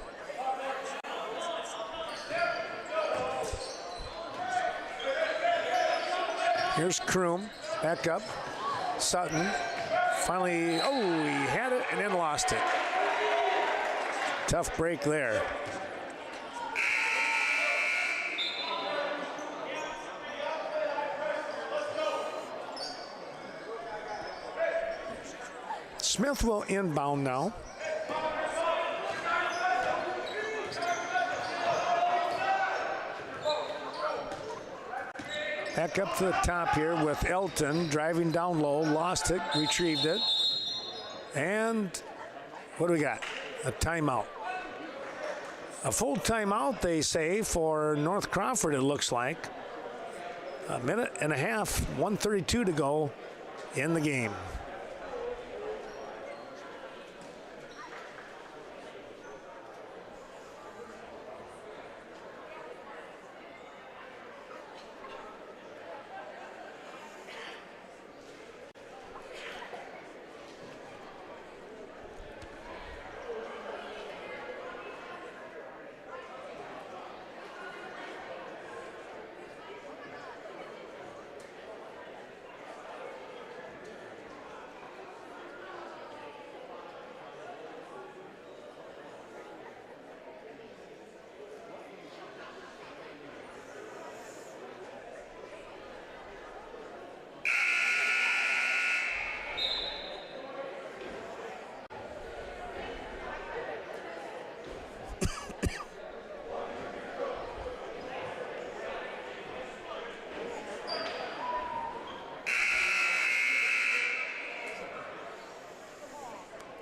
Here's Kroom, back up. Sutton, finally, he had it and then lost it. Tough break there. Smith will inbound now. Back up to the top here with Elton driving down low, lost it, retrieved it. And what do we got? A timeout. A full timeout, they say, for North Crawford, it looks like. A minute and a half, 1:32 to go in the game.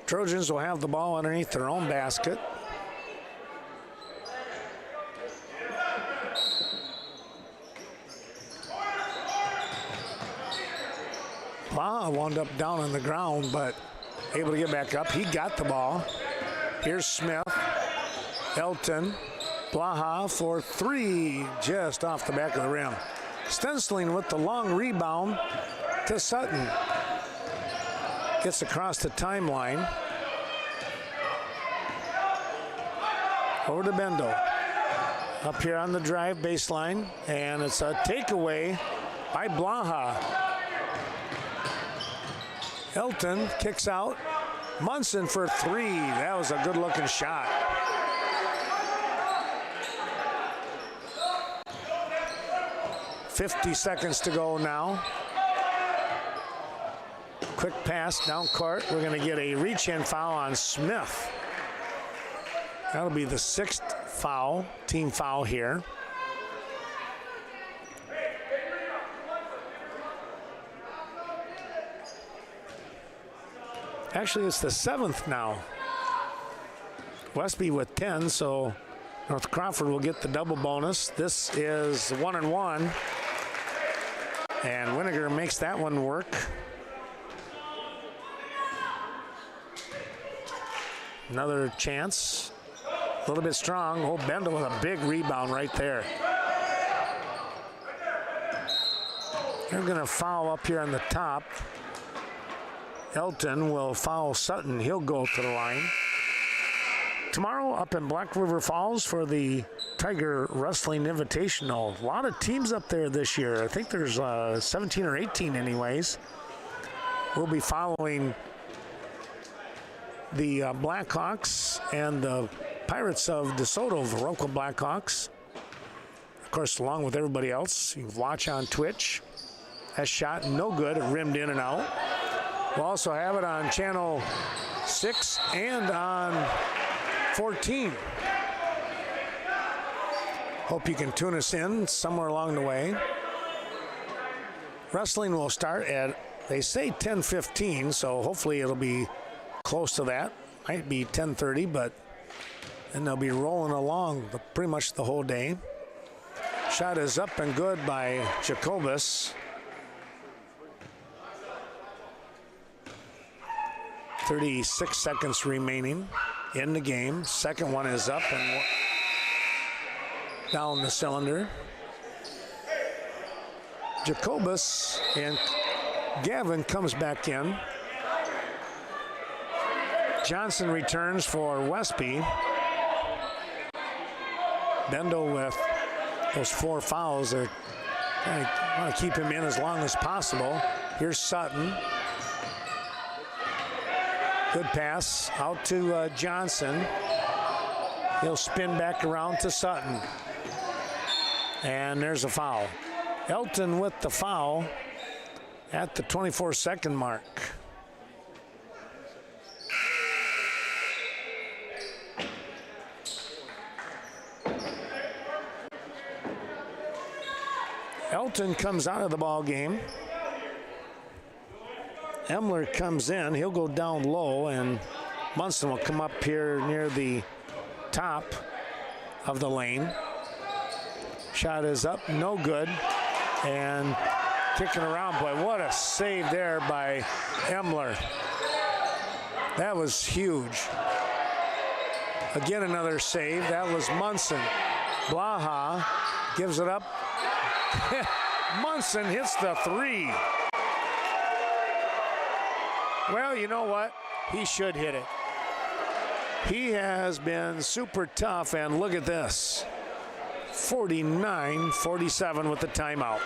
Trojans will have the ball underneath their own basket. Blaha wound up down on the ground, but able to get back up. He got the ball. Here's Smith, Elton, Blaha for 3, just off the back of the rim. Stensling with the long rebound to Sutton. Gets across the timeline. Over to Bendo. Up here on the drive baseline, and it's a takeaway by Blaha. Elton kicks out. Munson for 3. That was a good looking shot. $50 seconds to go now. Quick pass down court. We're going to get a reach-in foul on Smith. That'll be the 6th foul, team foul here. Actually, it's the 7th now. Westby with 10, so North Crawford will get the double bonus. This is 1-1. And Winiger makes that one work. Another chance. A little bit strong. Oh, Bendel with a big rebound right there. They're going to foul up here on the top. Elton will foul Sutton. He'll go to the line. Tomorrow up in Black River Falls for the Tiger Wrestling Invitational. A lot of teams up there this year. I think there's 17 or 18 anyways. We'll be following the Blackhawks and the Pirates of DeSoto, Viroqua Blackhawks. Of course, along with everybody else. You watch on Twitch. That shot, no good. It rimmed in and out. We'll also have it on Channel 6 and on 14. Hope you can tune us in somewhere along the way. Wrestling will start at They say 10:15, so hopefully it'll be close to that. Might be 10:30, but then they'll be rolling along pretty much the whole day. Shot is up and good by Jacobus. 36 seconds remaining in the game. Second one is up and down the cylinder. Jacobus and Gavin comes back in. Johnson returns for Westby. Bendel with those 4 fouls. They're want to keep him in as long as possible. Here's Sutton. Good pass out to Johnson. He'll spin back around to Sutton. And there's a foul. Elton with the foul at the 24-second mark. Elton comes out of the ball game. Emler comes in. He'll go down low, and Munson will come up here near the top of the lane. Shot is up, no good, and kicking around. Boy, what a save there by Emler. That was huge. Again, another save. That was Munson. Blaha gives it up. Munson hits the 3. Well, you know what? He should hit it. He has been super tough, and look at this. 49-47 with the timeout.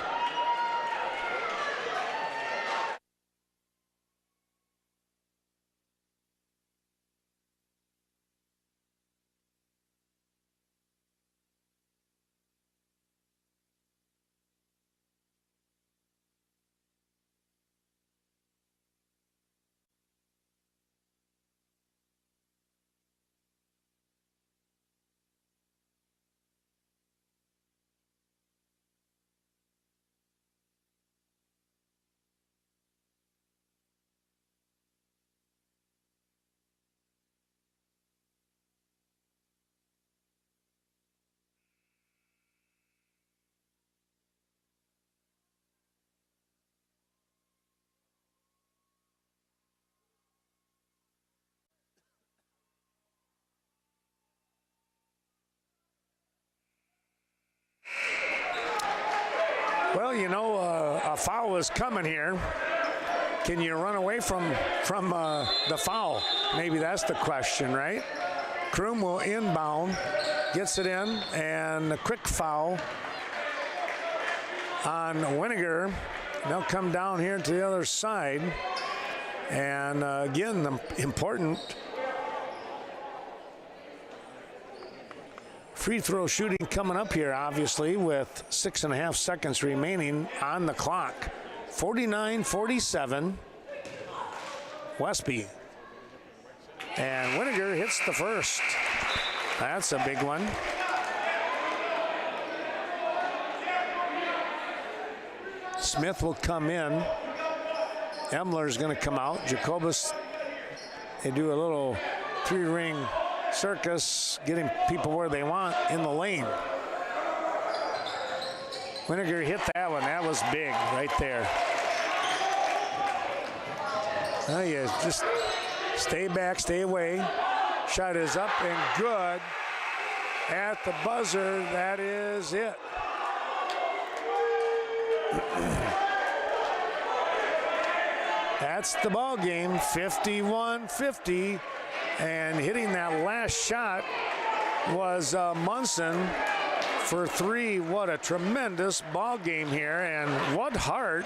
Well, you know, a foul is coming here. Can you run away from the foul? Maybe that's the question, right? Kroom will inbound, gets it in, and a quick foul on Winiger. They'll come down here to the other side. And again, the important free throw shooting coming up here, obviously, with 6.5 seconds remaining on the clock. 49-47, Westby. And Winiger hits the first. That's a big one. Smith will come in. Emler's going to come out. Jacobus, they do a little 3-ring circus, getting people where they want in the lane. Winiger hit that one. That was big right there. Oh, yeah, just stay back, stay away. Shot is up and good. At the buzzer, that is it. That's the ball game, 51-50. And hitting that last shot was Munson for 3. What a tremendous ball game here, and what heart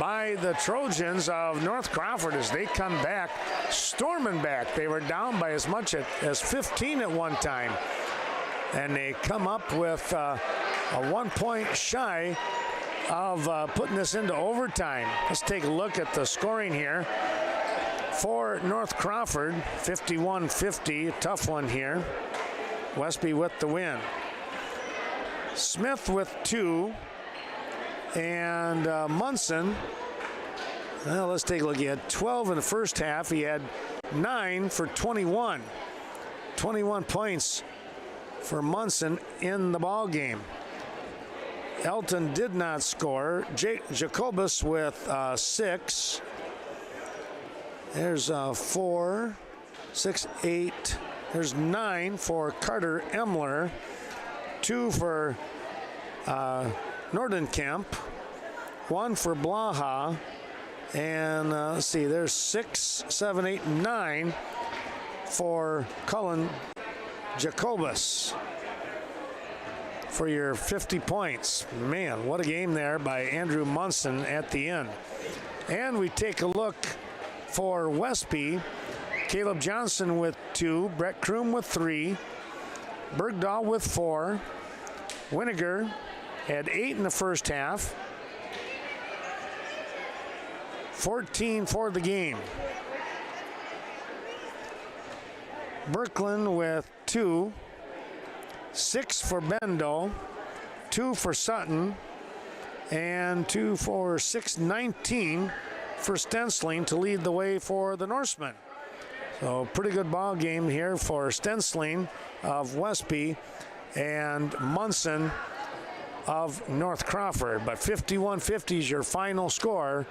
by the Trojans of North Crawford as they come back, storming back. They were down by as much as 15 at one time, and they come up with a 1 point shy of putting this into overtime. Let's take a look at the scoring here. For North Crawford, 51-50, a tough one here. Westby with the win. Smith with 2, and Munson Well, let's take a look. He had 12 in the first half. He had 9 for 21. 21 points for Munson in the ball game. Elton did not score. Jacobus with 6. There's 4, 6, 8. There's 9 for Carter Emler. 2 for Nordenkamp. 1 for Blaha. And let's see, there's 6, 7, 8, 9 for Cullen Jacobus for your 50 points. Man, what a game there by Andrew Munson at the end. And we take a look for Westby. Caleb Johnson with 2, Brett Kroom with 3, Bergdahl with 4, Winiger had 8 in the first half, 14 for the game. Birkeland with 2, 6 for Bendo, 2 for Sutton, and 2 for 6-19 for Stensling to lead the way for the Norsemen. So pretty good ball game here for Stensling of Westby and Munson of North Crawford. But 51-50 is your final score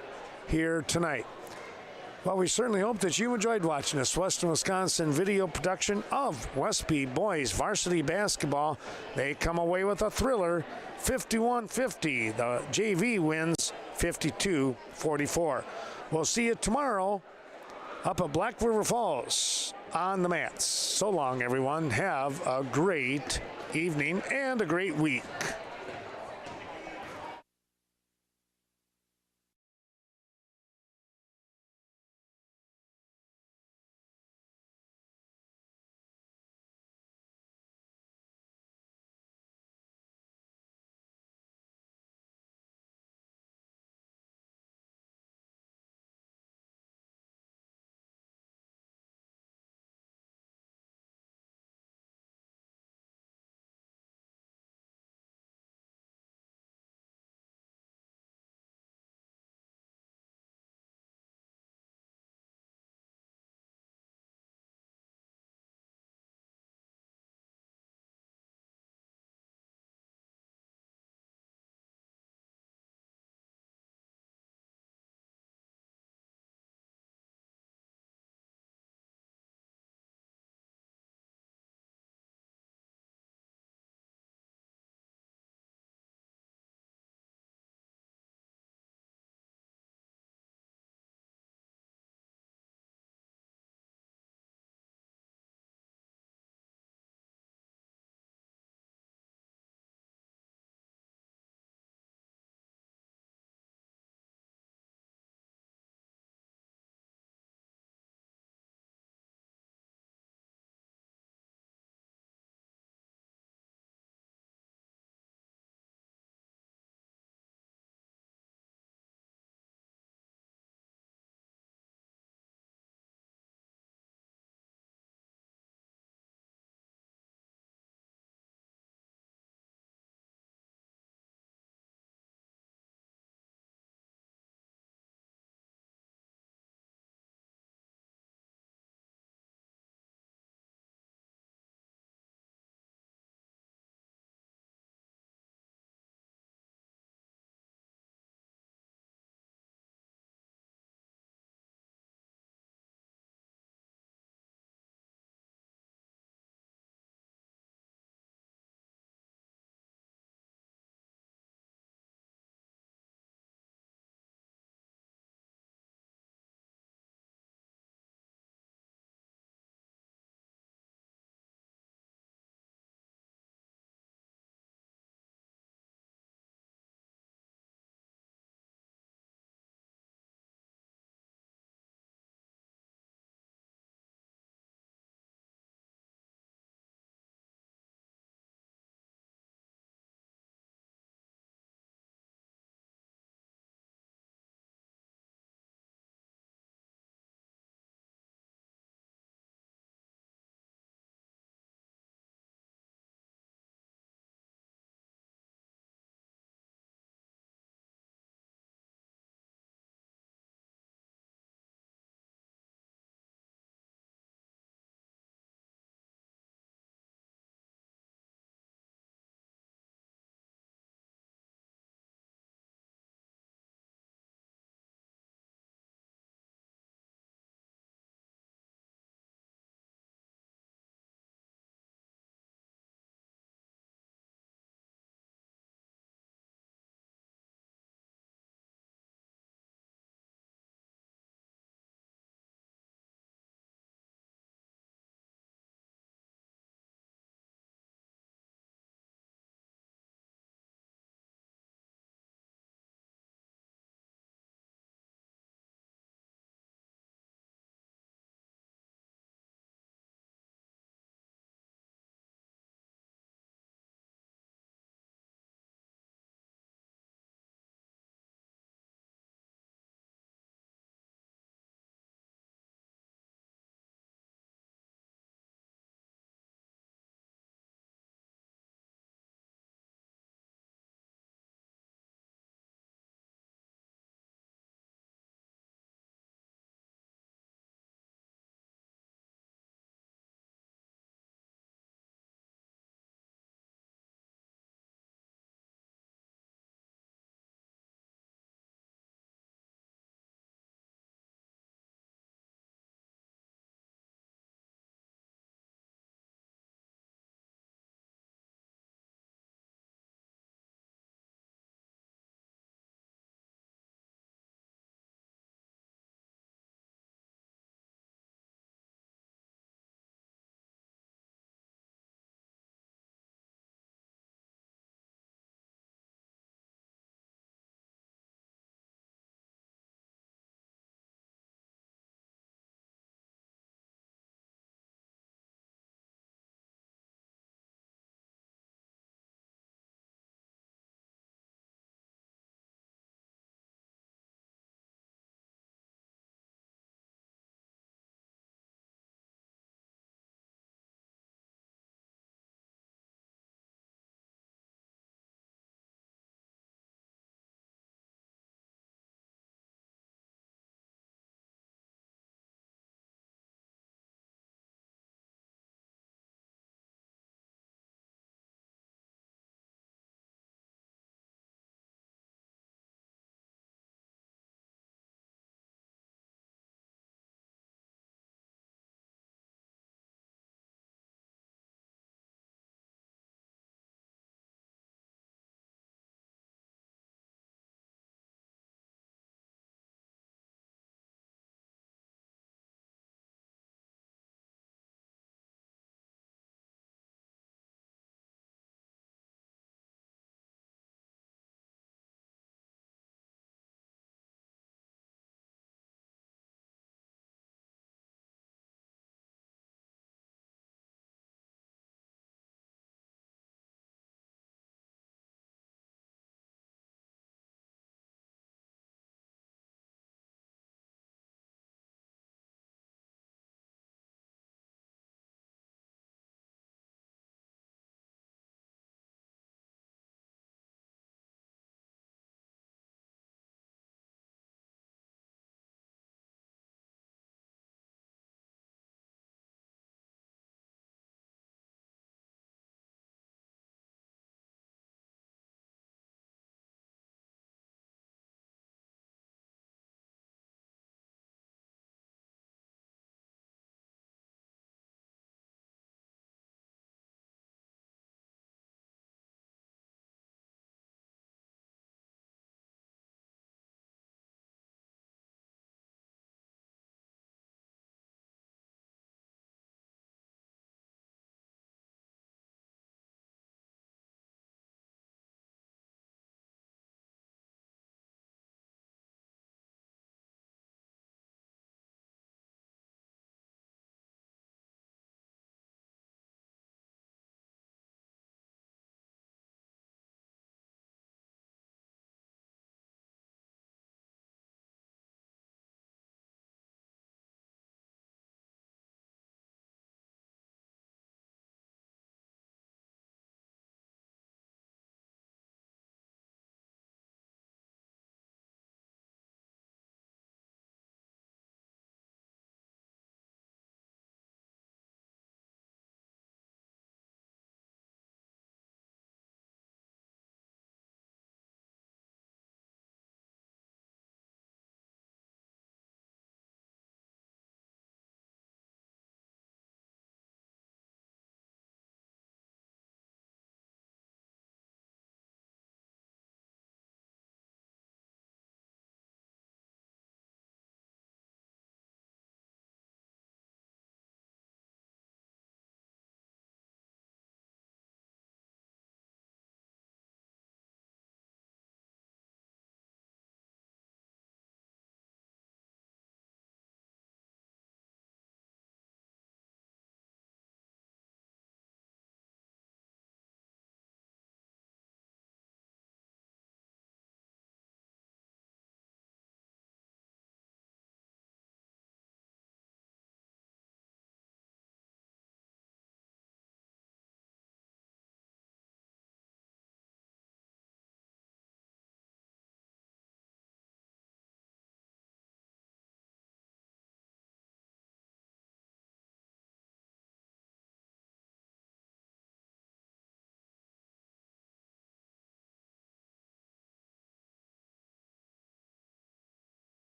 here tonight. Well, we certainly hope that you enjoyed watching this Western Wisconsin video production of Westby boys varsity basketball. They come away with a thriller, 51-50. The JV wins 52-44. We'll see you tomorrow up at Black River Falls on the mats. So long, everyone. Have a great evening and a great week.